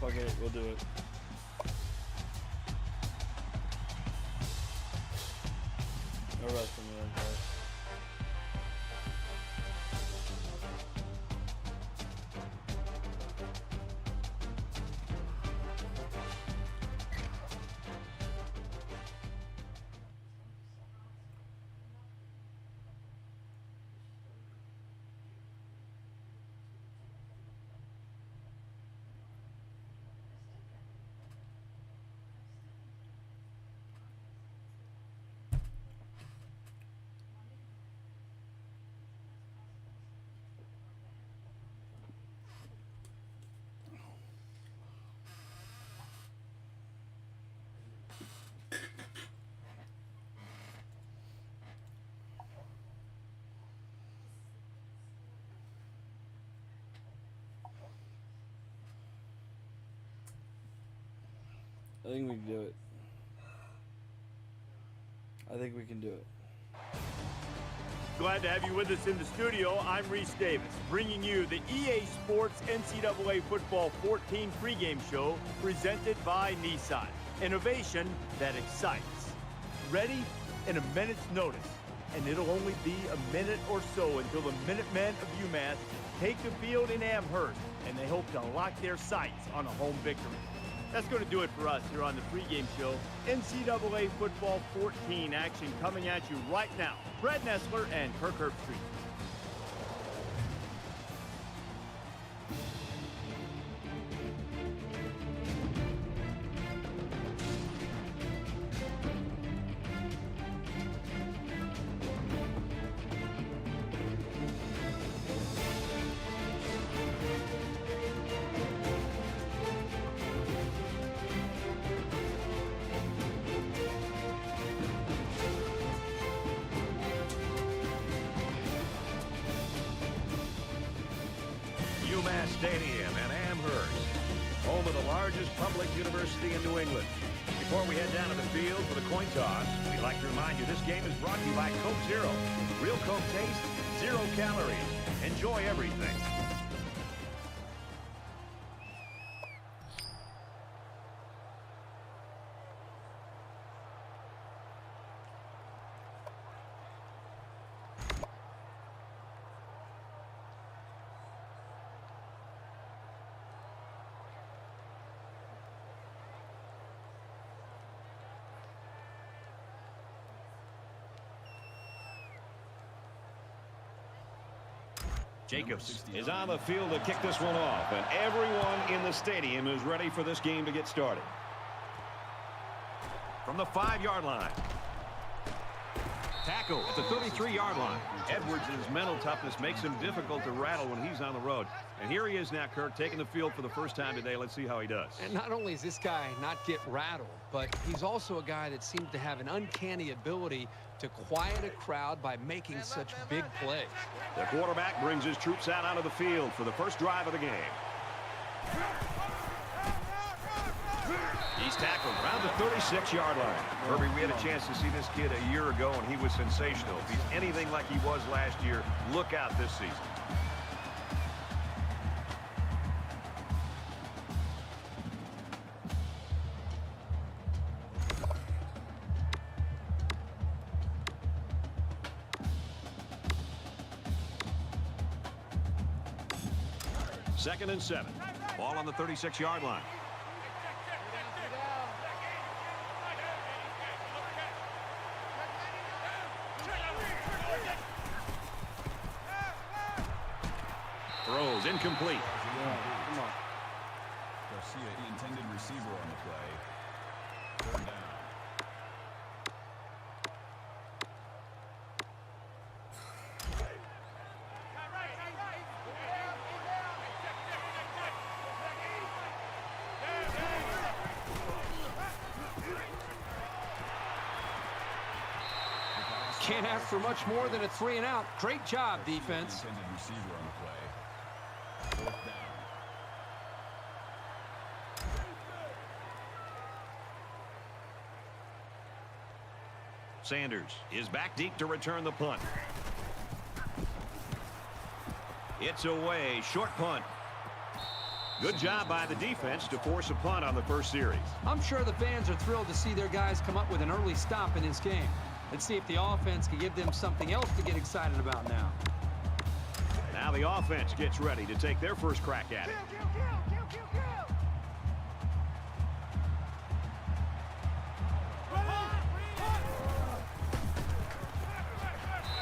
Fuck it, we'll do it. Arrest him then, guys. I think we can do it. I think we can do it. Glad to have you with us in the studio. I'm Reese Davis, bringing you the EA Sports NCAA Football 14 pregame show presented by Ncaa. Innovation that excites. Ready? In a minute's notice. And it'll only be a minute or so until the Minutemen of UMass take the field in Amherst, and they hope to lock their sights on a home victory. That's going to do it for us here on the pregame show. NCAA Football 14 action coming at you right now. Brett Nessler and Kirk Herbstreit. UMass Stadium in Amherst, home of the largest public university in New England. Before we head down to the field for the coin toss, we'd like to remind you this game is brought to you by Coke Zero. Real Coke taste, 0 calories. Enjoy everything. Jacobs is on the field to kick this one off, and everyone in the stadium is ready for this game to get started. From the 5-yard line. Tackle at the 33-yard line. Edwards' mental toughness makes him difficult to rattle when he's on the road. And here he is now, Kirk, taking the field for the first time today. Let's see how he does. And not only is this guy not get rattled, but he's also a guy that seems to have an uncanny ability to quiet a crowd by making such big plays. The quarterback brings his troops out onto the field for the first drive of the game. He's tackled around the 36-yard line. Herbie, we had a chance to see this kid a year ago, and he was sensational. If he's anything like he was last year, look out this season. Second and 7. Ball on the 36-yard line. Throws incomplete. Come on. Garcia, the intended receiver on the play. Third down. Can't ask for much more than a 3-and-out. Great job, defense. Intended receiver on the play. Fourth down. Sanders is back deep to return the punt. It's away. Short punt. Good job by the defense to force a punt on the first series. I'm sure the fans are thrilled to see their guys come up with an early stop in this game. Let's see if the offense can give them something else to get excited about now. Now the offense gets ready to take their first crack at it.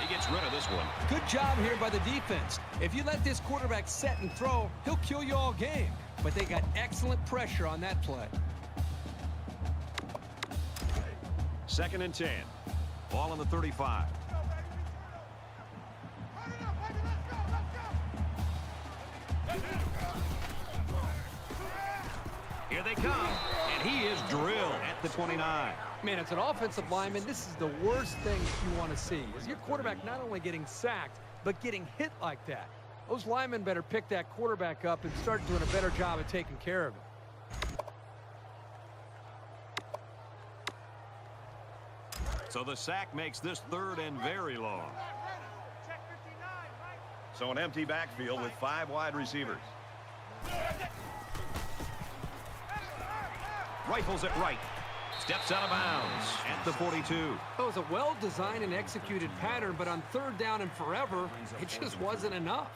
He gets rid of this one. Good job here by the defense. If you let this quarterback set and throw, he'll kill you all game. But they got excellent pressure on that play. Second and 10. Ball on the 35. Here they come, and he is drilled at the 29. Man, as an offensive lineman, this is the worst thing you want to see. Is your quarterback not only getting sacked, but getting hit like that. Those linemen better pick that quarterback up and start doing a better job of taking care of him. So the sack makes this third and very long. So an empty backfield with 5 wide receivers. Rifles it right. Steps out of bounds at the 42. It was a well-designed and executed pattern, but on third down and forever, it just wasn't enough.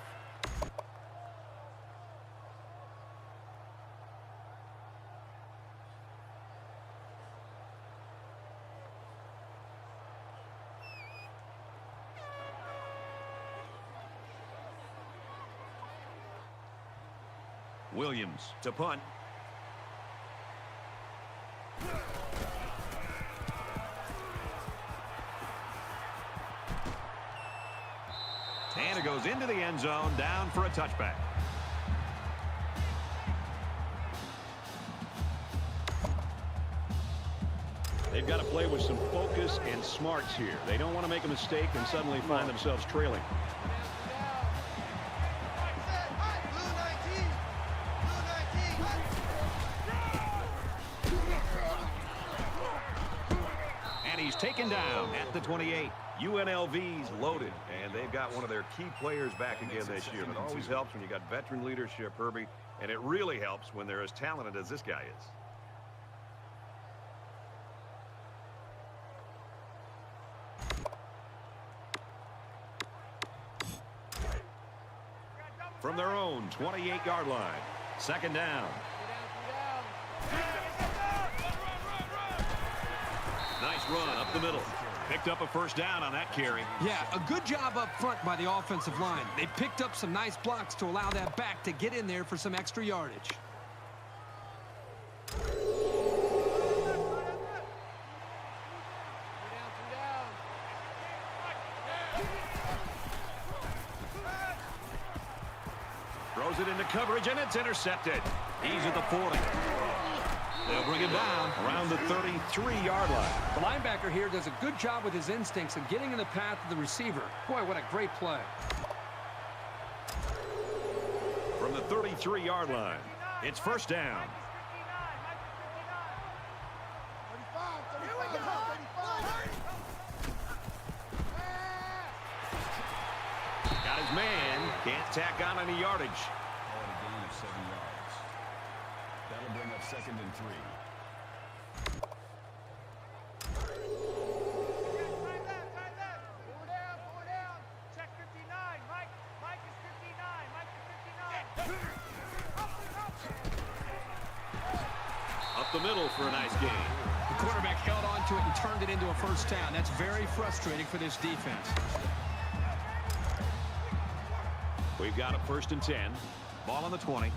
Williams to punt. And it goes into the end zone, down for a touchback. They've got to play with some focus and smarts here. They don't want to make a mistake and suddenly find themselves trailing. He's taken down at the 28. UNLV's loaded, and they've got one of their key players back again this year. It always helps when you got veteran leadership, Herbie, and it really helps when they're as talented as this guy is. From their own 28-yard line, second down. Nice run up the middle. Picked up a first down on that carry. Yeah, a good job up front by the offensive line. They picked up some nice blocks to allow that back to get in there for some extra yardage. Throws it into coverage, and it's intercepted. He's at the 40. They'll bring it down around the 33-yard line. The linebacker here does a good job with his instincts and getting in the path of the receiver. Boy, what a great play. From the 33-yard line, it's first down. Got his man. Can't tack on any yardage. Call it a gain of 7 yards. That'll bring up 2nd and 3. Up the middle for a nice gain. The quarterback held on to it and turned it into a first down. That's very frustrating for this defense. We've got a 1st and 10. Ball on the 20.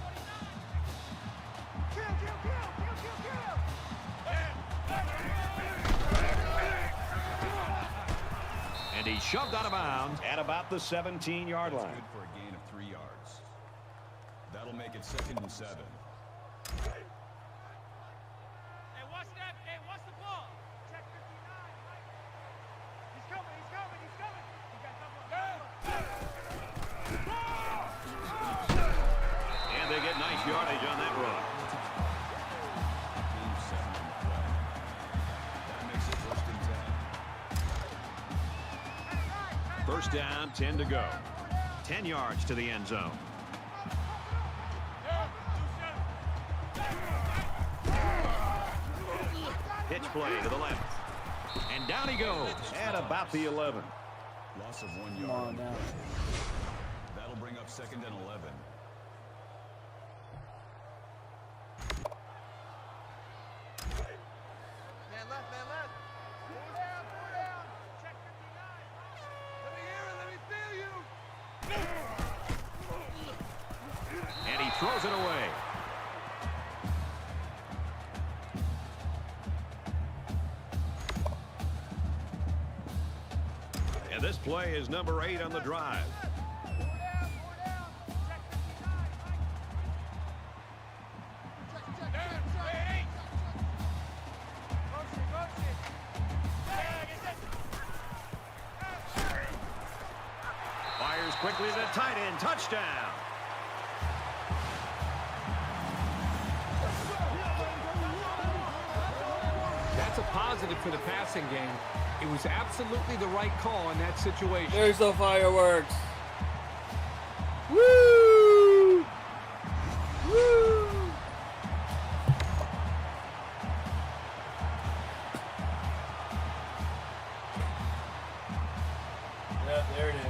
And he's shoved out of bounds at about the 17-yard line. Good for a gain of 3 yards. That'll make it 2nd and 7. And they get nice yardage on that run. Gain of 7 on the play. That makes it 1st and 10. First down, 10 to go. 10 yards to the end zone. Pitch play to the left. And down he goes at about the 11. Loss of 1 Come yard. on now. That'll bring up 2nd and 11. Man left, man left. Four down, four down. Check 59. Let me hear it, let me feel you. And he throws it away. And this play is number 8 on the drive. Fires quickly to the tight end. Touchdown. That's a positive for the passing game. It was absolutely the right call in that situation. There's the fireworks. Woo! Woo! Yeah, there it is.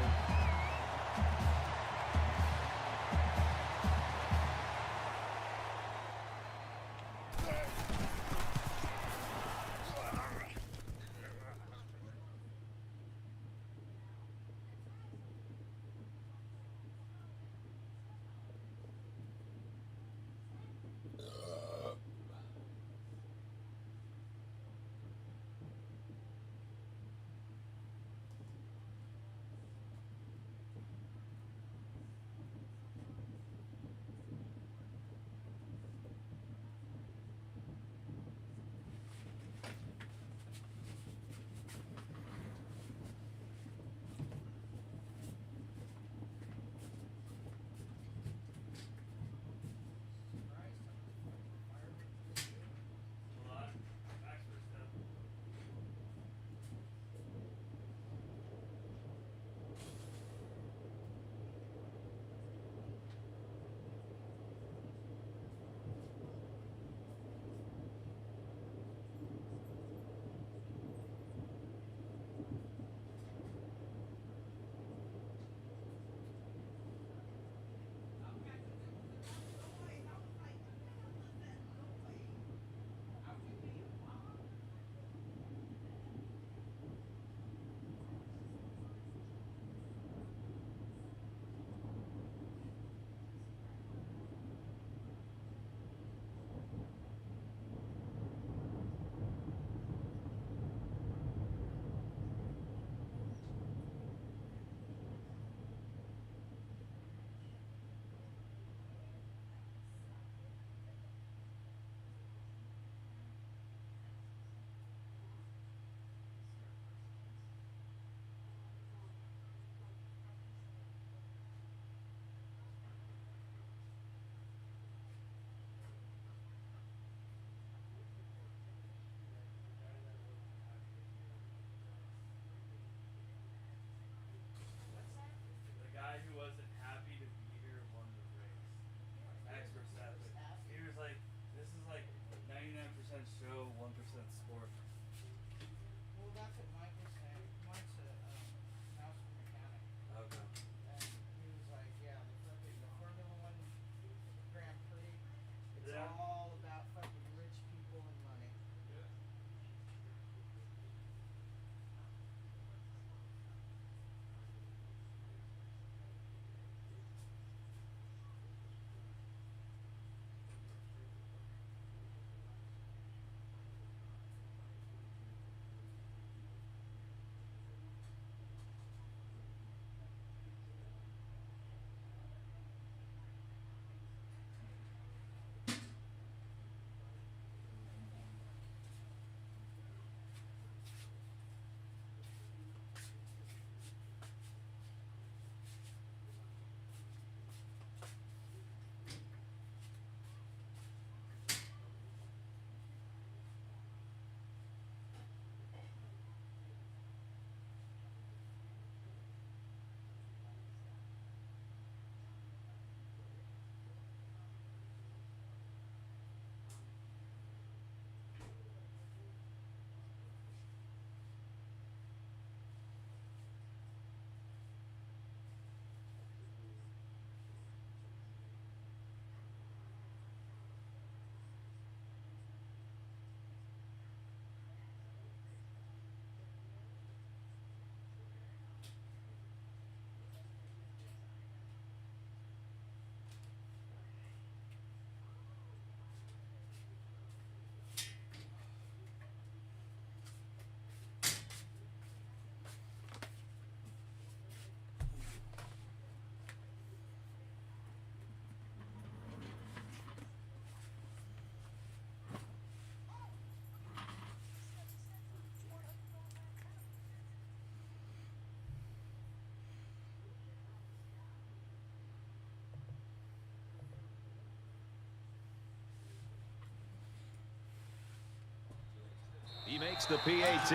makes the PAT.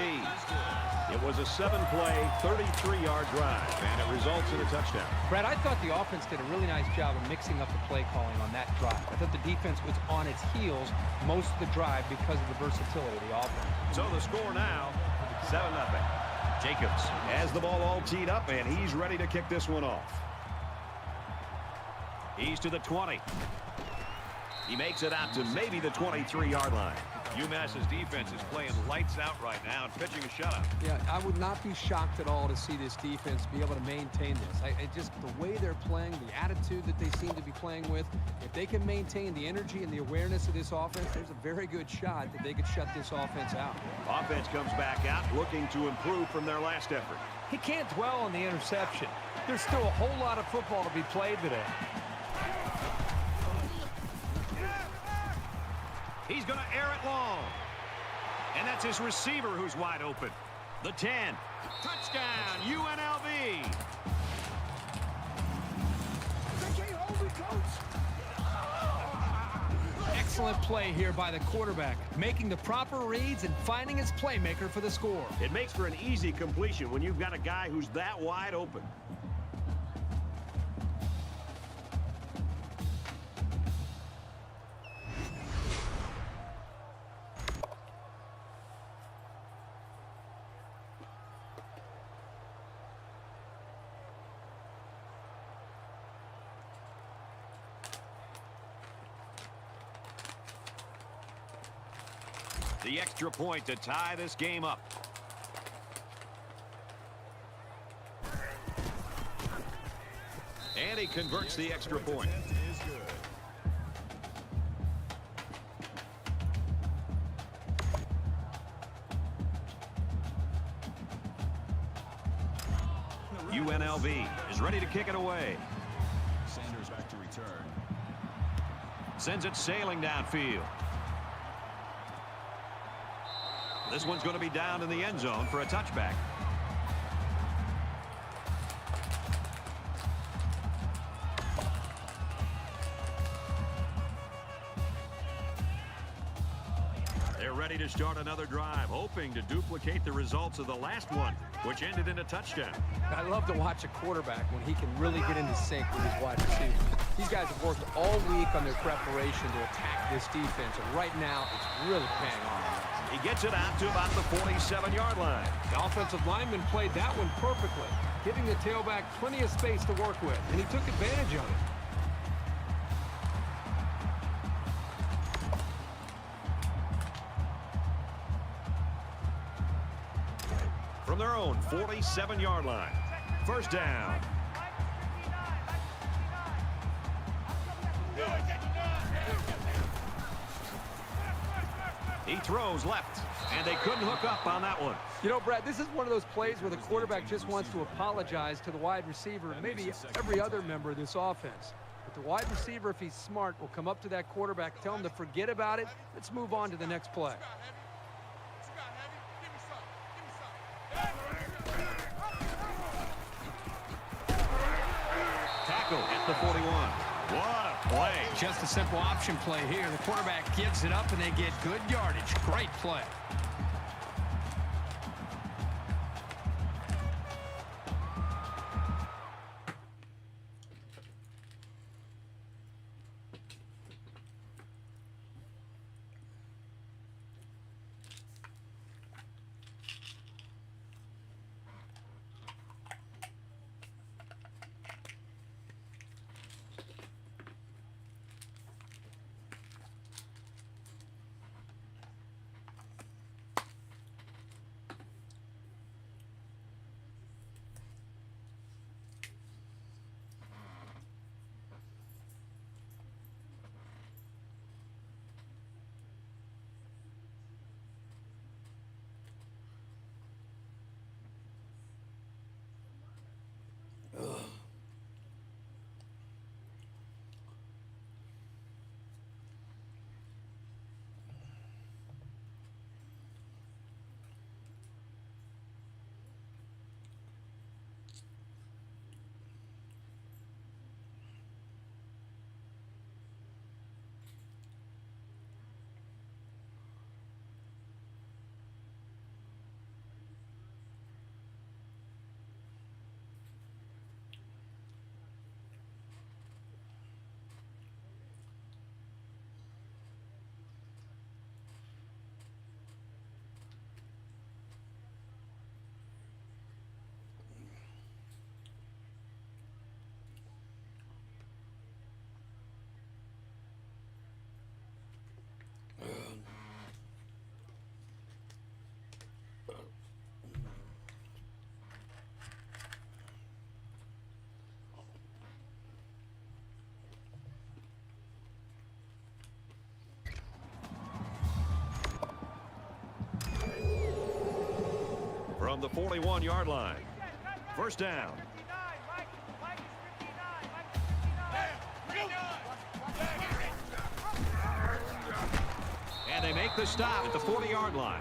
It was a 7-play, 33-yard drive, and it results in a touchdown. Brad, I thought the offense did a really nice job of mixing up the play calling on that drive. I thought the defense was on its heels most of the drive because of the versatility of the offense. So the score now, 7-0. Jacobs has the ball all teed up, and he's ready to kick this one off. He's to the 20. He makes it out to maybe the 23-yard line. UMass's defense is playing lights out right now and pitching a shutout. Yeah, I would not be shocked at all to see this defense be able to maintain this. Just the way they're playing, the attitude that they seem to be playing with, if they can maintain the energy and the awareness of this offense, there's a very good shot that they could shut this offense out. Offense comes back out looking to improve from their last effort. He can't dwell on the interception. There's still a whole lot of football to be played today. He's going to air it long. And that's his receiver who's wide open. The 10. Touchdown, UNLV. Excellent play here by the quarterback, making the proper reads and finding his playmaker for the score. It makes for an easy completion when you've got a guy who's that wide open. The extra point to tie this game up. And he converts the extra point. UNLV is ready to kick it away. Sanders back to return. Sends it sailing downfield. This one's going to be down in the end zone for a touchback. They're ready to start another drive, hoping to duplicate the results of the last one, which ended in a touchdown. I love to watch a quarterback when he can really get into sync with his wide receivers. These guys have worked all week on their preparation to attack this defense, and right now it's really paying off. He gets it out to about the 47-yard line. The offensive lineman played that one perfectly, giving the tailback plenty of space to work with, and he took advantage of it. From their own 47-yard line. First down. He throws left, and they couldn't hook up on that one. You know, Brad, this is one of those plays where the quarterback just wants to apologize to the wide receiver, maybe every other member of this offense. But the wide receiver, if he's smart, will come up to that quarterback, tell him to forget about it. Let's move on to the next play. Tackle at the 41. What a play. Just a simple option play here. The quarterback gives it up, and they get good yardage. Great play. from the 41-yard line. First down. And they make the stop at the 40-yard line.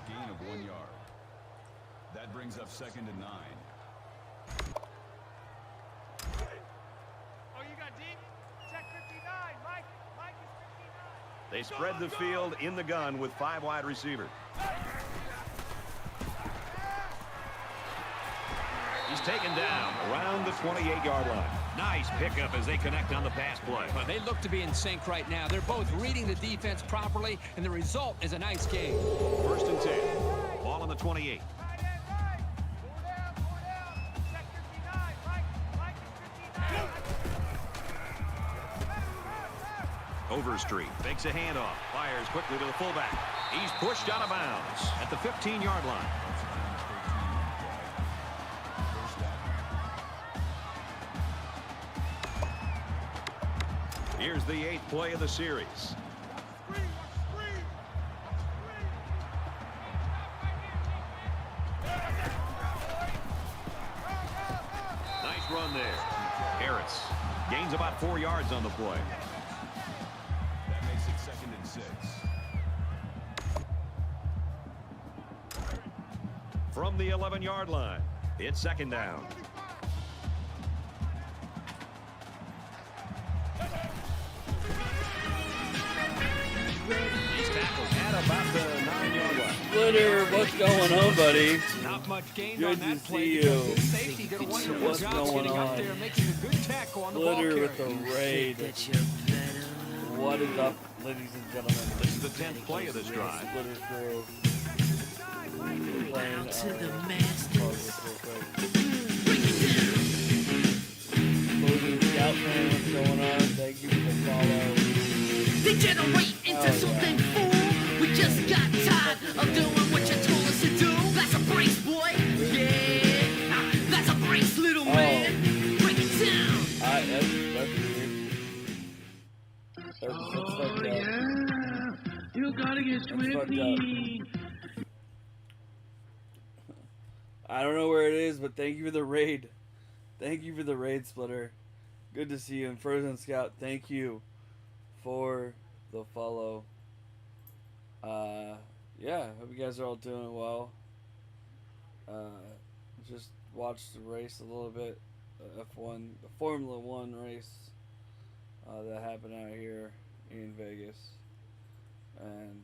Gain of 1 yard. That brings up 2nd and 9. They spread the field in the gun with 5 wide receivers. He's taken down around the 28-yard line. Nice pickup as they connect on the pass play. Well, they look to be in sync right now. They're both reading the defense properly, and the result is a nice game. 1st and 10. Ball on the 28. Overstreet fakes a handoff, fires quickly to the fullback. He's pushed out of bounds at the 15-yard line. Here's the 8th play of the series. Nice run there. Harris gains about 4 yards on the play. That makes it 2nd and 6. From the 11-yard line, it's 2nd down. He's tackled at about the 9-yard line. Splitter, what's going on, buddy? Not much gain Good on that to play see because you. his safety did a wonderful What's job going getting up on? there, making a good tackle on the ball Splitter carrier. with the raid. What is up, ladies and gentlemen? This is the 10th play of this drive. Splitter crew. To the masters. Closing Scout man, what's going on? Thank you for the follow. Degenerate into something fool. We just got tired of doing what you told us to do. That's a brace, boy. Yeah. That's a brace, little man. Break it down. That's weird. That's fucked up. You gotta get Swifty. I don't know where it is, but thank you for the raid. Thank you for the raid, Splitter. Good to see you. And Frozen Scout, thank you for the follow. Yeah, hope you guys are all doing well. Just watched the race a little bit. F1, the Formula 1 race that happened out here in Vegas. And,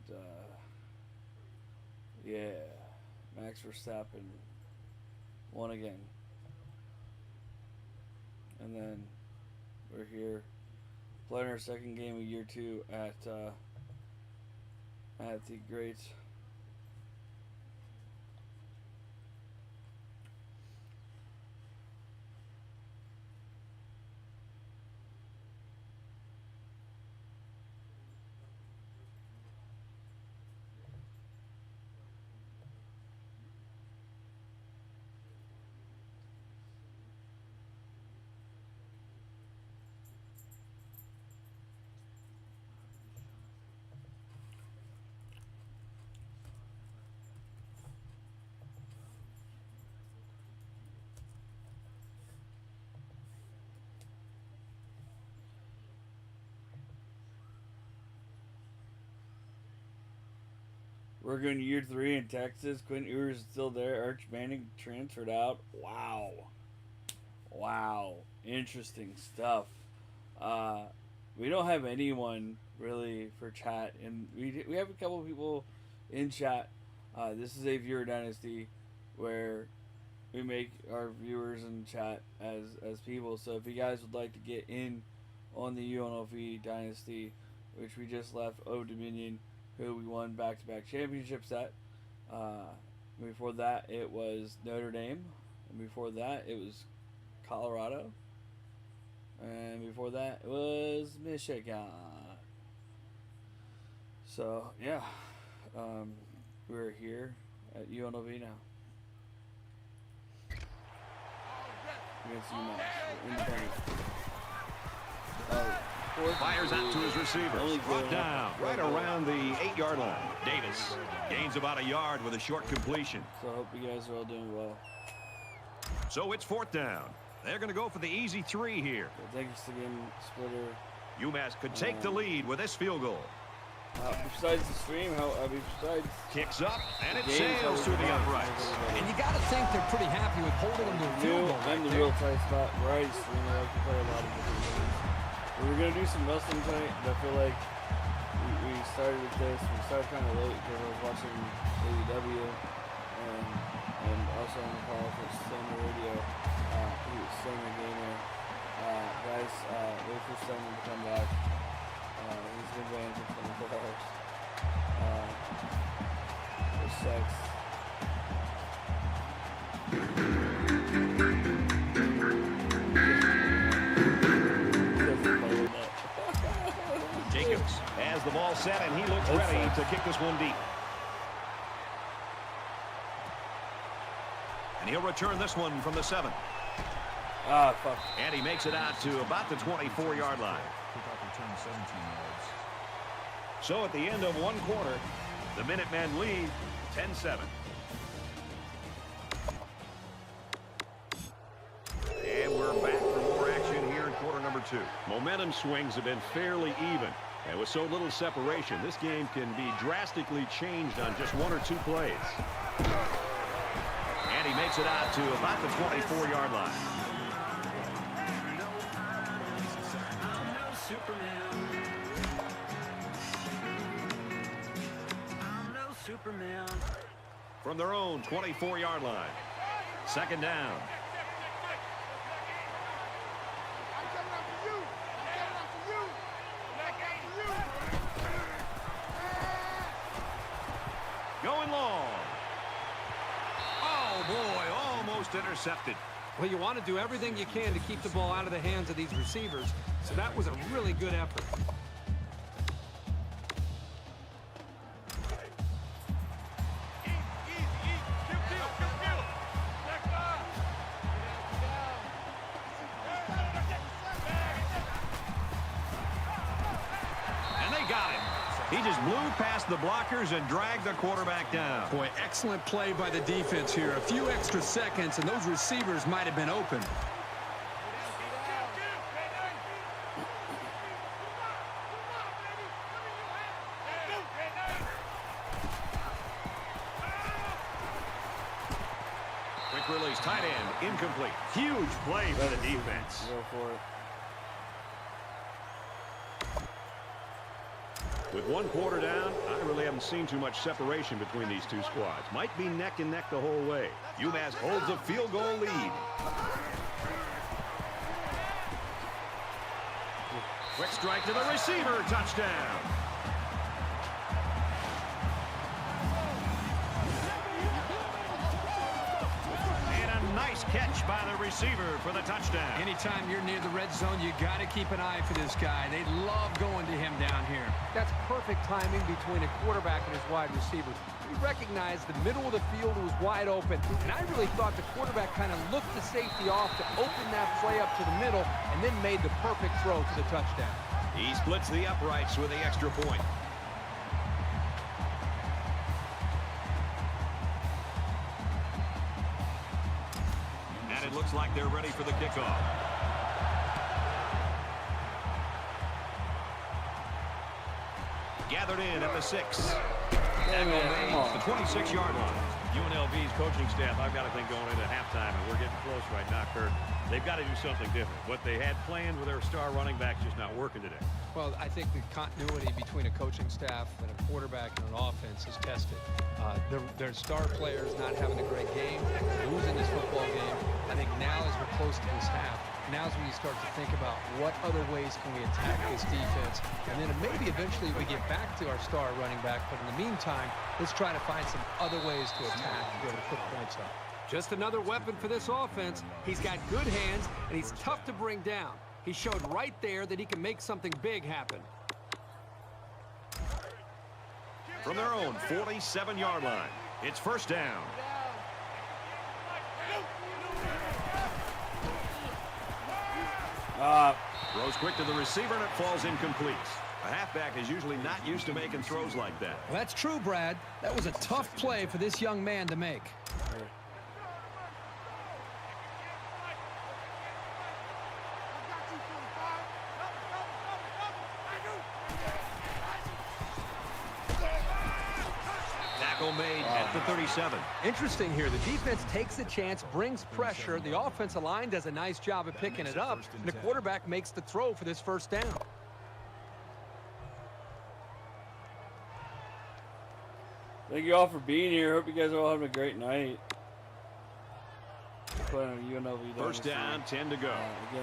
yeah, Max Verstappen won again. And then we're here playing our 2nd game of year 2 at the great We're going to year 3 in Texas. Quinn Ewers is still there. Arch Manning transferred out. Wow. Wow. Interesting stuff. We don't have anyone really for chat. And we have a couple people in chat. This is a viewer dynasty where we make our viewers in chat as people. So if you guys would like to get in on the UNLV dynasty, which we just left Old Dominion, who we won back-to-back championships at. Before that, it was Notre Dame. And before that, it was Colorado. And before that, it was Michigan. So, yeah. We're here at UNLV now. Against UMass. We're independent. Fires out to his receiver. Brought down right around the 8-yard line. Davis gains about a yard with a short completion. So I hope you guys are all doing well. So it's 4th down. They're going to go for the easy 3 here. Thanks again, Splitter. UMass could take the lead with this field goal. Besides the stream, besides kicks up and it sails through the uprights. And you got to think they're pretty happy with holding them to a field goal. I'm the real tight spot where I stream. I like to play a lot of different games. We're gonna do some wrestling tonight, but I feel like we started with this. We started kind of late because I was watching AEW and also on the call for Summer Radio, Summer Gamer. Guys, wait for Summer to come back. He's been banned for 24 hours. For sex. Jacobs has the ball set and he looks ready to kick this one deep. And he'll return this one from the 7. Fuck. And he makes it out to about the 24-yard line. So at the end of 1 quarter, the Minutemen lead 10-7. And we're back for more action here in quarter number 2. Momentum swings have been fairly even. And with so little separation, this game can be drastically changed on just 1 or 2 plays. And he makes it out to about the 24-yard line. From their own 24-yard line. 2nd down. Going long. Oh, boy, almost intercepted. Well, you want to do everything you can to keep the ball out of the hands of these receivers, so that was a really good effort. He just blew past the blockers and dragged the quarterback down. Boy, excellent play by the defense here. A few extra seconds, and those receivers might have been open. Quick release, tight end, incomplete. Huge play for the defense. Go for it. With 1 quarter down, I really haven't seen too much separation between these two squads. Might be neck and neck the whole way. UMass holds a field goal lead. Quick strike to the receiver, touchdown. And a nice catch by the receiver for the touchdown. Anytime you're near the red zone, you got to keep an eye for this guy. They love going to him down here. That's perfect timing between a quarterback and his wide receivers. He recognized the middle of the field was wide open, and I really thought the quarterback kind of looked the safety off to open that play up to the middle and then made the perfect throw to the touchdown. He splits the uprights with the extra point. And it looks like they're ready for the kickoff. Gathered in at the 6. Tackle made the 26-yard line. UNLV's coaching staff, I've got to think going into halftime, and we're getting close right now, Kurt. They've got to do something different. What they had planned with their star running back just not working today. Well, I think the continuity between a coaching staff and a quarterback and an offense is tested. Their star players not having a great game, losing this football game. I think now as we're close to this half, now's when you start to think about what other ways can we attack this defense. And then maybe eventually we get back to our star running back. But in the meantime, let's try to find some other ways to attack to be able to put points up. Just another weapon for this offense. He's got good hands, and he's tough to bring down. He showed right there that he can make something big happen. From their own 47-yard line, it's 1st down. Throws quick to the receiver, and it falls incomplete. A halfback is usually not used to making throws like that. Well, that's true, Brad. That was a tough play for this young man to make. Tackle made at the 37. Interesting here. The defense takes a chance, brings pressure. The offensive line does a nice job of picking it up, and the quarterback makes the throw for this first down. Thank you all for being here. Hope you guys are all having a great night. First down, 10 to go.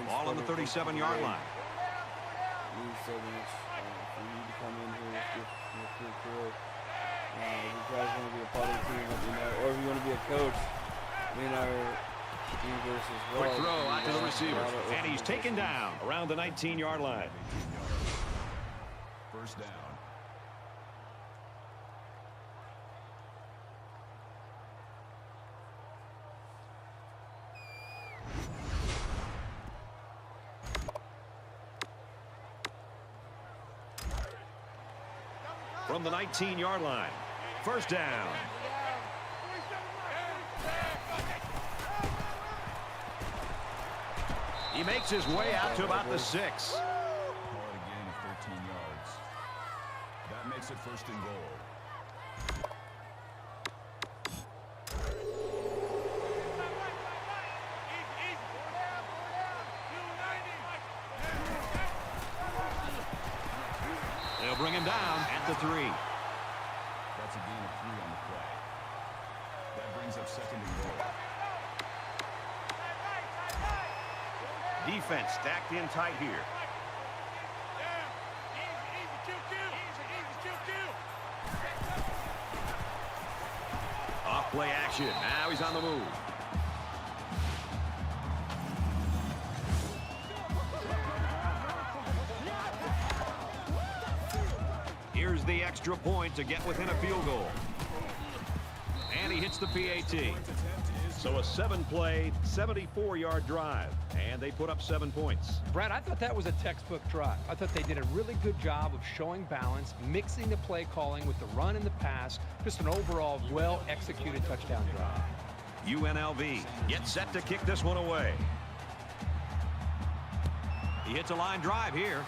Ball on the 37-yard line. So much for you to come in here with your crew. If you guys want to be a part of the team, let me know. Or if you want to be a coach in our universe as well. Quick throw out to the receiver. And he's taken down around the 19-yard line. First down. From the 19-yard line. First down. He makes his way out to about the 6. Call it a gain of 13 yards. That makes it first and goal. They'll bring him down at the 3. That's a gain of 3 on the play. That brings up second and goal. Defense stacked in tight here. Off play action. Now he's on the move. Here's the extra point to get within a field goal. And he hits the PAT. So a 7-play, 74-yard drive. And they put up 7 points. Brad, I thought that was a textbook drive. I thought they did a really good job of showing balance, mixing the play calling with the run and the pass. Just an overall well-executed touchdown drive. UNLV gets set to kick this one away. He hits a line drive here.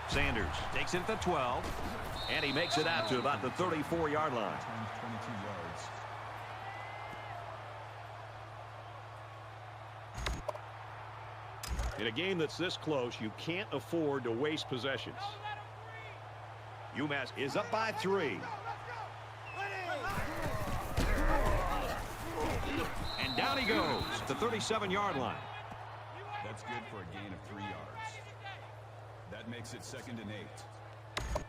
Sanders takes it at the 12, and he makes it out to about the 34-yard line. 22 yards. In a game that's this close, you can't afford to waste possessions. UMass is up by 3. And down he goes at the 37-yard line. That's good for a gain of 3 yards. That makes it second and 8.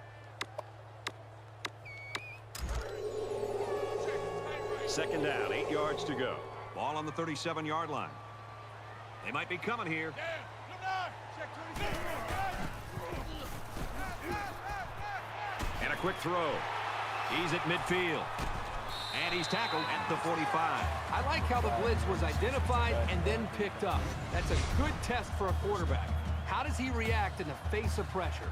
Second down, 8 yards to go. Ball on the 37-yard line. They might be coming here. And a quick throw. He's at midfield. And he's tackled at the 45. I like how the blitz was identified and then picked up. That's a good test for a quarterback. How does he react in the face of pressure?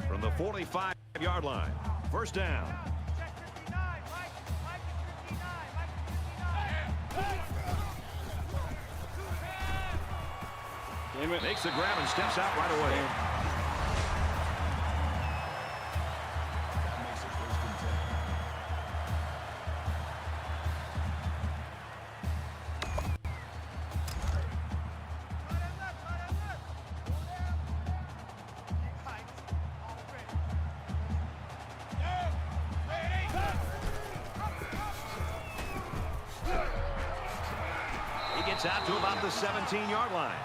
From the 45-yard line. First down. Makes the grab and steps out right away. That makes it first and 10. He gets out to about the 17-yard line.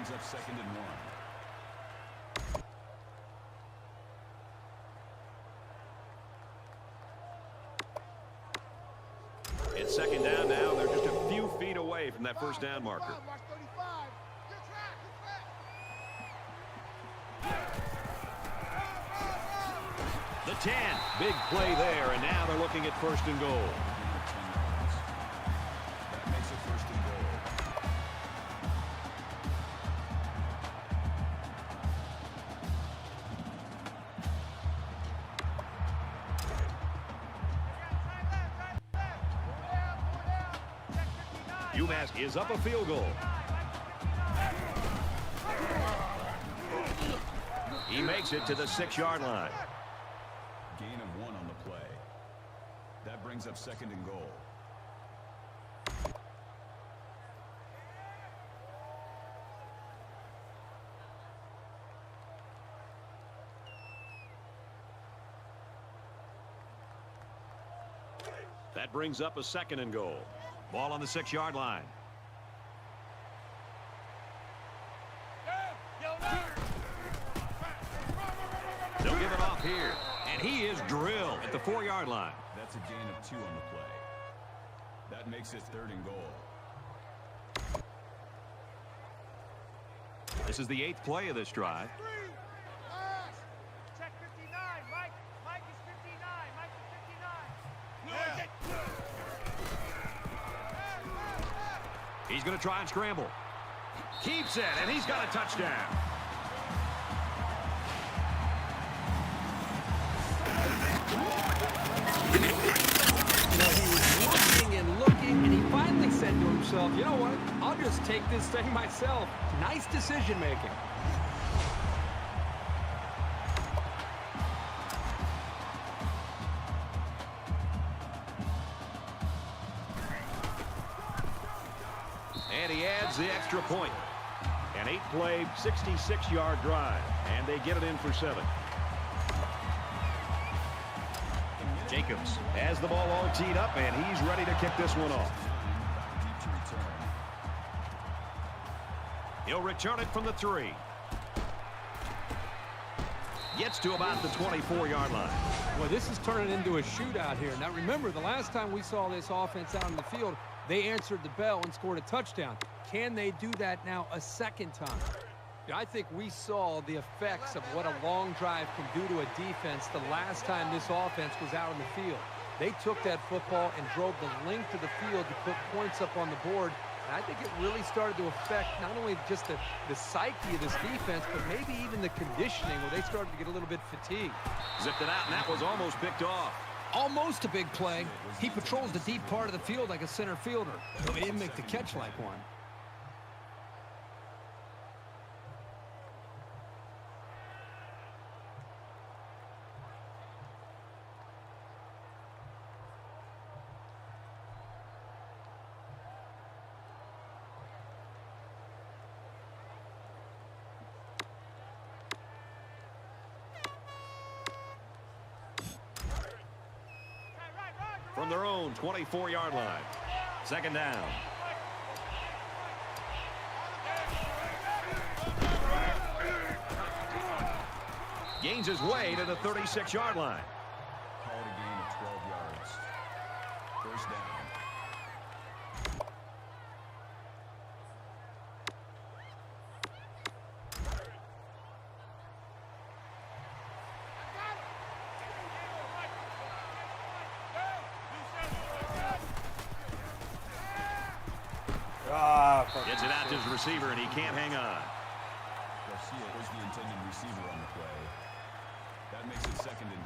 Up second and 1. it's second down now. They're just a few feet away from that first down marker. The 10. Big play there, and now they're looking at first and goal. That makes it first and goal. UMass is up a field goal. He makes it to the 6-yard line. Gain of 1 on the play. That brings up second and goal. That brings up a second and goal. Ball on the 6-yard line. They'll give it off here. And he is drilled at the 4-yard line. That's a gain of 2 on the play. That makes it third and goal. This is the 8th play of this drive. Check 59. Mike is 59. Mike is 59. He's going to try and scramble. Keeps it, and he's got a touchdown. And he finally said to himself, you know what, I'll just take this thing myself. Nice decision making. And he adds the extra point. An 8-play, 66-yard drive, and they get it in for 7. Jacobs has the ball all teed up, and he's ready to kick this one off. He'll return it from the 3. Gets to about the 24-yard line. Well, this is turning into a shootout here. Now, remember, the last time we saw this offense out in the field, they answered the bell and scored a touchdown. Can they do that now a second time? I think we saw the effects of what a long drive can do to a defense the last time this offense was out on the field. They took that football and drove the length of the field to put points up on the board. And I think it really started to affect not only just the psyche of this defense, but maybe even the conditioning where they started to get a little bit fatigued. Zipped it out, and that was almost picked off. Almost a big play. He patrols the deep part of the field like a center fielder, though he didn't make the catch like one. From their own 24-yard line. Second down. Gains his way to the 36-yard line. Called a gain of 12 yards. First down. Gets it out to his receiver, and he can't hang on. Garcia was the intended receiver on the play. That makes it second and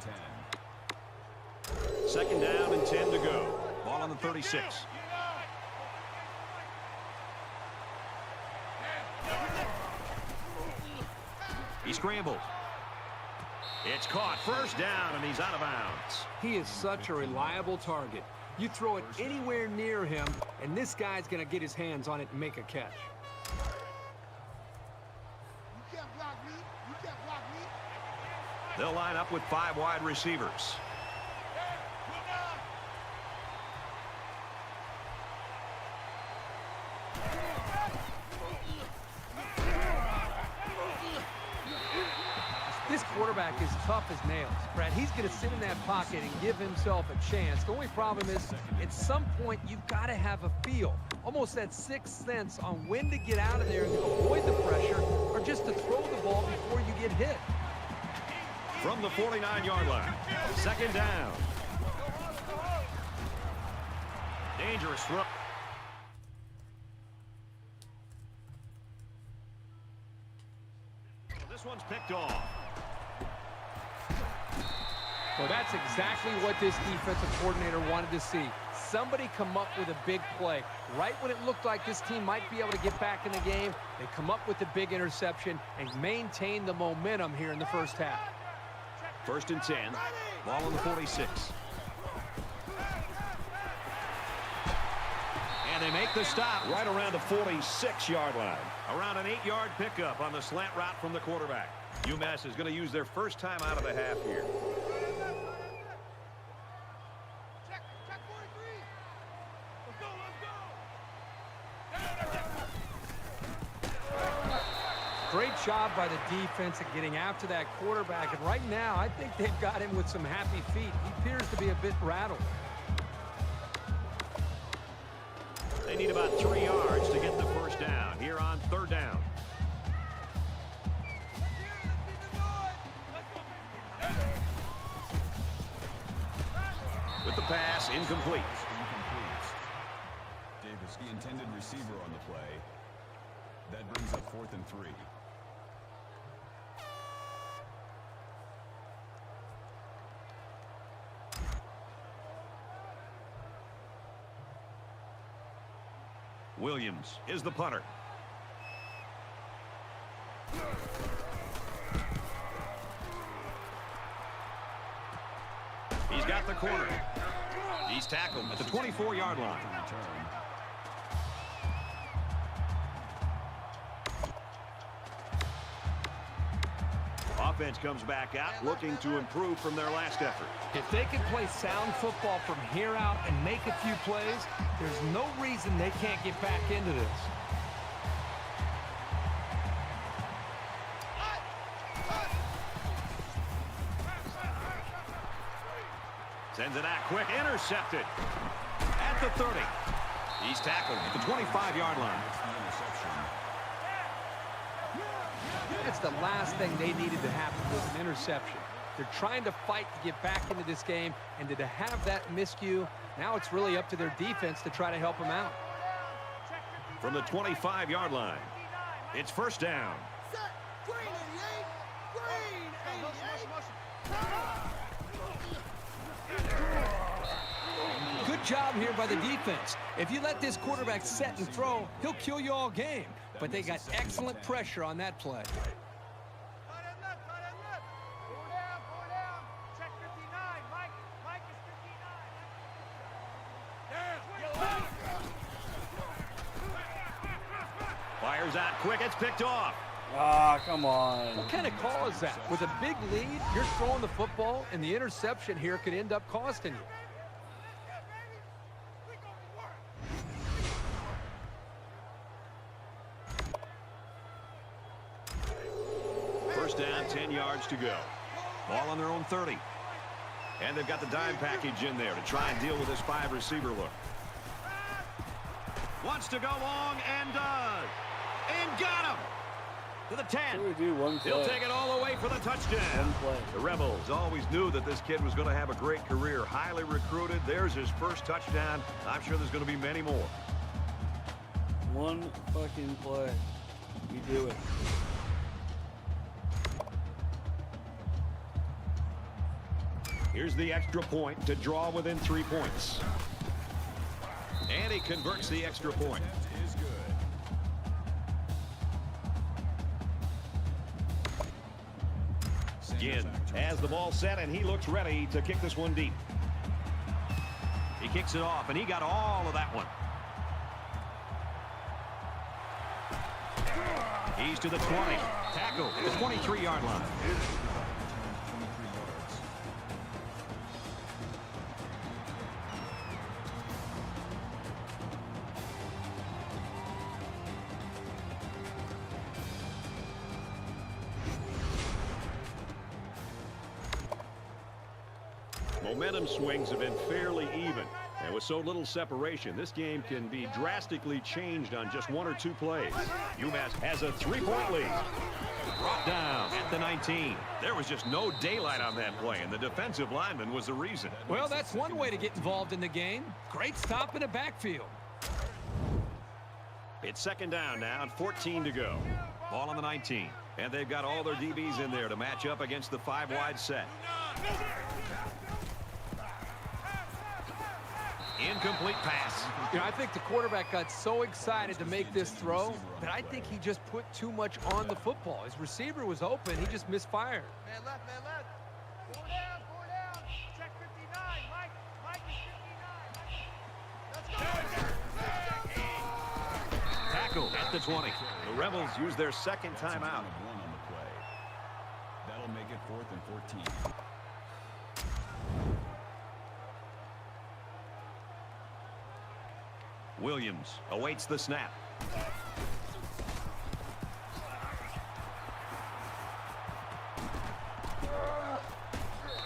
10. Second down and 10 to go. Ball on the 36. He scrambled. It's caught. First down, and he's out of bounds. He is such a reliable target. You throw it anywhere near him, and this guy's going to get his hands on it and make a catch. They'll line up with 5 wide receivers. This quarterback is tough as nails. Brad, he's going to sit in that pocket and give himself a chance. The only problem is, at some point, you've got to have a feel, almost that sixth sense on when to get out of there and to avoid the pressure, or just to throw the ball before you get hit. From the 49-yard line, second down. Dangerous throw. This one's picked off. Well, that's exactly what this defensive coordinator wanted to see. Somebody come up with a big play. Right when it looked like this team might be able to get back in the game, they come up with the big interception and maintain the momentum here in the first half. First and 10. Ball on the 46. And they make the stop right around the 46-yard line. Around an 8-yard pickup on the slant route from the quarterback. UMass is going to use their first time out of the half here. Great job by the defense at getting after that quarterback. And right now, I think they've got him with some happy feet. He appears to be a bit rattled. They need about 3 yards to get the first down here on third down. With the pass, incomplete. Davis, the intended receiver on the play. That brings up 4th and 3. Williams is the punter. He's got the corner. He's tackled at the 24-yard line. Offense comes back out looking to improve from their last effort. If they can play sound football from here out and make a few plays, there's no reason they can't get back into this. Sends it out quick, intercepted at the 30. He's tackled at the 25-yard line. That's the last thing they needed to happen was an interception. They're trying to fight to get back into this game, and to have that miscue, now it's really up to their defense to try to help them out. From the 25-yard line, it's first down. Good job here by the defense. If you let this quarterback set and throw, he'll kill you all game. But they got excellent pressure on that play. Fires out quick, it's picked off. Ah, come on. What kind of call is that? With a big lead, you're throwing the football, and the interception here could end up costing you. First down, 10 yards to go. Ball on their own 30. And they've got the dime package in there to try and deal with this 5-receiver look. Wants to go long and does. And got him. To the 10. He'll take it all the way for the touchdown. The Rebels always knew that this kid was going to have a great career. Highly recruited. There's his first touchdown. I'm sure there's going to be many more. One fucking play. You do it. Here's the extra point to draw within 3 points. And he converts the extra point. Ginn has the ball set, and he looks ready to kick this one deep. He kicks it off, and he got all of that one. He's to the 20. Tackle at the 23-yard line. Momentum swings have been fairly even. And with so little separation, this game can be drastically changed on just 1 or 2 plays. UMass has a 3-point lead. Brought down at the 19. There was just no daylight on that play, and the defensive lineman was the reason. Well, that's one way to get involved in the game. Great stop in the backfield. It's second down now and 14 to go. Ball on the 19. And they've got all their DBs in there to match up against the 5-wide set. Incomplete pass. You know, I think the quarterback got so excited to make this throw that I think he just put too much on the football. His receiver was open. He just misfired. Man left, man left. 4 down, 4 down. Check 59. Mike is 59. Let's go. Tackle at the 20. The Rebels use their second timeout. That'll make it 4th and 14. Williams awaits the snap.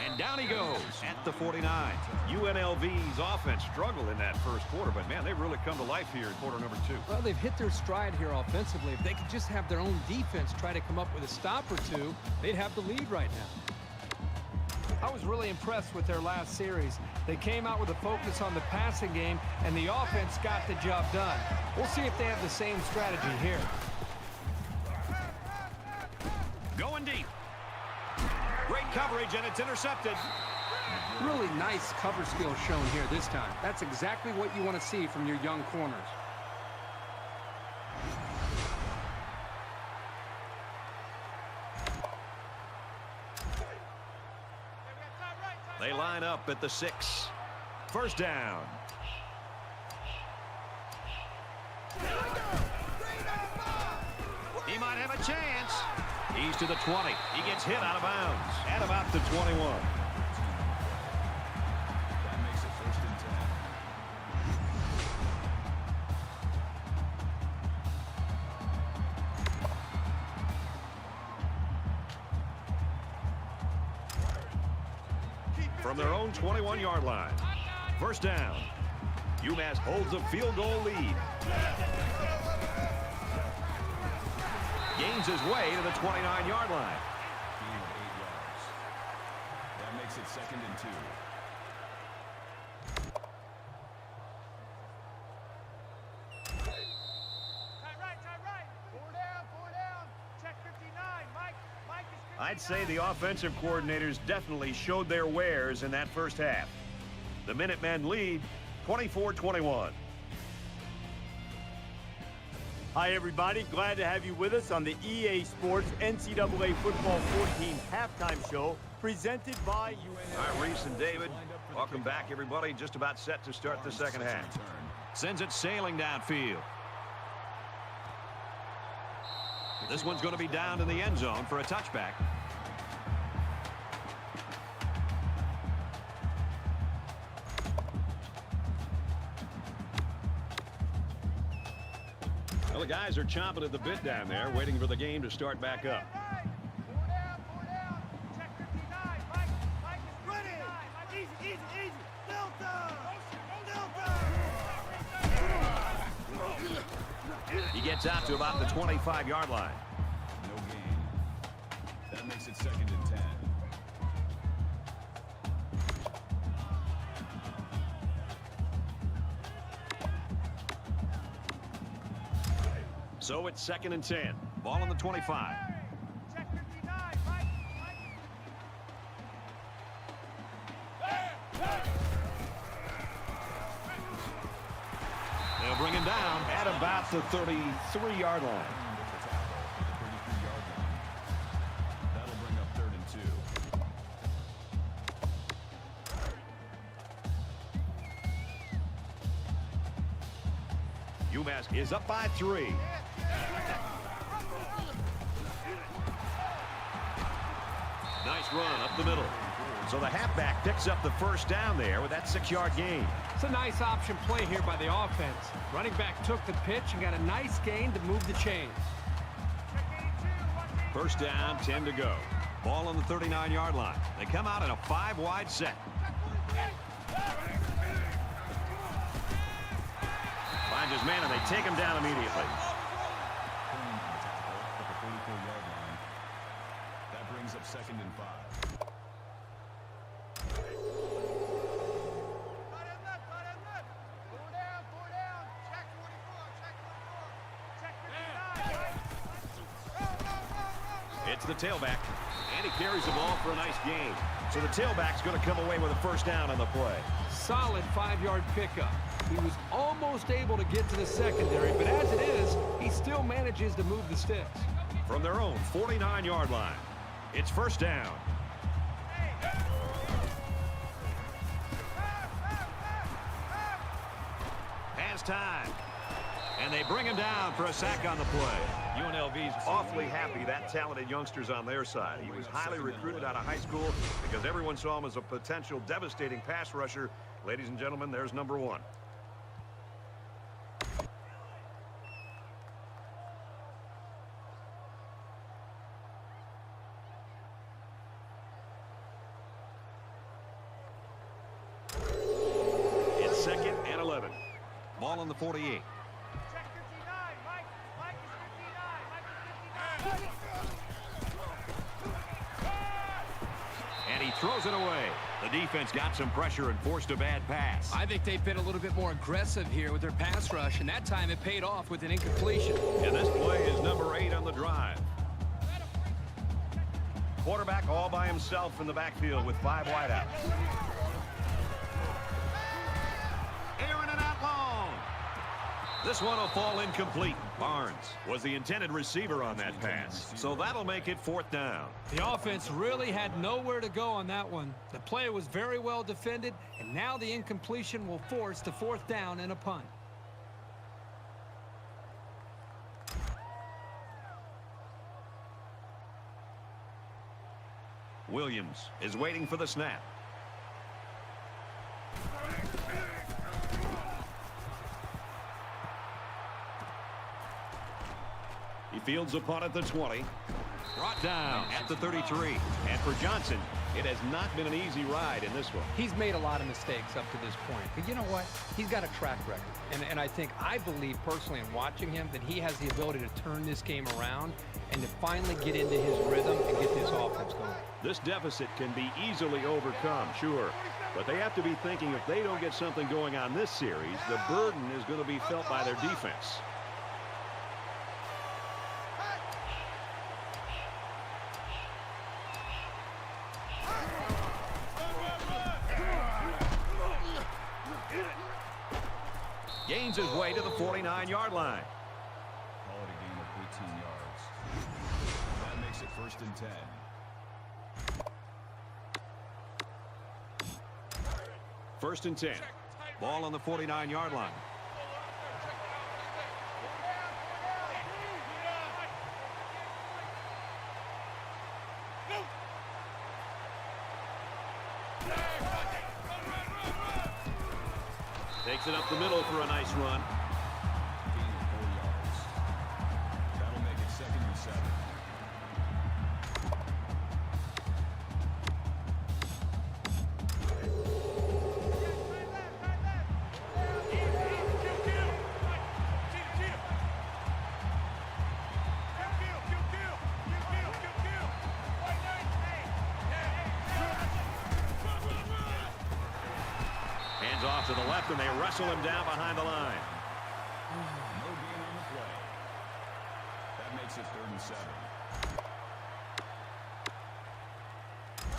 And down he goes at the 49. UNLV's offense struggled in that first quarter, but man, they've really come to life here in quarter number 2. Well, they've hit their stride here offensively. If they could just have their own defense try to come up with a stop or two, they'd have the lead right now. I was really impressed with their last series. They came out with a focus on the passing game, and the offense got the job done. We'll see if they have the same strategy here. Going deep. Great coverage, and it's intercepted. Really nice cover skill shown here this time. That's exactly what you want to see from your young corners. They line up at the 6. First down. He might have a chance. He's to the 20. He gets hit out of bounds at about the 21. That makes it 1st and 10. From their own 21-yard line. First down. UMass holds a field goal lead. Gains his way to the 29-yard line. Gain of 8 yards. That makes it 2nd and 2. I'd say the offensive coordinators definitely showed their wares in that first half. The Minutemen lead 24-21. Hi, everybody. Glad to have you with us on the EA Sports NCAA Football 14 halftime show presented by UNLV. All right, Reese and David, welcome back, everybody. Just about set to start the second half. Sends it sailing downfield. This one's going to be down in the end zone for a touchback. Well, the guys are chomping at the bit down there, waiting for the game to start back up. He gets out to about the 25-yard line. No gain. That makes it 2nd and 10. So it's 2nd and 10. Ball on the 25. They'll bring him down at about the 33-yard line. That'll bring up 3rd and 2. UMass is up by 3. Nice run up the middle. So the halfback picks up the first down there with that 6-yard gain. It's a nice option play here by the offense. Running back took the pitch and got a nice gain to move the chains. First down, 10 to go. Ball on the 39-yard line. They come out in a 5-wide set. Finds his man, and they take him down immediately. At the 44-yard line. That brings up 2nd and 5. It's the tailback, and he carries the ball for a nice gain. So the tailback's going to come away with a first down on the play. Solid 5-yard pickup. He was almost able to get to the secondary, but as it is, he still manages to move the sticks. From their own 49-yard line, it's first down. Has time. And they bring him down for a sack on the play. UNLV's awfully happy that talented youngster's on their side. He was highly recruited out of high school because everyone saw him as a potential devastating pass rusher. Ladies and gentlemen, there's number 1. It's 2nd and 11. Ball on the 48. And he throws it away. The defense got some pressure and forced a bad pass. I think they've been a little bit more aggressive here with their pass rush, and that time it paid off with an incompletion. And this play is number 8 on the drive. Quarterback all by himself in the backfield with 5 wideouts. Aaron and out long. This one will fall incomplete. Barnes was the intended receiver on that pass, so that'll make it 4th down. The offense really had nowhere to go on that one. The play was very well defended, and now the incompletion will force the 4th down and a punt. Williams is waiting for the snap. He fields a punt at the 20. Brought down at the 33. And for Johnson, it has not been an easy ride in this one. He's made a lot of mistakes up to this point. But you know what? He's got a track record. And I believe personally in watching him that he has the ability to turn this game around and to finally get into his rhythm and get this offense going. This deficit can be easily overcome, sure. But they have to be thinking if they don't get something going on this series, the burden is going to be felt by their defense. Gains his way to the 49-yard line. Call it a gain of 18 yards. That makes it 1st and 10. First and 10. Ball on the 49-yard line. Takes it up the middle for a nice run. Gain of 4 yards. That'll make it 2nd and 7. Hands off to the left, and they wrestle him down behind the line. No gain on the play. That makes it 3rd and 7.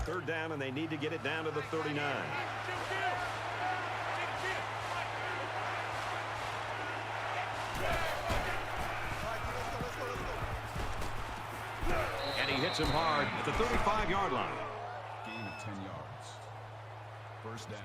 3rd down, and they need to get it down to the 39. And he hits him hard at the 35-yard line. Gain of 10 yards. First down.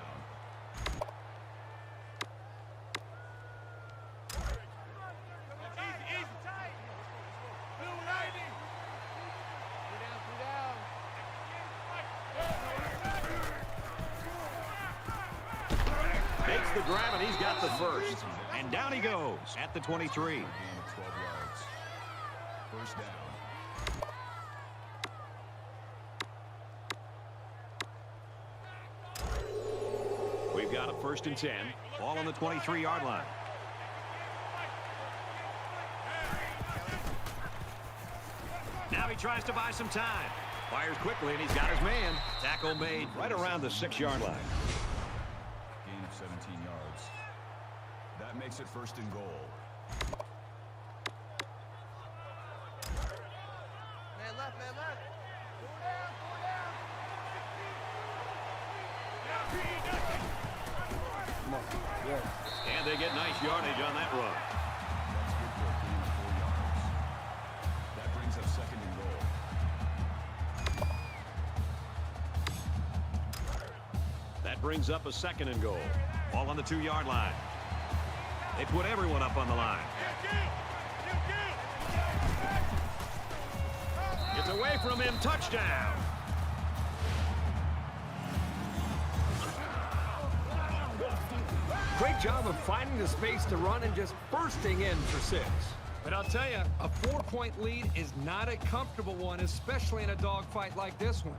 Makes the grab, and he's got the first. And down he goes at the 23. Gain of 12 yards. First down. got a 1st and 10. Ball on the 23-yard line. Now he tries to buy some time. Fires quickly, and he's got his man. Tackle made right around the 6-yard line. Gain of 17 yards. That makes it 1st and goal. Man left, man left. And they get nice yardage on that run. That's good for a gain of 4 yards. That brings up 2nd and goal. That brings up a 2nd and goal. Ball on the 2-yard line. They put everyone up on the line. Gets away from him. Touchdown. Great job of finding the space to run and just bursting in for 6. But I'll tell you, a 4-point lead is not a comfortable one, especially in a dogfight like this one.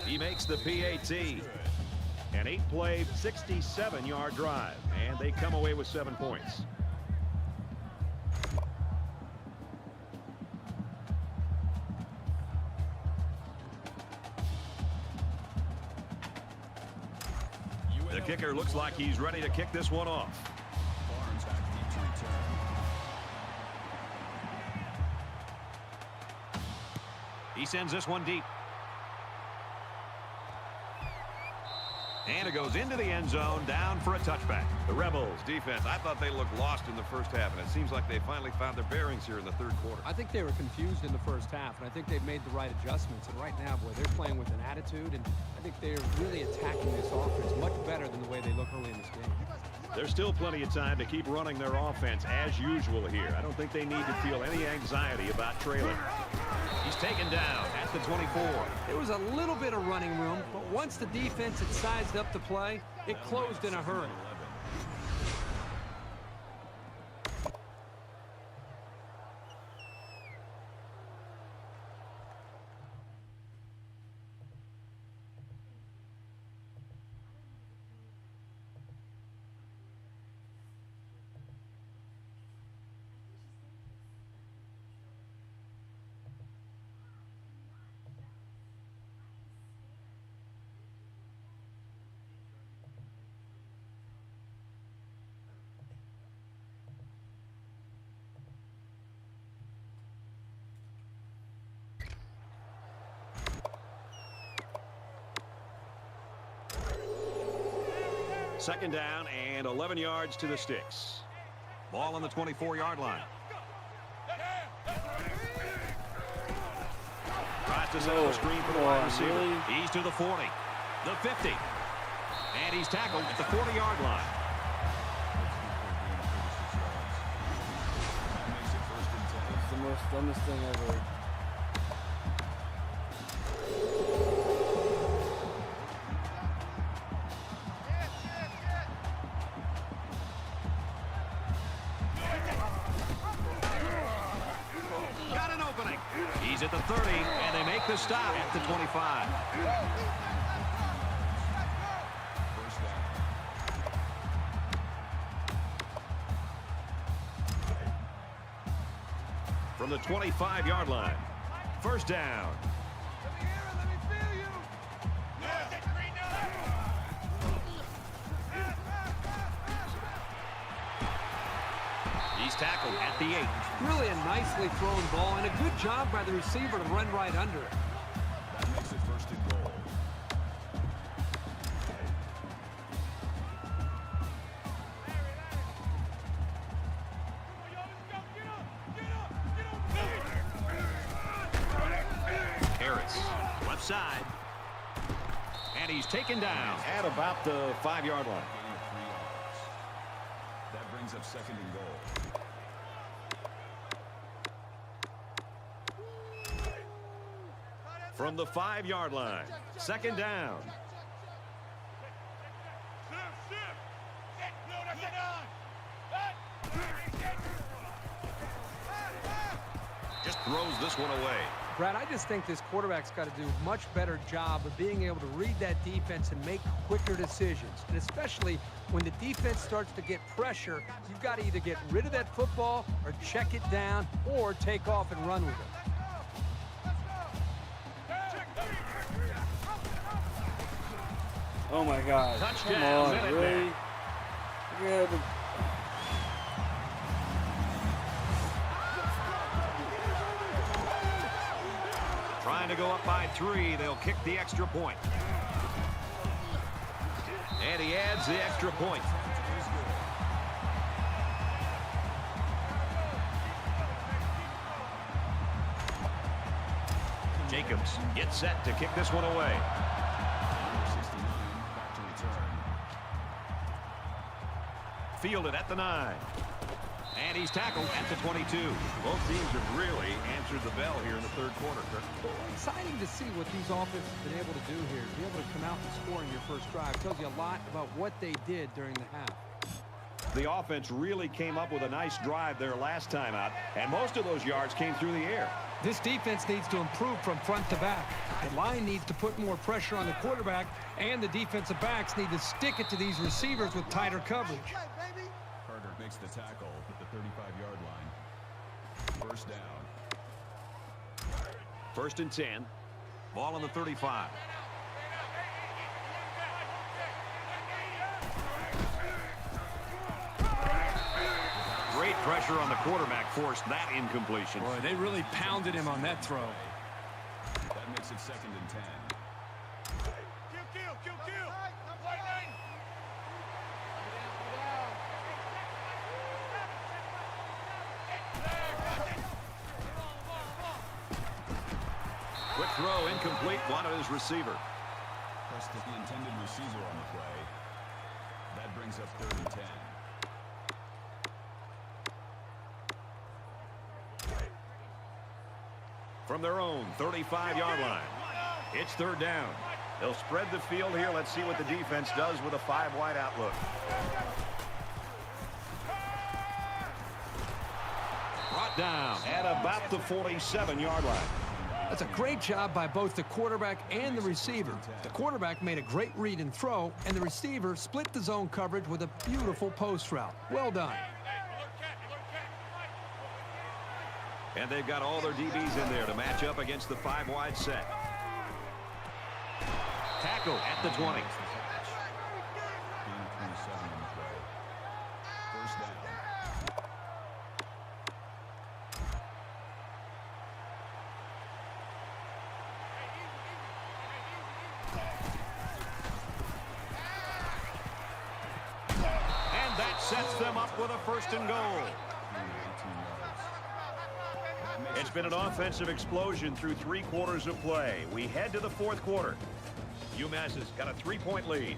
He makes the PAT. An 8-play, 67-yard drive. And they come away with 7 points. The kicker looks like he's ready to kick this one off. Barnes back deep to return. He sends this one deep. And it goes into the end zone, down for a touchback. The Rebels defense, I thought they looked lost in the first half, and it seems like they finally found their bearings here in the 3rd quarter. I think they were confused in the first half, and I think they've made the right adjustments. And right now, boy, they're playing with an attitude, and I think they're really attacking this offense much better than the way they look early in this game. There's still plenty of time to keep running their offense as usual here. I don't think they need to feel any anxiety about trailing. He's taken down at the 24. There was a little bit of running room, but once the defense had sized up the play, it closed in a hurry. Second down and 11 yards to the sticks. Ball on the 24-yard line. Tries to set up a screen for the wide receiver. Really? He's to the 40, the 50, and he's tackled at the 40-yard line. It's the most dumbest thing ever. Got an opening. He's at the 30, and they make the stop at the 25. From the 25-yard line. First down. He's tackled at the 8. Really a nicely thrown ball and a good job by the receiver to run right under it. That makes it 1st and goal. Harris, left side. And he's taken down at about the 5-yard line. Gain of 3 yards. That brings up 2nd and goal. From the 5-yard line, 2nd down. Just throws this one away. Brad, I just think this quarterback's got to do a much better job of being able to read that defense and make quicker decisions. And especially when the defense starts to get pressure, you've got to either get rid of that football or check it down or take off and run with it. Oh my God. Touchdown, Come on, really? Yeah, Trying to go up by 3. They'll kick the extra point. And he adds the extra point. Jacobs gets set to kick this one away. Fielded at the 9. And he's tackled at the 22. Both teams have really answered the bell here in the 3rd quarter, Kirk. Exciting to see what these offenses have been able to do here. To be able to come out and score in your first drive tells you a lot about what they did during the half. The offense really came up with a nice drive there last time out, and most of those yards came through the air. This defense needs to improve from front to back. The line needs to put more pressure on the quarterback, and the defensive backs need to stick it to these receivers with tighter coverage. Carter makes the tackle at the 35-yard line. 1st down. 1st and 10. Ball on the 35. Great pressure on the quarterback forced that incompletion. Boy, they really pounded him on that throw. That makes it 2nd and 10. Quick throw, incomplete, wanted his receiver. Pressed the intended receiver on the play. That brings up 3rd and 10. From their own 35-yard line. It's 3rd down. They'll spread the field here. Let's see what the defense does with a 5-wide outlook. Brought down at about the 47-yard line. That's a great job by both the quarterback and the receiver. The quarterback made a great read and throw, and the receiver split the zone coverage with a beautiful post route. Well done. And they've got all their DBs in there to match up against the 5-wide set. Tackle at the 20. And that sets them up with a 1st and goal. It's been an offensive explosion through 3 quarters of play. We head to the 4th quarter. UMass has got a 3-point lead.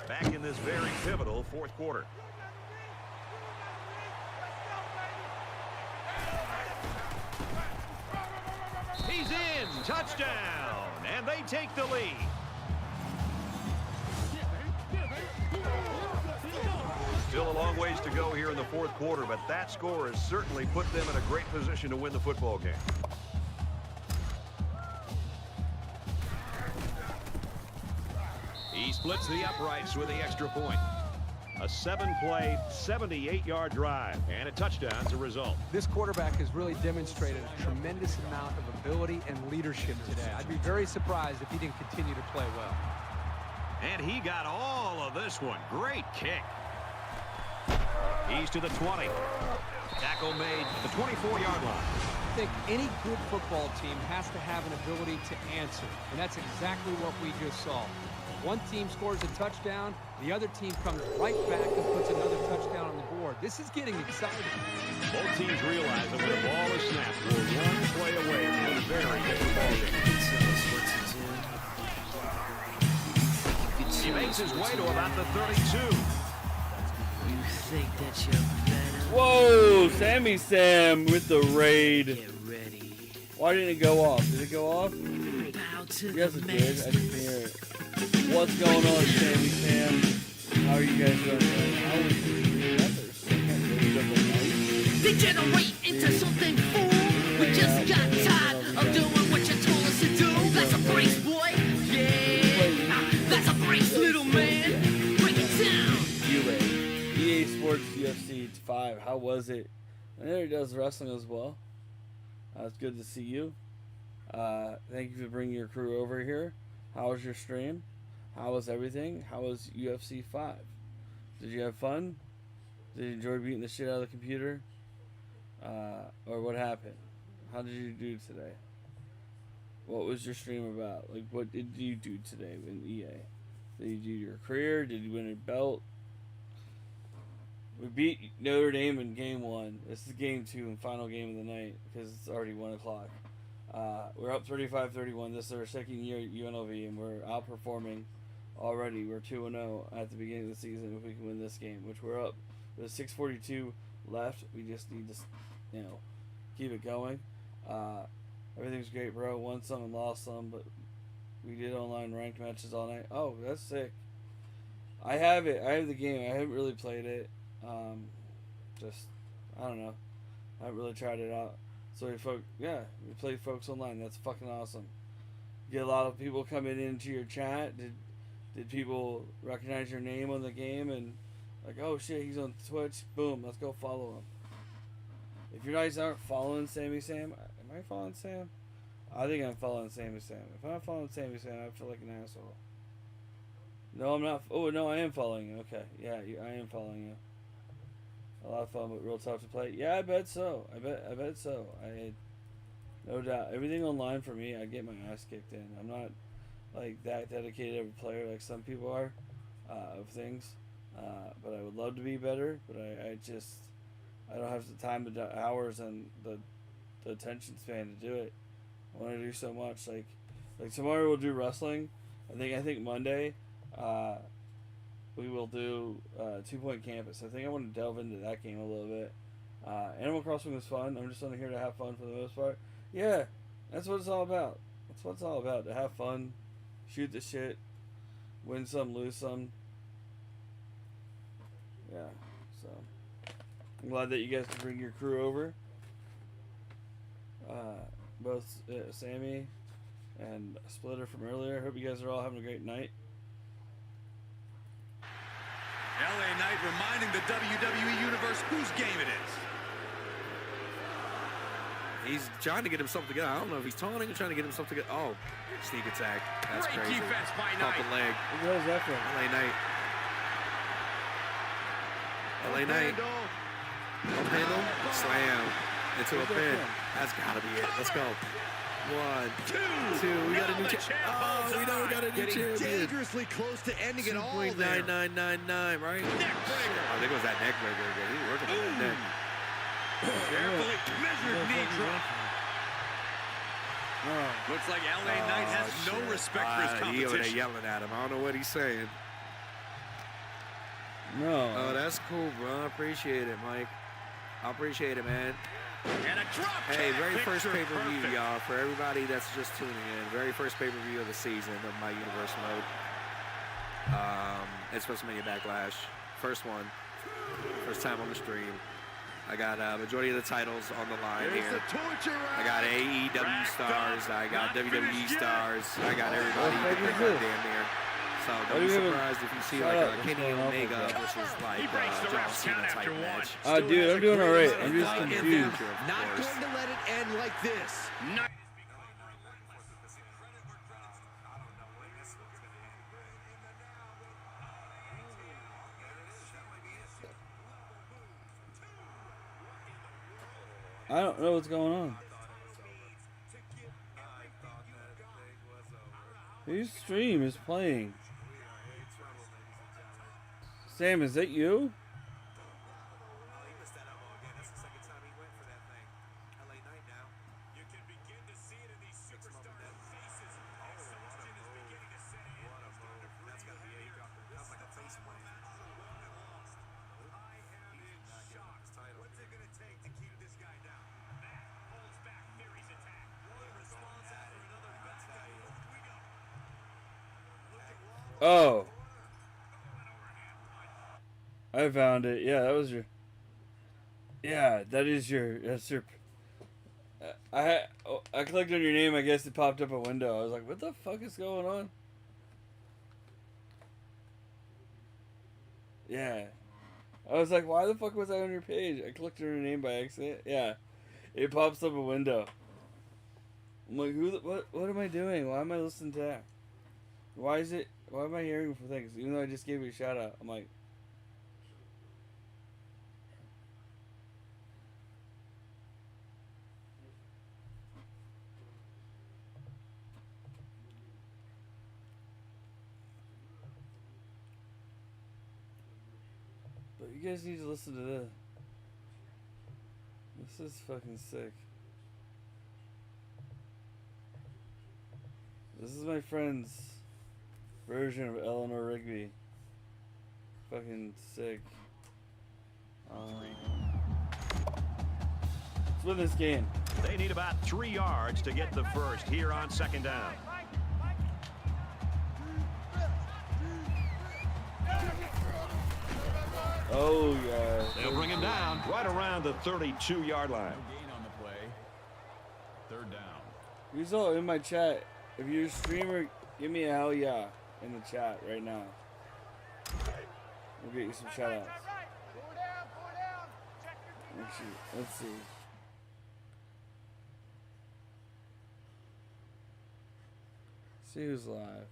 Back in this very pivotal 4th quarter. He's in. Touchdown. And they take the lead. Still a long ways to go here in the 4th quarter, but that score has certainly put them in a great position to win the football game. He splits the uprights with the extra point. A 7-play, 78-yard drive, and a touchdown to result. This quarterback has really demonstrated a tremendous amount of ability and leadership today. I'd be very surprised if he didn't continue to play well. And he got all of this one. Great kick. He's to the 20. Tackle made at the 24-yard line. I think any good football team has to have an ability to answer, and that's exactly what we just saw. One team scores a touchdown, the other team comes right back and puts another touchdown on the board. This is getting exciting. Both teams realize that when the ball is snapped, we're one play away from a very different ball game. He makes his way to about the 32. Whoa, Sammy Sam with the raid. Why didn't it go off? Did it go off? Yes, it did. I didn't hear it. What's going on, Sammy Sam? How are you guys doing? How was Degenerate into something fool. We just got tired of doing what you told us to do. That's a brace, boy. Yeah. That's a brace, little man. Break it down. EA Sports UFC 5. How was it? I know he does wrestling as well. It's good to see you. Thank you for bringing your crew over here. How was your stream? How was everything? How was UFC 5? Did you have fun? Did you enjoy beating the shit out of the computer? Or what happened? How did you do today? What was your stream about? Like, what did you do today in EA? Did you do your career? Did you win a belt? We beat Notre Dame in game 1. This is game 2 and final game of the night because it's already 1 o'clock. We're up 35-31. This is our second year at UNLV, and we're outperforming already. We're 2-0 at the beginning of the season if we can win this game, which we're up. There's 6:42 left. We just need to, keep it going. Everything's great, bro. Won some and lost some, but we did online ranked matches all night. Oh, that's sick. I have it. I have the game. I haven't really played it. I don't know. I haven't really tried it out. So we played folks online. That's fucking awesome. Get a lot of people coming into your chat. Did people recognize your name on the game and like, oh shit, he's on Twitch. Boom, let's go follow him. If you guys aren't following Sammy Sam, am I following Sam? I think I'm following Sammy Sam. If I'm not following Sammy Sam, I feel like an asshole. No, I'm not. Oh no, I am following you. Okay, yeah, I am following you. A lot of fun, but real tough to play. Yeah, I bet so. I bet so. No doubt. Everything online for me, I get my ass kicked in. I'm not like that dedicated of a player like some people are of things. But I would love to be better. But I don't have the time, the hours, and the attention span to do it. I want to do so much. Like tomorrow we'll do wrestling. I think Monday. We will do 2 Point Campus. I think I want to delve into that game a little bit. Animal Crossing was fun. I'm just on here to have fun for the most part. Yeah, that's what it's all about. That's what it's all about. To have fun, shoot the shit, win some, lose some. Yeah, so I'm glad that you guys can bring your crew over. Both Sammy and Splitter from earlier. Hope you guys are all having a great night. LA Knight reminding the WWE Universe whose game it is. He's trying to get himself together. I don't know if he's taunting or trying to get himself together. Oh, sneak attack. That's Great crazy. defense by Pump Knight. a leg. What was that for? LA Knight. LA Knight. Pump handle. Slam. Into a pin. That's gotta be it. Let's go. 1, 2. We got a new champion. Oh, we know we got a new champion. Dangerously close to ending it all there. 2.9999, right? Neck breaker. Oh, there goes that neck breaker again. He's working on that neck. Carefully measured knee drop. Looks like LA Knight has no respect for his competition. They're yelling at him. I don't know what he's saying. No. Oh, that's cool, bro. I appreciate it, Mike. I appreciate it, man. And a drop Hey, kick. very first Picture pay-per-view, perfect. y'all. For everybody that's just tuning in, very first pay-per-view of the season of my Universe mode. It's WrestleMania Backlash. First one. First time on the stream. I got majority of the titles on the line Here's here. the torture I got AEW stars. I got WWE stars. I got everybody you can think of damn near. So don't be surprised if you see like a Kenny Omega versus like John Cena type match. Dude, I'm doing alright. I'm just confused. Not going to let it end like this. I don't know what's going on. Whose stream is playing? Sam, is that you? Oh. I found it. Yeah, that was your. Yeah, that is your. That's your. I clicked on your name. I guess it popped up a window. I was like, what the fuck is going on? Yeah. I was like, why the fuck was I on your page? I clicked on your name by accident. Yeah. It pops up a window. I'm like, what am I doing? Why am I listening to that? Why am I hearing for things? Even though I just gave you a shout out. I'm like, but you guys need to listen to this. This is fucking sick. This is my friend's version of Eleanor Rigby. Fucking sick. Let's win this game. They need about 3 yards to get the first here on 2nd down. Oh, yeah. They'll bring him down right around the 32-yard line. Gain on the play. 3rd down. Who's all in my chat? If you're a streamer, give me a hell yeah in the chat right now. We'll get you some shout outs. Let's see. See who's live.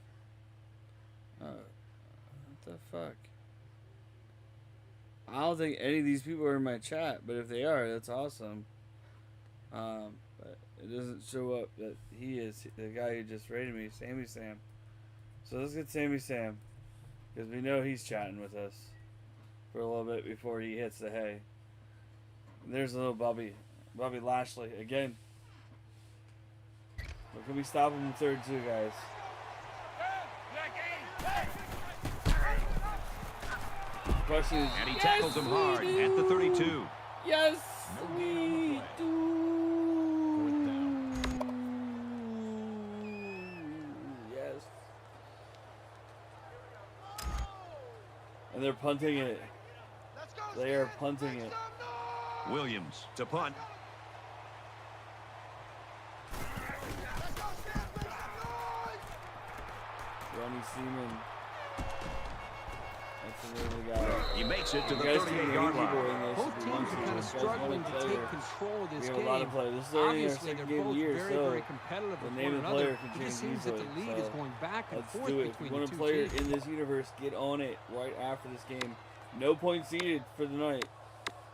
Oh, what the fuck? I don't think any of these people are in my chat, but if they are, that's awesome. But it doesn't show up that he is the guy who just rated me, Sammy Sam. So let's get Sammy Sam, because we know he's chatting with us for a little bit before he hits the hay. And there's a little Bobby Lashley again. But can we stop him in 3rd too, guys? The question is, And he tackles him hard at the 32. Yes, we do. Yes. And they're punting it. They are punting it. Williams to punt. Ronnie Seaman. That's the name of the guy. He makes it to the 38-yard line. Both teams are kind of struggling to take control of this we have game. a lot of players. This is only our Obviously, they're second game of both the year, very, so very competitive the with name one of the another. player It can just change seems that easily. the lead is So going back and let's forth do it. If between you want the to two play teams. in this universe, get on it right after this game. No points seeded for the night.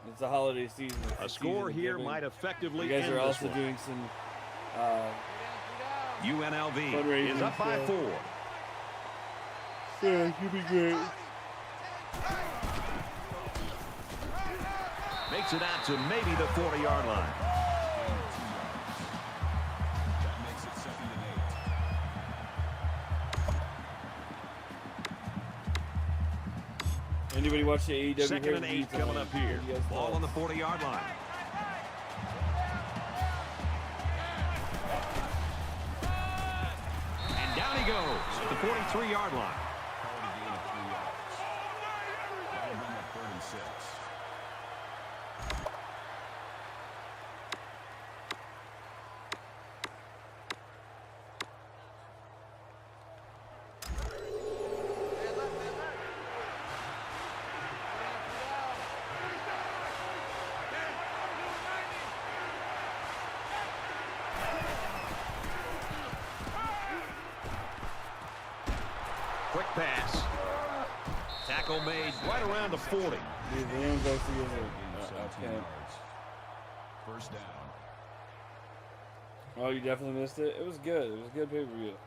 It's a holiday season. A score here might effectively You guys end are this also one. doing some UNLV fundraising is up by stuff. 4. Yeah, it should be great. Makes it out to maybe the 40-yard line. That makes it 2nd and 8. Anybody watch the AEW? 2nd and 8 coming up here. Ball on the 40-yard line. And down he goes at the 43-yard line. Call it a gain of 3 yards. That'll bring up 3rd and 6. Quick pass. Tackle made right around the 40. Dude, the Rams actually is Gain of a 17 camp. yards. 1st down. Oh, you definitely missed it? It was good. It was a good pay-per-view.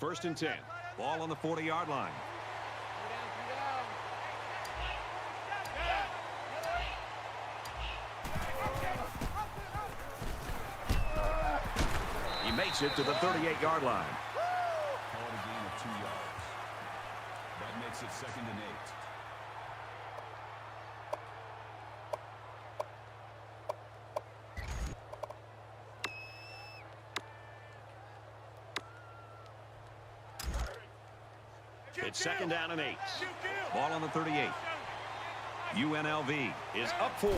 first and 10. Ball on the 40-yard line. He makes it to the 38-yard line. Call it a gain of 2 yards. That makes it 2nd and 8. It's 2nd down and 8. Ball on the 38. UNLV is up 4.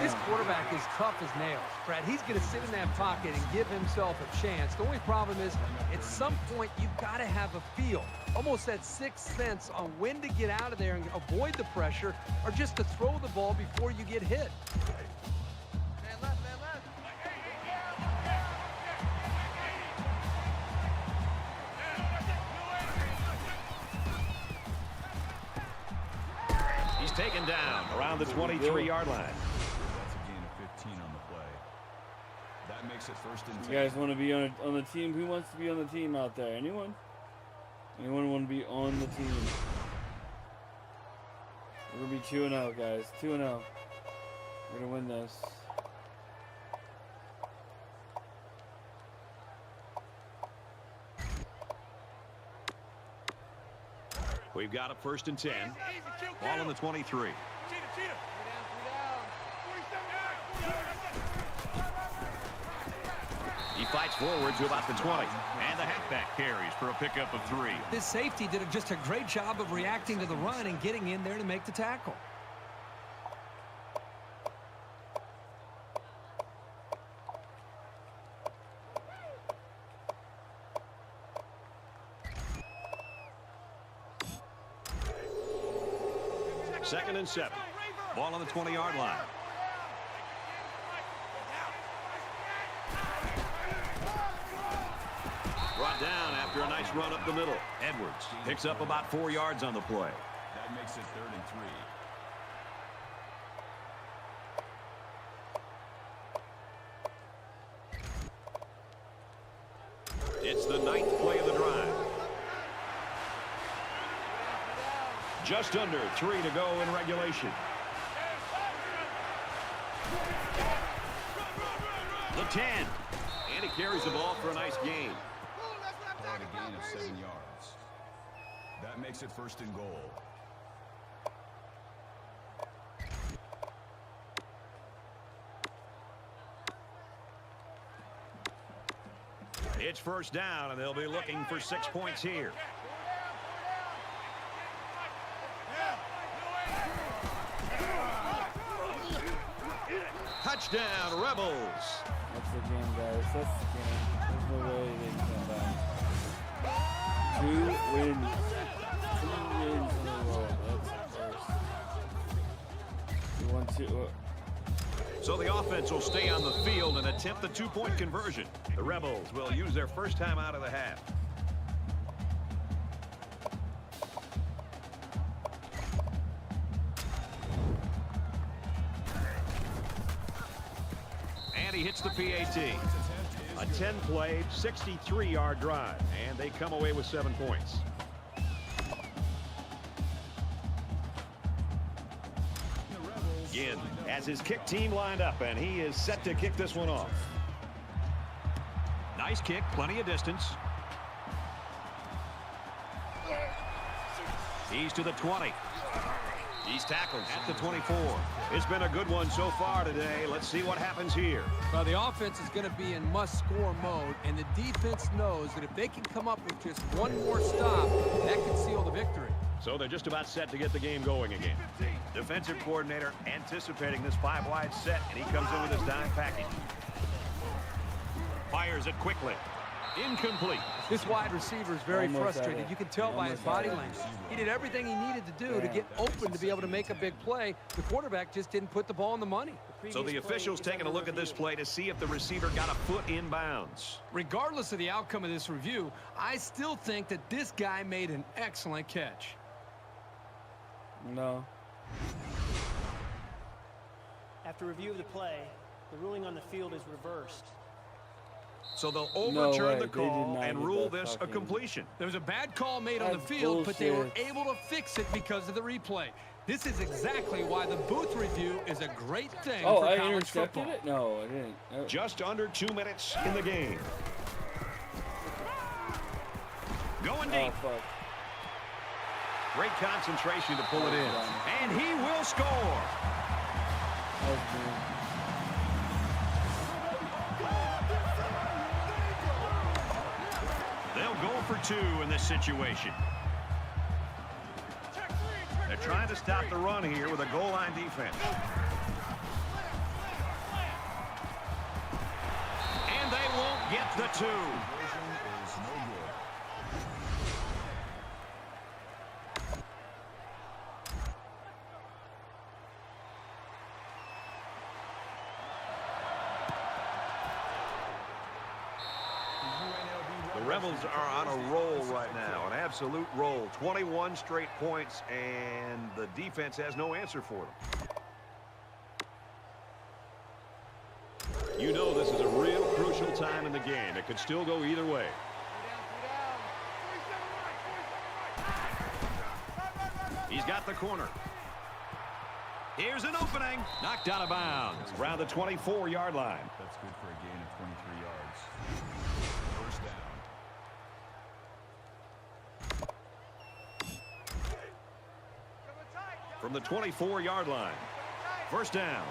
This quarterback is tough as nails, Brad. He's going to sit in that pocket and give himself a chance. The only problem is, at some point, you've got to have a feel, almost that sixth sense on when to get out of there and avoid the pressure, or just to throw the ball before you get hit. He's taken down around the 23-yard line. That's a gain of 15 on the play. That makes it 1st and 10. You guys want to be on the team? Who wants to be on the team out there? Anyone? Anyone want to be on the team? We're going to be 2-0, guys. 2-0. We're going to win this. We've got a 1st and 10. Ball on the 23. He fights forward to about the 20. And the halfback carries for a pickup of 3. This safety did just a great job of reacting to the run and getting in there to make the tackle. Second and 7. Ball on the 20-yard line. Brought down after a nice run up the middle. Edwards picks up about 4 yards on the play. That makes it 3rd and 3. It's the 9th play of the drive. Just under 3 to go in regulation. The 10. And he carries the ball for a nice gain. Call it a gain of 7 yards. That makes it 1st and goal. It's 1st down, and they'll be looking for 6 points here. Touchdown, Rebels. That's the game, guys. That's the game. There's no way they can come back. 2 wins. 2 wins in a row. That's the first. 1-2. So the offense will stay on the field and attempt the 2-point conversion. The Rebels will use their first time out of the half. And he hits the PAT. A 10-play, 63-yard drive, and they come away with 7 points. Ginn has his kick team lined up, and he is set to kick this one off. Nice kick, plenty of distance. He's to the 20. He's tackled at the 24. It's been a good one so far today. Let's see what happens here. Well, the offense is going to be in must-score mode, and the defense knows that if they can come up with just one more stop, that can seal the victory. So they're just about set to get the game going again. Defensive coordinator anticipating this 5-wide set, and he comes in with his dime package. Fires it quickly. Incomplete. This wide receiver is very frustrated. You can tell by his body language. He did everything he needed to do to get open to be able to make a big play. The quarterback just didn't put the ball in the money. So the officials taking a look at this play to see if the receiver got a foot in bounds. Regardless of the outcome of this review, I still think that this guy made an excellent catch. No. After review of the play, the ruling on the field is reversed. So they'll overturn the call and rule this a completion. There was a bad call made on the field, but they were able to fix it because of the replay. This is exactly why the booth review is a great thing for college intercepted football. it? No, I didn't. Just under 2 minutes in the game. Going deep. Fuck. Great concentration to pull it in. And he will score. They'll go for 2 in this situation. They're trying to stop the run here with a goal line defense. And they won't get the 2. The Rebels are on a roll right now, an absolute roll. 21 straight points, and the defense has no answer for them. You know this is a real crucial time in the game. It could still go either way. He's got the corner. Here's an opening. Knocked out of bounds around the 24-yard line. That's good for a gain of 23 yards. First down. From the 24-yard line. First down.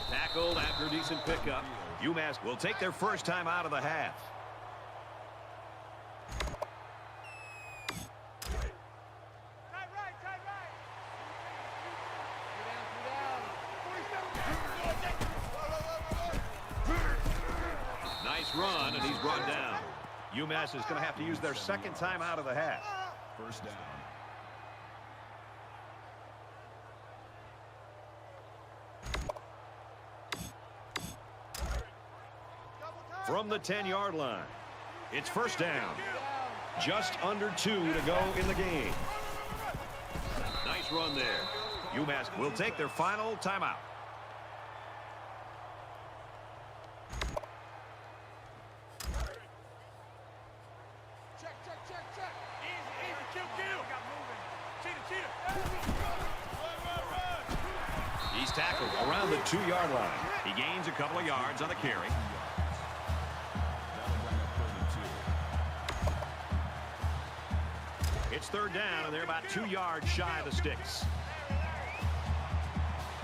Tackled after a decent pickup. UMass will take their first time out of the half. Nice run, and he's brought down. UMass is going to have to use their second time out of the half. First down. From the 10-yard line. It's first down. Just under 2 to go in the game. Nice run there. UMass will take their final timeout. He's tackled around the 2-yard line. He gains a couple of yards on the carry. It's third down, and they're about 2 yards shy of the sticks.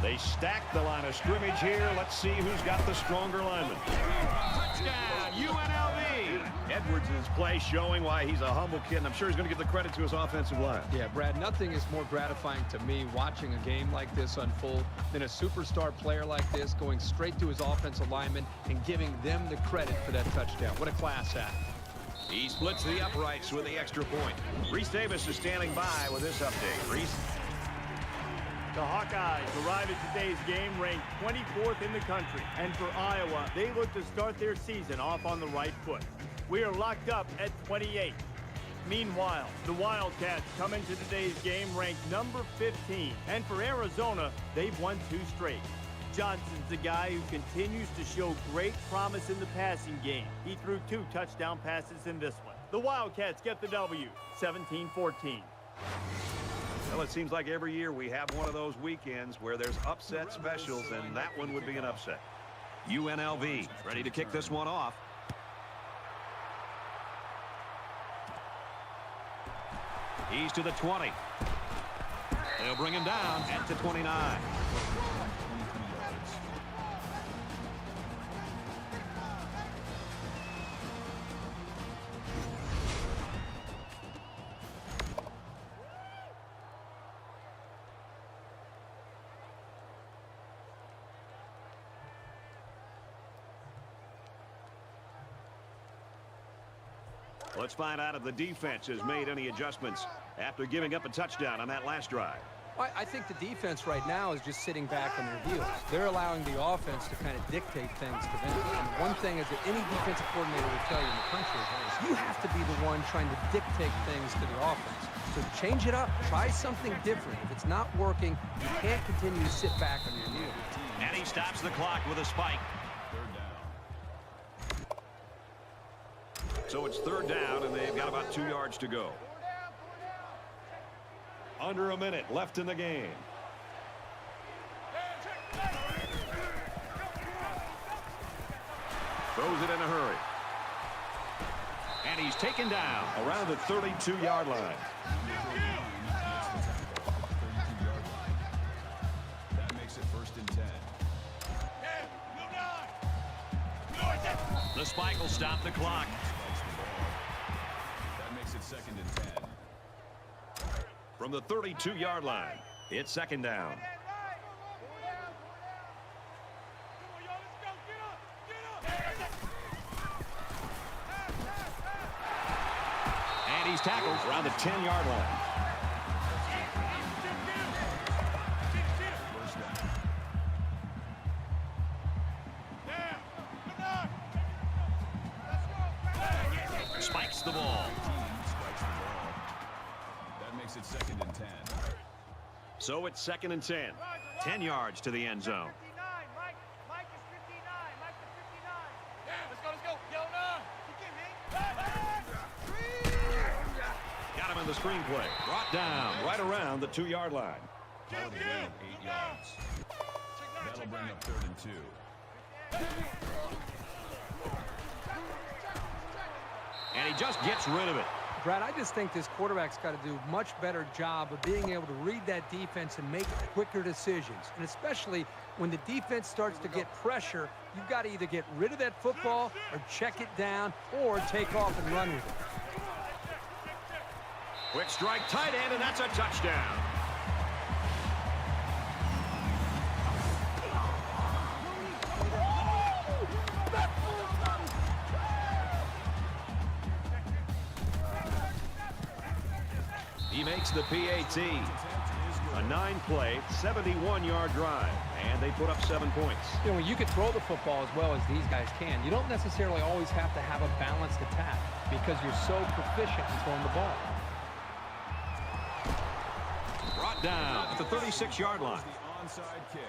They stack the line of scrimmage here. Let's see who's got the stronger lineman. Touchdown, UNLV. Edwards' play showing why he's a humble kid, and I'm sure he's going to give the credit to his offensive line. Yeah, Brad, nothing is more gratifying to me watching a game like this unfold than a superstar player like this going straight to his offensive lineman and giving them the credit for that touchdown. What a class act. He splits the uprights with the extra point. Reese Davis is standing by with this update. Reese. The Hawkeyes arrive at today's game ranked 24th in the country. And for Iowa, they look to start their season off on the right foot. We are locked up at 28. Meanwhile, the Wildcats come into today's game ranked number 15. And for Arizona, they've won 2 straight. Johnson's the guy who continues to show great promise in the passing game. He threw 2 touchdown passes in this one. The Wildcats get the W, 17-14. Well, it seems like every year we have one of those weekends where there's upset specials, and that one would be an upset. UNLV ready to kick this one off. He's to the 20. They'll bring him down at the 29. Let's find out if the defense has made any adjustments after giving up a touchdown on that last drive. I think the defense right now is just sitting back on their heels. They're allowing the offense to kind of dictate things to them. And one thing is that any defensive coordinator will tell you in the country is you have to be the one trying to dictate things to the offense. So change it up. Try something different. If it's not working, you can't continue to sit back on your heels. And he stops the clock with a spike. Third down. So it's third down, and they've got about 2 yards to go. Under a minute left in the game. Throws it in a hurry. And he's taken down around the 32-yard line. That makes it 1st and 10. The spike will stop the clock. That makes it 2nd and 10. From the 32-yard line, it's 2nd down. And he's tackled around the 10-yard line. Spikes the ball. That makes it 2nd and 10. So it's 2nd and 10. 10 yards to the end zone. Got him in the screen play. Brought down right around the 2-yard line. Call it a gain of 8 yards. That'll bring up 3rd and 2. And he just gets rid of it. Brad, I just think this quarterback's got to do a much better job of being able to read that defense and make quicker decisions. And especially when the defense starts to get pressure, you've got to either get rid of that football or check it down or take off and run with it. Quick strike, tight end, and that's a touchdown. He makes the PAT. A 9-play, 71-yard drive, and they put up 7 points. You know, when you can throw the football as well as these guys can, you don't necessarily always have to have a balanced attack because you're so proficient in throwing the ball. Brought down at the 36-yard line. The onside kick.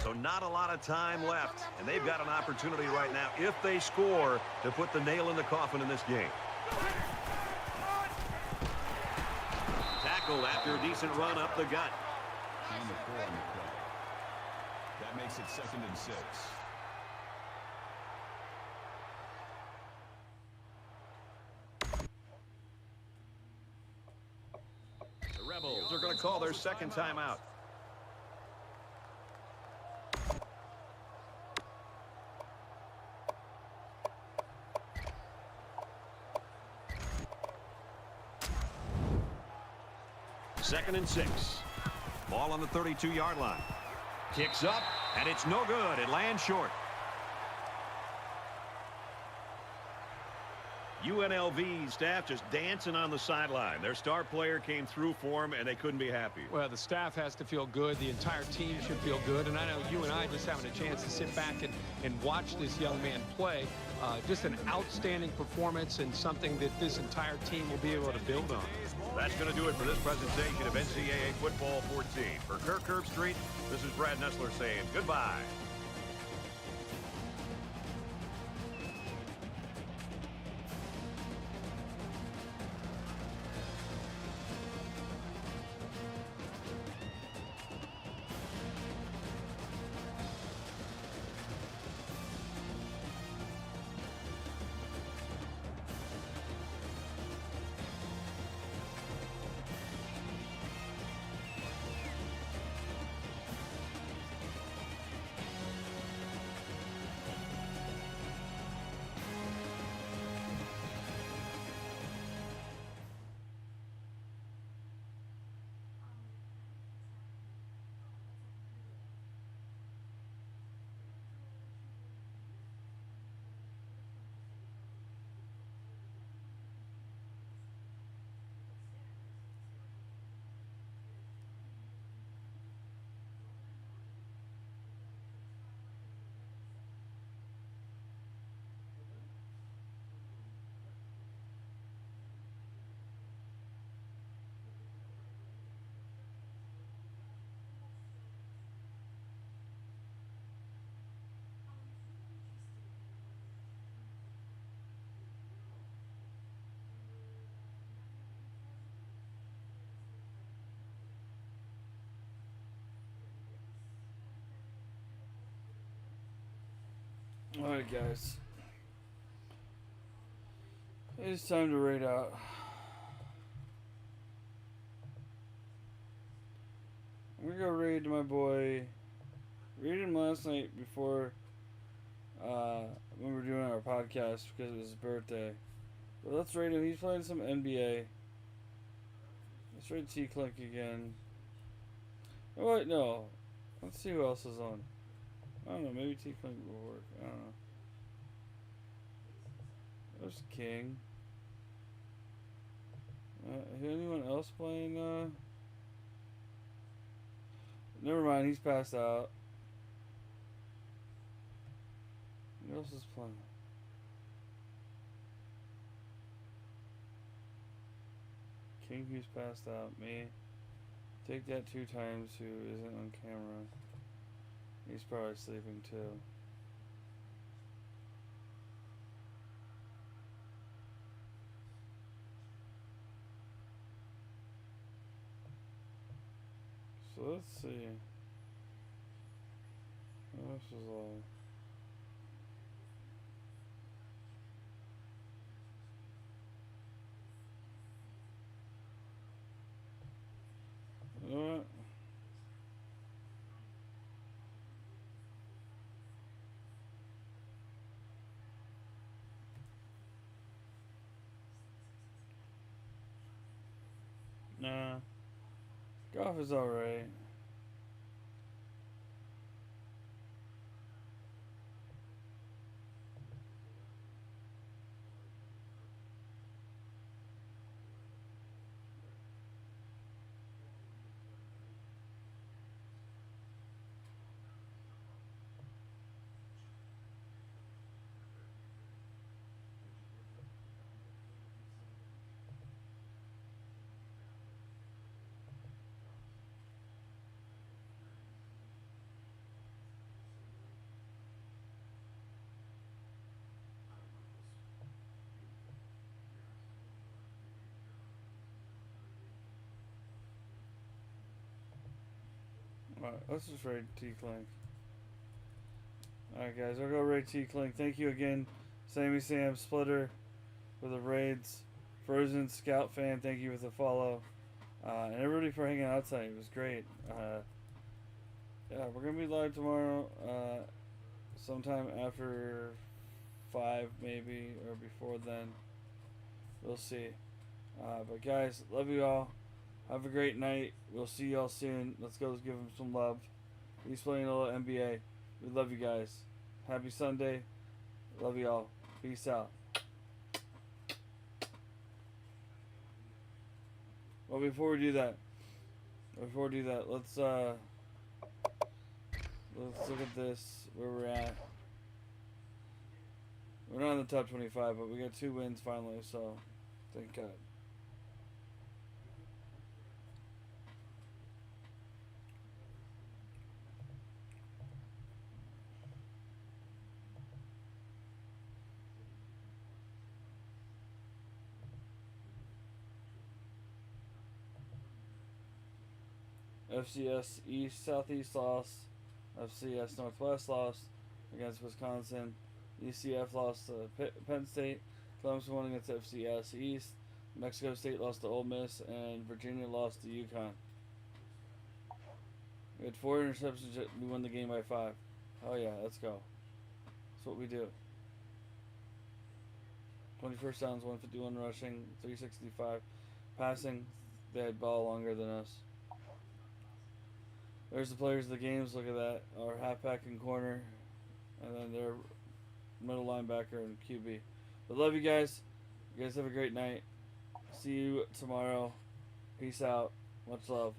So not a lot of time left, and they've got an opportunity right now, if they score, to put the nail in the coffin in this game. Tackled after a decent run up the gut. On the 4 on the play. That makes it 2nd and 6. The Rebels are going to call their second timeout. Second and 6. Ball on the 32-yard line. Kicks up, and it's no good. It lands short. UNLV staff just dancing on the sideline. Their star player came through for them, and they couldn't be happy. Well, the staff has to feel good. The entire team should feel good. And I know you and I just having a chance to sit back and watch this young man play. Just an outstanding performance and something that this entire team will be able to build on. That's going to do it for this presentation of NCAA Football 14. For Kirk Herbstreit, this is Brad Nessler saying goodbye. Alright, guys. It's time to raid out. I'm gonna go raid my boy. Raided him last night before when we were doing our podcast because it was his birthday. But let's raid him. He's playing some NBA. Let's raid T-Clink again. Oh wait, no. Let's see who else is on. I don't know, maybe T-Clink will work. I don't know. There's King. Anyone else playing? Never mind, he's passed out. Who else is playing? King, who's passed out. Me. Take that 2 times who isn't on camera. He's probably sleeping too. So let's see. What else is live? You know what? Nah. Golf is alright. Alright, let's just raid T-Clink. Alright guys, I'll go raid T-Clink. Thank you again, Sammy Sam, Splitter, for the raids. Frozen Scout Fan, thank you for the follow. And everybody for hanging out tonight. It was great. Yeah, we're going to be live tomorrow, sometime after 5 maybe, or before then. We'll see. But guys, love you all. Have a great night. We'll see y'all soon. Let's go give him some love. He's playing a little NBA. We love you guys. Happy Sunday. Love you all. Peace out. Well, before we do that, let's look at this, where we're at. We're not in the top 25, but we got 2 wins finally, so thank God. FCS East Southeast lost. FCS Northwest lost against Wisconsin. ECF lost to Penn State. Clemson won against FCS East. Mexico State lost to Ole Miss, and Virginia lost to UConn. We had 4 interceptions. We won the game by 5. Oh yeah, let's go. That's what we do. 20 first downs, 151 rushing, 365 passing. They had ball longer than us. There's the players of the games. Look at that. Our halfback and corner, and then their middle linebacker and QB. But love you guys. You guys have a great night. See you tomorrow. Peace out. Much love.